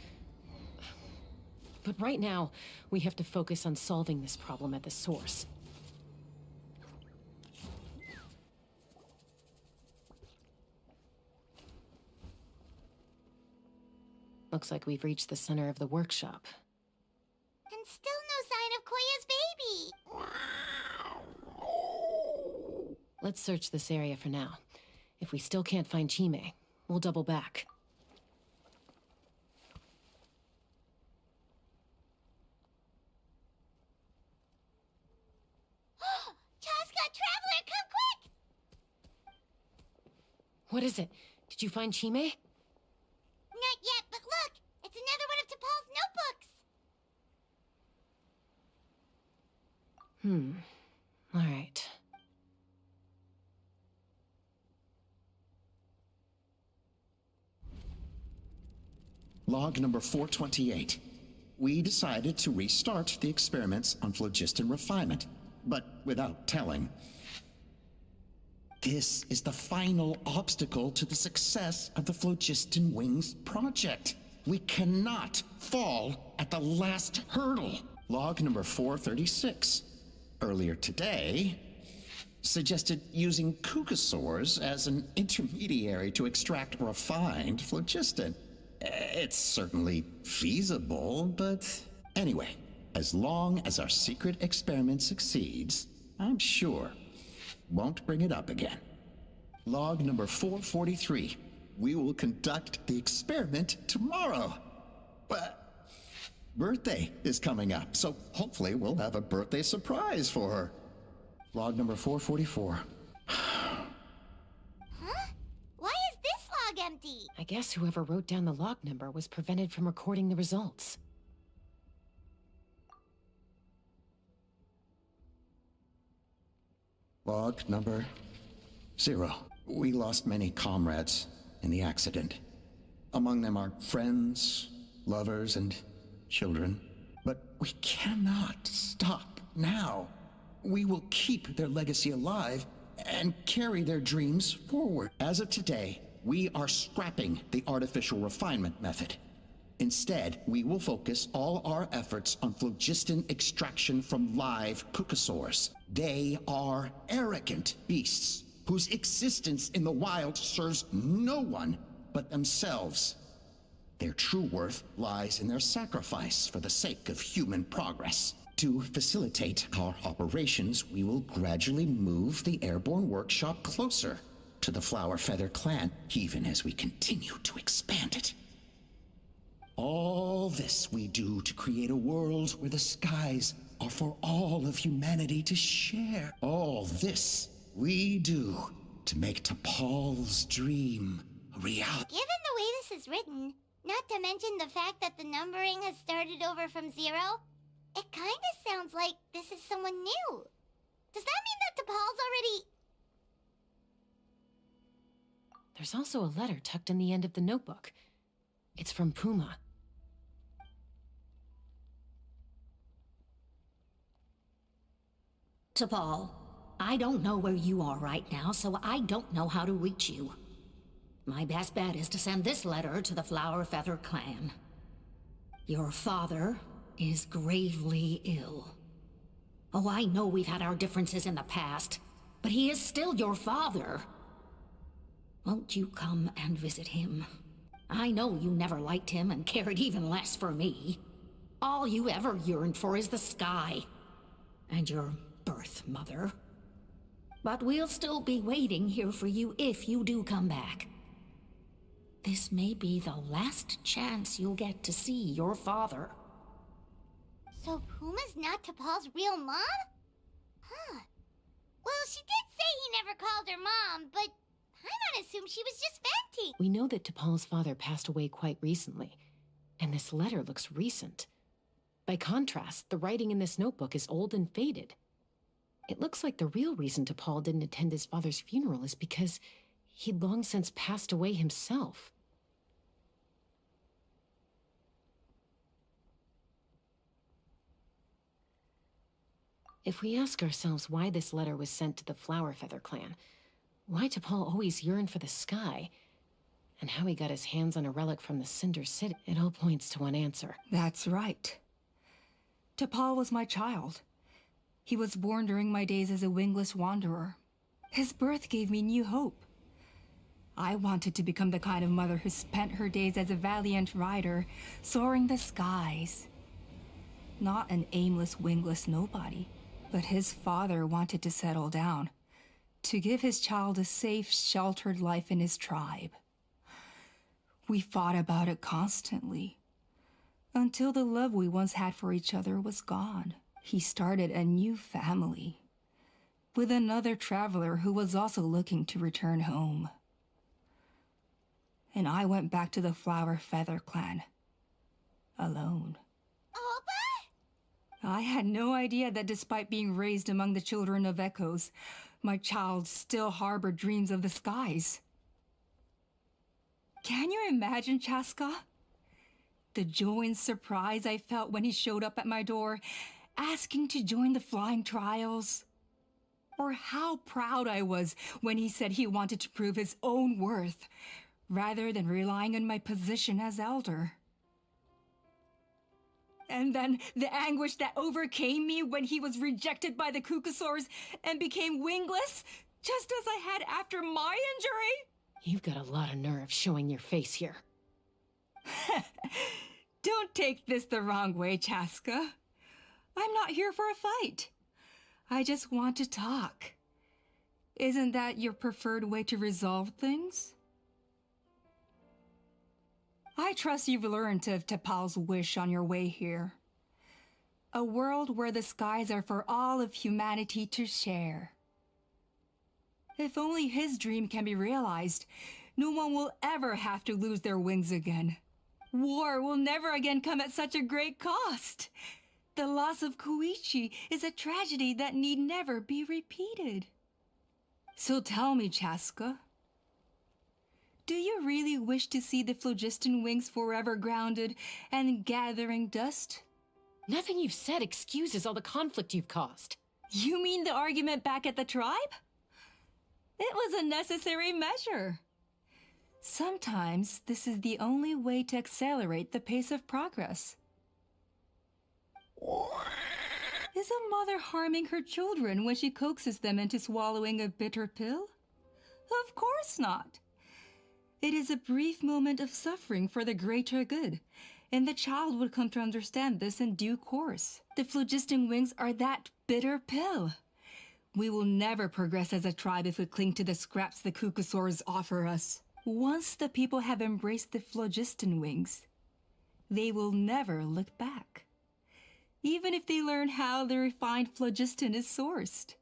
Speaker 7: But right now, we have to focus on solving this problem at the source. Looks like we've reached the center of the workshop.
Speaker 8: And still no sign of Koya's baby.
Speaker 7: Let's search this area for now. If we still can't find Chime, we'll double back.
Speaker 8: Chaska, Traveler, come quick!
Speaker 7: What is it? Did you find Chime?
Speaker 8: Not yet, but look! It's another one of T'Pol's notebooks!
Speaker 7: All right.
Speaker 16: Log number 428. We decided to restart the experiments on phlogiston refinement, but without telling. This is the final obstacle to the success of the Phlogiston Wings project. We cannot fall at the last hurdle. Log number 436. Earlier today, suggested using cucosaurs as an intermediary to extract refined phlogiston. It's certainly feasible, but anyway, as long as our secret experiment succeeds, I'm sure won't bring it up again. Log number 443. We will conduct the experiment tomorrow. But birthday is coming up, so hopefully we'll have a birthday surprise for her. Log number 444.
Speaker 8: Why is this log empty?
Speaker 7: I guess whoever wrote down the log number was prevented from recording the results.
Speaker 16: Log number 0. We lost many comrades in the accident. Among them are friends, lovers, and children. But we cannot stop now. We will keep their legacy alive and carry their dreams forward. As of today, we are scrapping the artificial refinement method. Instead, we will focus all our efforts on phlogiston extraction from live cucosaurs. They are arrogant beasts whose existence in the wild serves no one but themselves. Their true worth lies in their sacrifice for the sake of human progress. To facilitate our operations, we will gradually move the airborne workshop closer to the Flower Feather clan, even as we continue to expand it. All this we do to create a world where the skies are for all of humanity to share. All this we do to make T'Pol's dream a reality.
Speaker 8: Given the way this is written, not to mention the fact that the numbering has started over from 0, it kinda sounds like this is someone new. Does that mean that T'Pol's already...
Speaker 7: There's also a letter tucked in the end of the notebook. It's from Puma.
Speaker 13: T'Pol, I don't know where you are right now, so I don't know how to reach you. My best bet is to send this letter to the Flower Feather clan. Your father is gravely ill. Oh, I know we've had our differences in the past, but he is still your father. Won't you come and visit him? I know you never liked him and cared even less for me. All you ever yearned for is the sky. And your birth mother. But we'll still be waiting here for you if you do come back. This may be the last chance you'll get to see your father.
Speaker 8: So Puma's not T'Pol's real mom? Huh. Well, she did say he never called her mom, but I might assume she was just venting.
Speaker 7: We know that T'Pol's father passed away quite recently, and this letter looks recent. By contrast, the writing in this notebook is old and faded. It looks like the real reason T'Pol didn't attend his father's funeral is because he'd long since passed away himself. If we ask ourselves why this letter was sent to the Flower Feather clan, why T'Pol always yearned for the sky, and how he got his hands on a relic from the Cinder City, it all points to one answer.
Speaker 6: That's right. T'Pol was my child. He was born during my days as a wingless wanderer. His birth gave me new hope. I wanted to become the kind of mother who spent her days as a valiant rider, soaring the skies. Not an aimless, wingless nobody, but his father wanted to settle down, to give his child a safe, sheltered life in his tribe. We fought about it constantly, until the love we once had for each other was gone. He started a new family, with another traveler who was also looking to return home. And I went back to the Flower Feather clan, alone. I had no idea that despite being raised among the children of echoes, my child still harbored dreams of the skies. Can you imagine, Chaska? The joy and surprise I felt when he showed up at my door, asking to join the flying trials. Or how proud I was when he said he wanted to prove his own worth, rather than relying on my position as elder. And then the anguish that overcame me when he was rejected by the Kukusaurs and became wingless, just as I had after my injury.
Speaker 7: You've got a lot of nerve showing your face here.
Speaker 6: Don't take this the wrong way, Chaska. I'm not here for a fight. I just want to talk. Isn't that your preferred way to resolve things? I trust you've learned of T'Pol's wish on your way here. A world where the skies are for all of humanity to share. If only his dream can be realized, no one will ever have to lose their wings again. War will never again come at such a great cost. The loss of Koichi is a tragedy that need never be repeated. So tell me, Chaska, do you really wish to see the phlogiston wings forever grounded and gathering dust?
Speaker 7: Nothing you've said excuses all the conflict you've caused.
Speaker 6: You mean the argument back at the tribe? It was a necessary measure. Sometimes this is the only way to accelerate the pace of progress. Is a mother harming her children when she coaxes them into swallowing a bitter pill? Of course not. It is a brief moment of suffering for the greater good, and the child would come to understand this in due course. The phlogiston wings are that bitter pill. We will never progress as a tribe if we cling to the scraps the Kukusaurs offer us. Once the people have embraced the phlogiston wings, they will never look back, even if they learn how the refined phlogiston is sourced.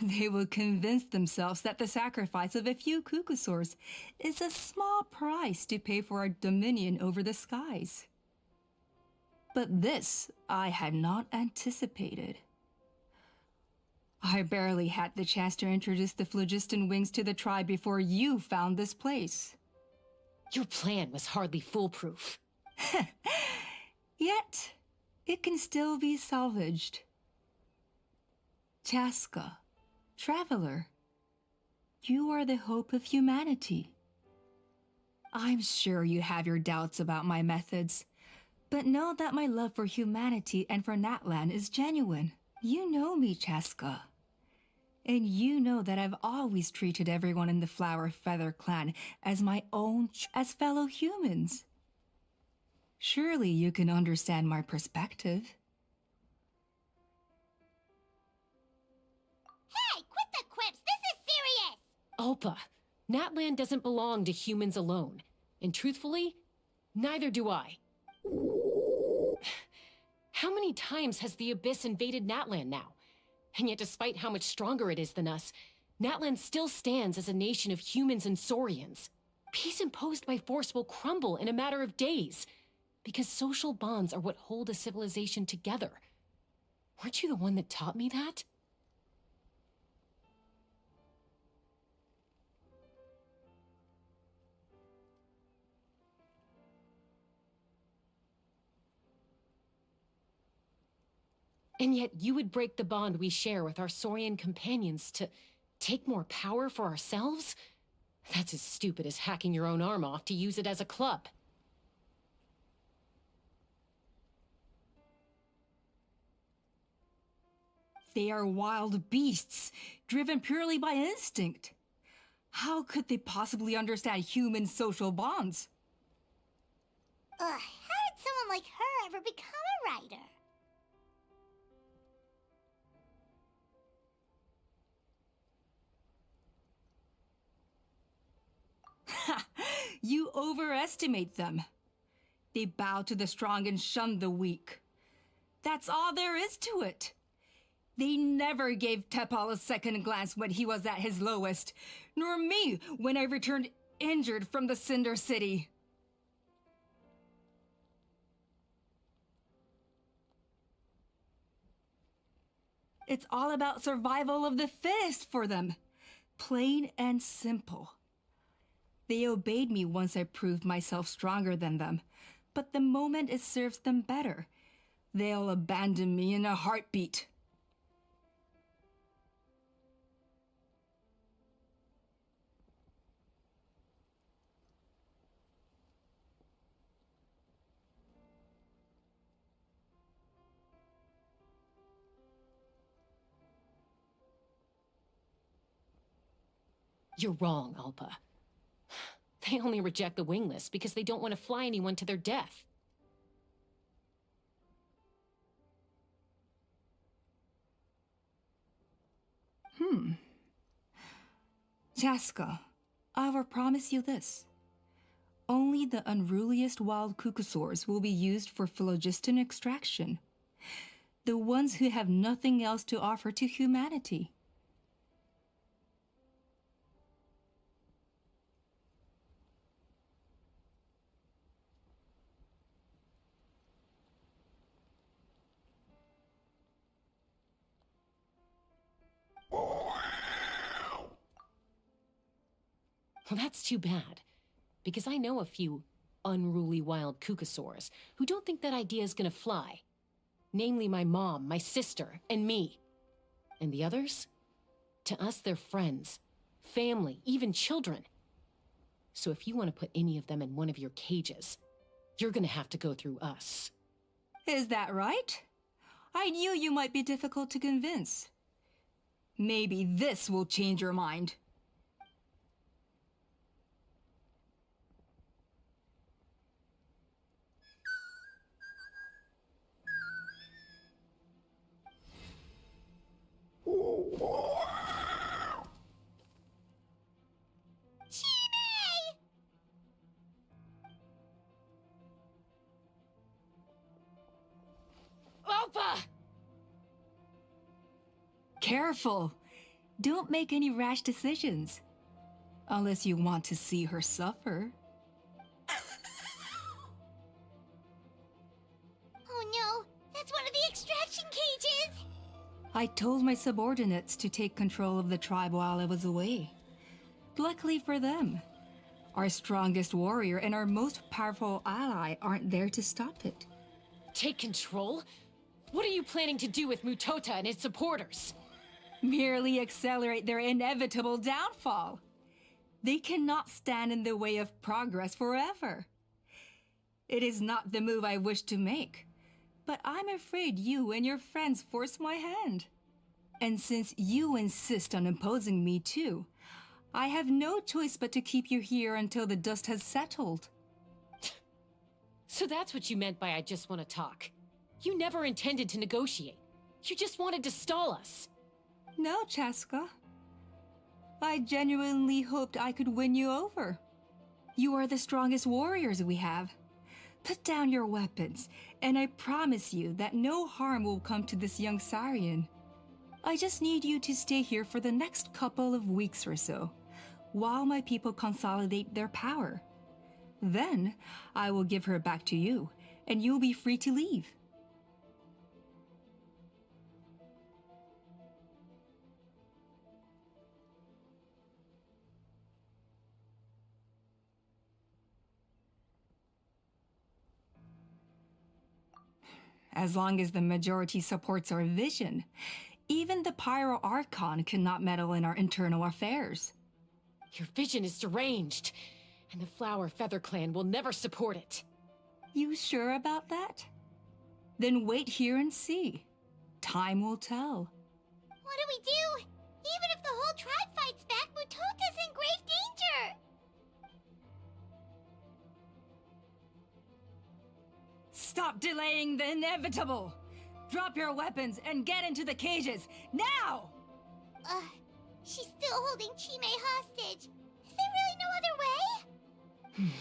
Speaker 6: They will convince themselves that the sacrifice of a few Kukusaurs is a small price to pay for our dominion over the skies. But this I had not anticipated. I barely had the chance to introduce the phlogiston wings to the tribe before you found this place.
Speaker 7: Your plan was hardly foolproof.
Speaker 6: Yet, it can still be salvaged. Chaska, traveler, you are the hope of humanity. I'm sure you have your doubts about my methods, but know that my love for humanity and for Natlan is genuine. You know me, Chaska. And you know that I've always treated everyone in the Flower Feather clan as my own, as fellow humans. Surely you can understand my perspective.
Speaker 8: Hey, quit the quips! This is serious!
Speaker 7: Ulpa, Natlan doesn't belong to humans alone. And truthfully, neither do I. How many times has the Abyss invaded Natlan now? And yet despite how much stronger it is than us, Natlan still stands as a nation of humans and Saurians. Peace imposed by force will crumble in a matter of days, because social bonds are what hold a civilization together. Weren't you the one that taught me that? And yet you would break the bond we share with our Saurian companions to take more power for ourselves? That's as stupid as hacking your own arm off to use it as a club.
Speaker 6: They are wild beasts, driven purely by instinct. How could they possibly understand human social bonds?
Speaker 8: Ugh, how did someone like her ever become a writer?
Speaker 6: Ha! You overestimate them. They bow to the strong and shun the weak. That's all there is to it. They never gave Tepal a second glance when he was at his lowest, nor me when I returned injured from the Cinder City. It's all about survival of the fittest for them. Plain and simple. They obeyed me once I proved myself stronger than them, but the moment it serves them better, they'll abandon me in a heartbeat.
Speaker 7: You're wrong, Alpa. They only reject the wingless because they don't want to fly anyone to their death.
Speaker 6: Chaska, I will promise you this. Only the unruliest wild cucosaurs will be used for phlogiston extraction. The ones who have nothing else to offer to humanity.
Speaker 7: Well, that's too bad, because I know a few unruly wild cucosaurs who don't think that idea is gonna fly. Namely my mom, my sister, and me. And the others? To us, they're friends, family, even children. So if you want to put any of them in one of your cages, you're gonna have to go through us.
Speaker 6: Is that right? I knew you might be difficult to convince. Maybe this will change your mind.
Speaker 7: Alpa!
Speaker 6: Careful! Don't make any rash decisions. Unless you want to see her suffer.
Speaker 8: Oh no, that's one of the extraction cages!
Speaker 6: I told my subordinates to take control of the tribe while I was away. Luckily for them, our strongest warrior and our most powerful ally aren't there to stop it.
Speaker 7: Take control? What are you planning to do with Mutota and his supporters?
Speaker 6: Merely accelerate their inevitable downfall. They cannot stand in the way of progress forever. It is not the move I wish to make, but I'm afraid you and your friends force my hand. And since you insist on imposing me too, I have no choice but to keep you here until the dust has settled.
Speaker 7: So that's what you meant by I just want to talk. You never intended to negotiate. You just wanted to stall us.
Speaker 6: No, Chaska. I genuinely hoped I could win you over. You are the strongest warriors we have. Put down your weapons, and I promise you that no harm will come to this young Sarian. I just need you to stay here for the next couple of weeks or so, while my people consolidate their power. Then, I will give her back to you, and you'll be free to leave. As long as the majority supports our vision, even the Pyro Archon cannot meddle in our internal affairs.
Speaker 7: Your vision is deranged, and the Flower Feather Clan will never support it.
Speaker 6: You sure about that? Then wait here and see. Time will tell.
Speaker 8: What do we do? Even if the whole tribe fights back, Mutota's in grave danger!
Speaker 6: Stop delaying the inevitable! Drop your weapons and get into the cages, now!
Speaker 8: She's still holding Chime hostage. Is there really no other way?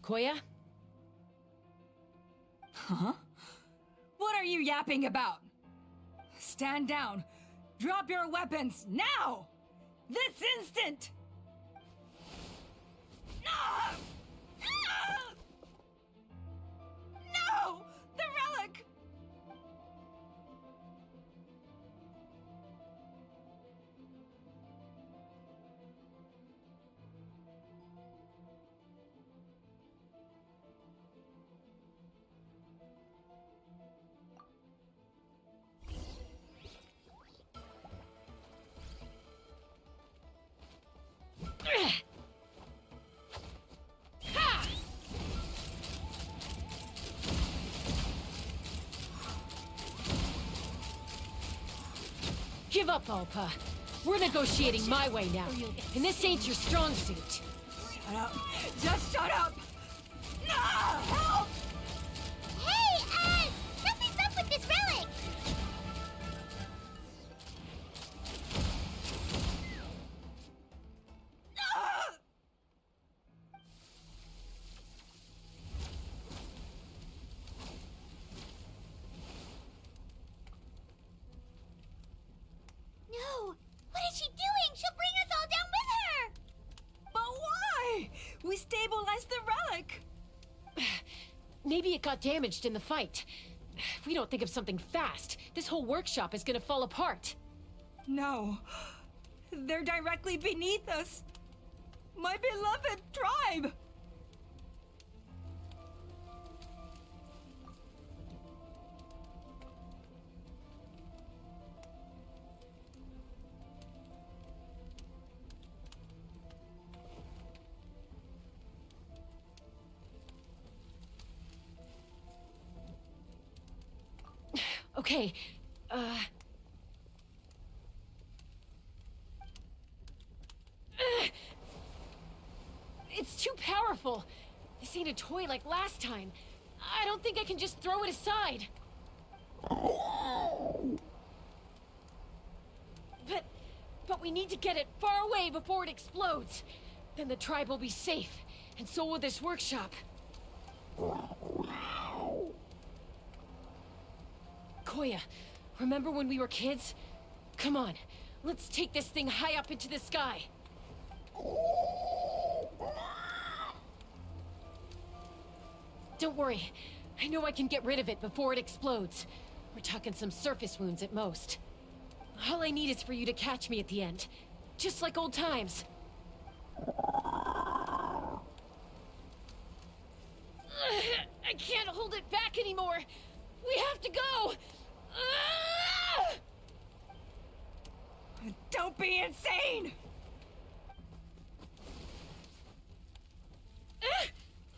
Speaker 7: Koya?
Speaker 6: Huh? What are you yapping about? Stand down. Drop your weapons, now! This instant! Ah! Ah! No! The relic!
Speaker 7: Give up, Alpa. We're negotiating my way now, and this ain't your strong suit.
Speaker 6: Shut up! Just shut up! No! Help!
Speaker 8: Hey, something's up with this relic! No! What is she doing? She'll bring us all down with her!
Speaker 6: But why? We stabilized the relic!
Speaker 7: Maybe it got damaged in the fight. If we don't think of something fast, this whole workshop is gonna fall apart.
Speaker 6: No. They're directly beneath us. My beloved tribe!
Speaker 7: Okay, it's too powerful. This ain't a toy like last time. I don't think I can just throw it aside. But we need to get it far away before it explodes. Then the tribe will be safe, and so will this workshop. Koya, remember when we were kids? Come on, let's take this thing high up into the sky. Don't worry, I know I can get rid of it before it explodes. We're talking some surface wounds at most. All I need is for you to catch me at the end, just like old times. I can't hold it back anymore. We have to go!
Speaker 6: Don't be insane!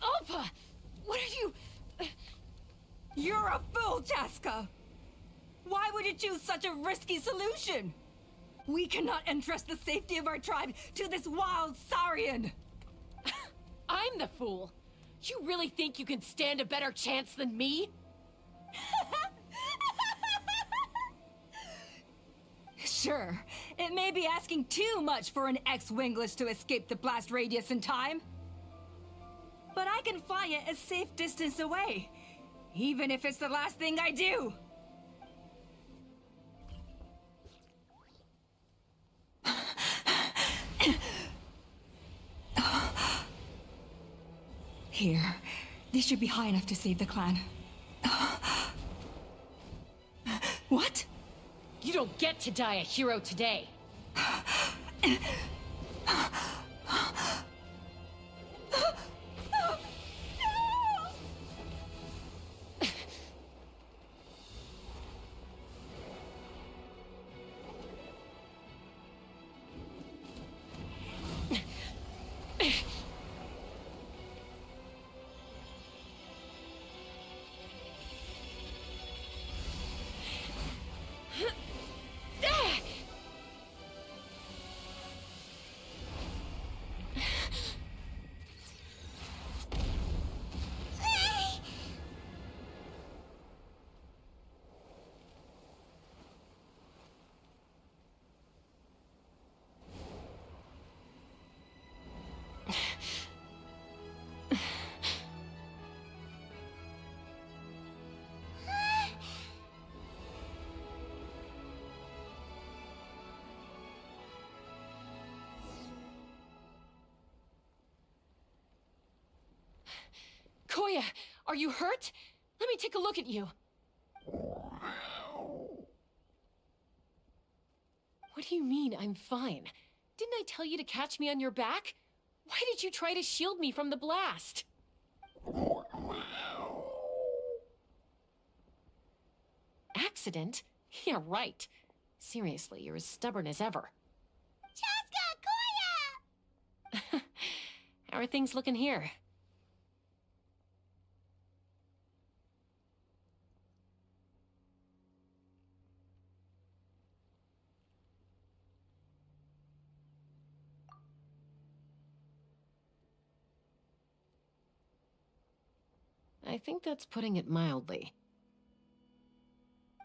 Speaker 7: Alpa! What are you...
Speaker 6: You're a fool, Chaska! Why would you choose such a risky solution? We cannot entrust the safety of our tribe to this wild Saurian!
Speaker 7: I'm the fool! You really think you can stand a better chance than me?
Speaker 6: Sure, it may be asking too much for an ex-wingless to escape the blast radius in time. But I can fly it a safe distance away, even if it's the last thing I do. Here, this should be high enough to save the clan. What?
Speaker 7: to die a hero today. Koya, are you hurt? Let me take a look at you. What do you mean, I'm fine? Didn't I tell you to catch me on your back? Why did you try to shield me from the blast? Accident? Yeah, right. Seriously, you're as stubborn as ever.
Speaker 8: Chaska! Koya!
Speaker 7: How are things looking here? I think that's putting it mildly.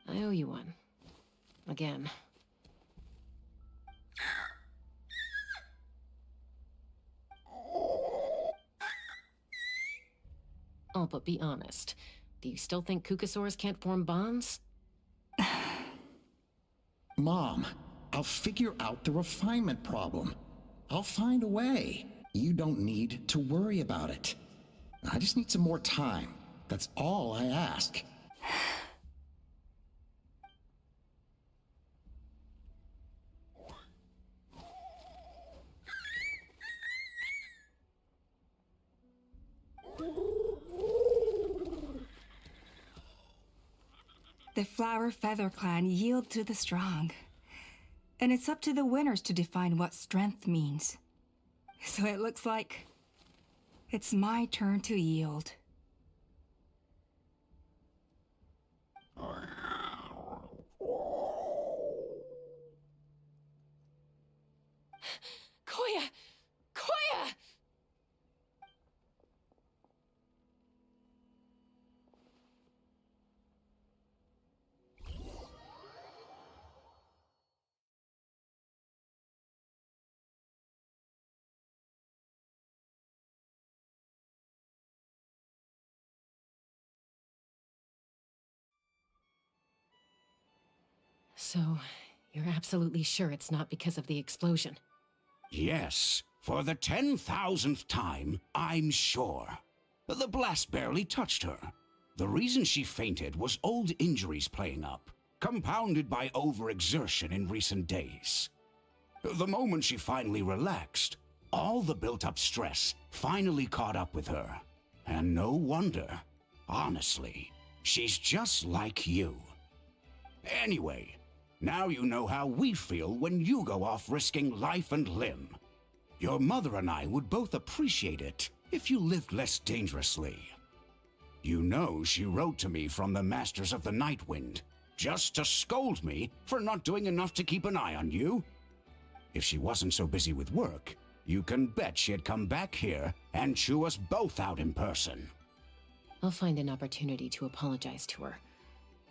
Speaker 7: I owe you one. Again. Oh, but be honest. Do you still think Kukasaurs can't form bonds?
Speaker 16: Mom, I'll figure out the refinement problem. I'll find a way. You don't need to worry about it. I just need some more time. That's all I ask.
Speaker 6: The Flower Feather Clan yield to the strong. And it's up to the winners to define what strength means. So it looks like it's my turn to yield.
Speaker 7: Koya! Koya! So, you're absolutely sure it's not because of the explosion?
Speaker 10: Yes, for the 10,000th time, I'm sure. The blast barely touched her. The reason she fainted was old injuries playing up, compounded by overexertion in recent days. The moment she finally relaxed, all the built-up stress finally caught up with her. And no wonder. Honestly, she's just like you. Anyway, now you know how we feel when you go off risking life and limb. Your mother and I would both appreciate it if you lived less dangerously. You know she wrote to me from the Masters of the Night Wind, just to scold me for not doing enough to keep an eye on you. If she wasn't so busy with work, you can bet she'd come back here and chew us both out in person.
Speaker 7: I'll find an opportunity to apologize to her.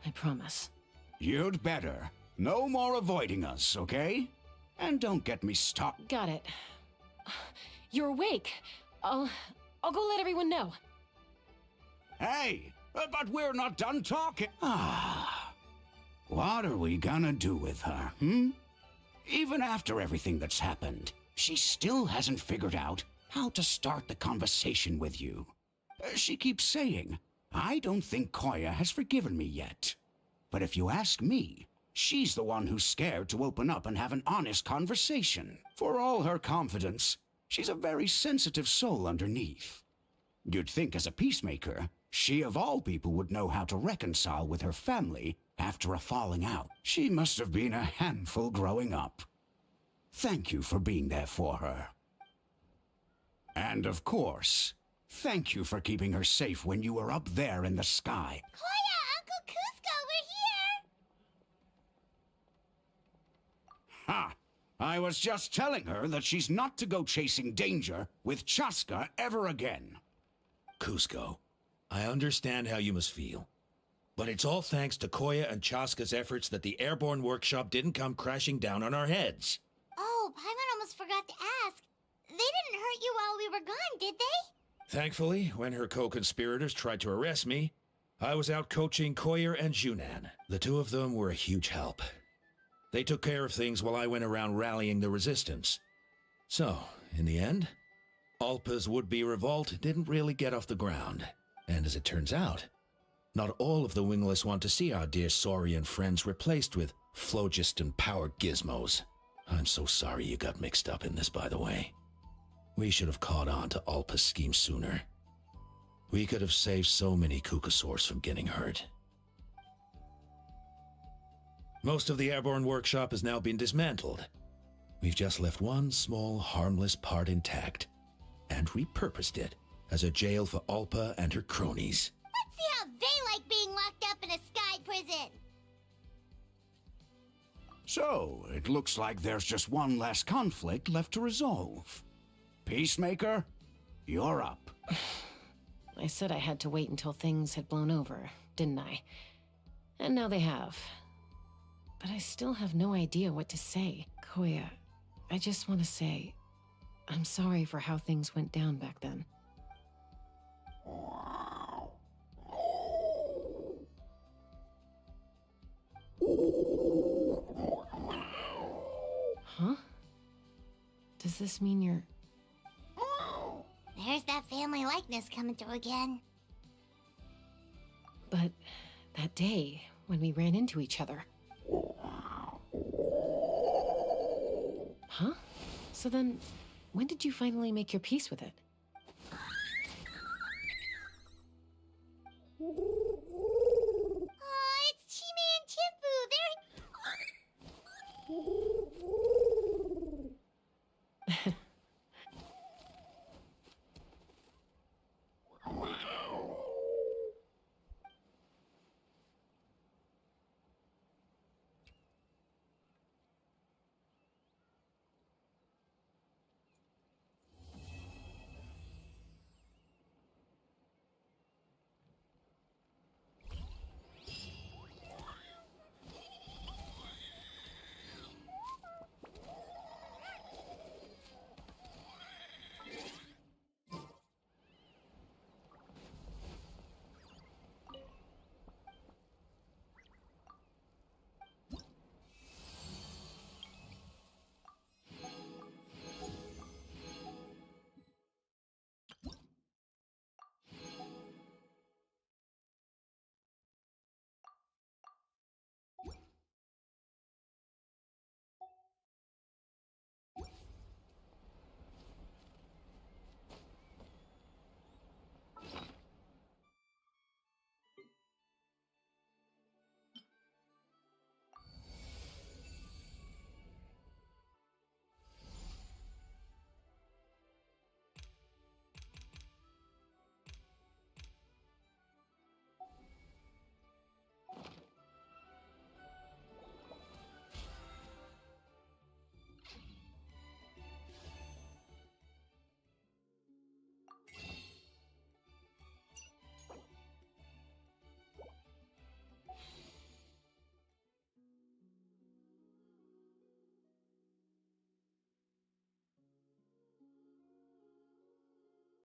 Speaker 7: I promise.
Speaker 10: You'd better. No more avoiding us, okay? And don't get me stopped.
Speaker 7: Got it. You're awake. I'll go let everyone know.
Speaker 10: Hey, but we're not done talking. What are we gonna do with her, Even after everything that's happened, she still hasn't figured out how to start the conversation with you. She keeps saying, I don't think Koya has forgiven me yet. But if you ask me, She's the one who's scared to open up and have an honest conversation. For all her confidence, she's a very sensitive soul underneath. You'd think as a peacemaker, she of all people would know how to reconcile with her family after a falling out. She must have been a handful growing up. Thank you for being there for her. And of course, thank you for keeping her safe when you were up there in the sky.
Speaker 8: Koya, Uncle Cusco, we're here!
Speaker 10: Ha! I was just telling her that she's not to go chasing danger with Chaska ever again.
Speaker 11: Cusco, I understand how you must feel. But it's all thanks to Koya and Chaska's efforts that the airborne workshop didn't come crashing down on our heads.
Speaker 8: Oh, Paimon almost forgot to ask. They didn't hurt you while we were gone, did they?
Speaker 11: Thankfully, when her co-conspirators tried to arrest me, I was out coaching Koya and Junan. The two of them were a huge help. They took care of things while I went around rallying the resistance. So, in the end, Alpa's would-be revolt didn't really get off the ground. And as it turns out, not all of the wingless want to see our dear Saurian friends replaced with phlogiston-powered gizmos. I'm so sorry you got mixed up in this, by the way. We should have caught on to Alpa's scheme sooner. We could have saved so many Kukasaurs from getting hurt. Most of the airborne workshop has now been dismantled. We've just left one small, harmless part intact, and repurposed it as a jail for Alpa and her cronies.
Speaker 8: Let's see how they like being locked up in a sky prison.
Speaker 10: So, it looks like there's just one last conflict left to resolve. Peacemaker, you're up.
Speaker 7: I said I had to wait until things had blown over, didn't I? And now they have. But I still have no idea what to say. Koya, I just want to say, I'm sorry for how things went down back then. Huh? Does this mean you're...
Speaker 8: There's that family likeness coming through again.
Speaker 7: But that day, when we ran into each other... Huh? So then, when did you finally make your peace with it?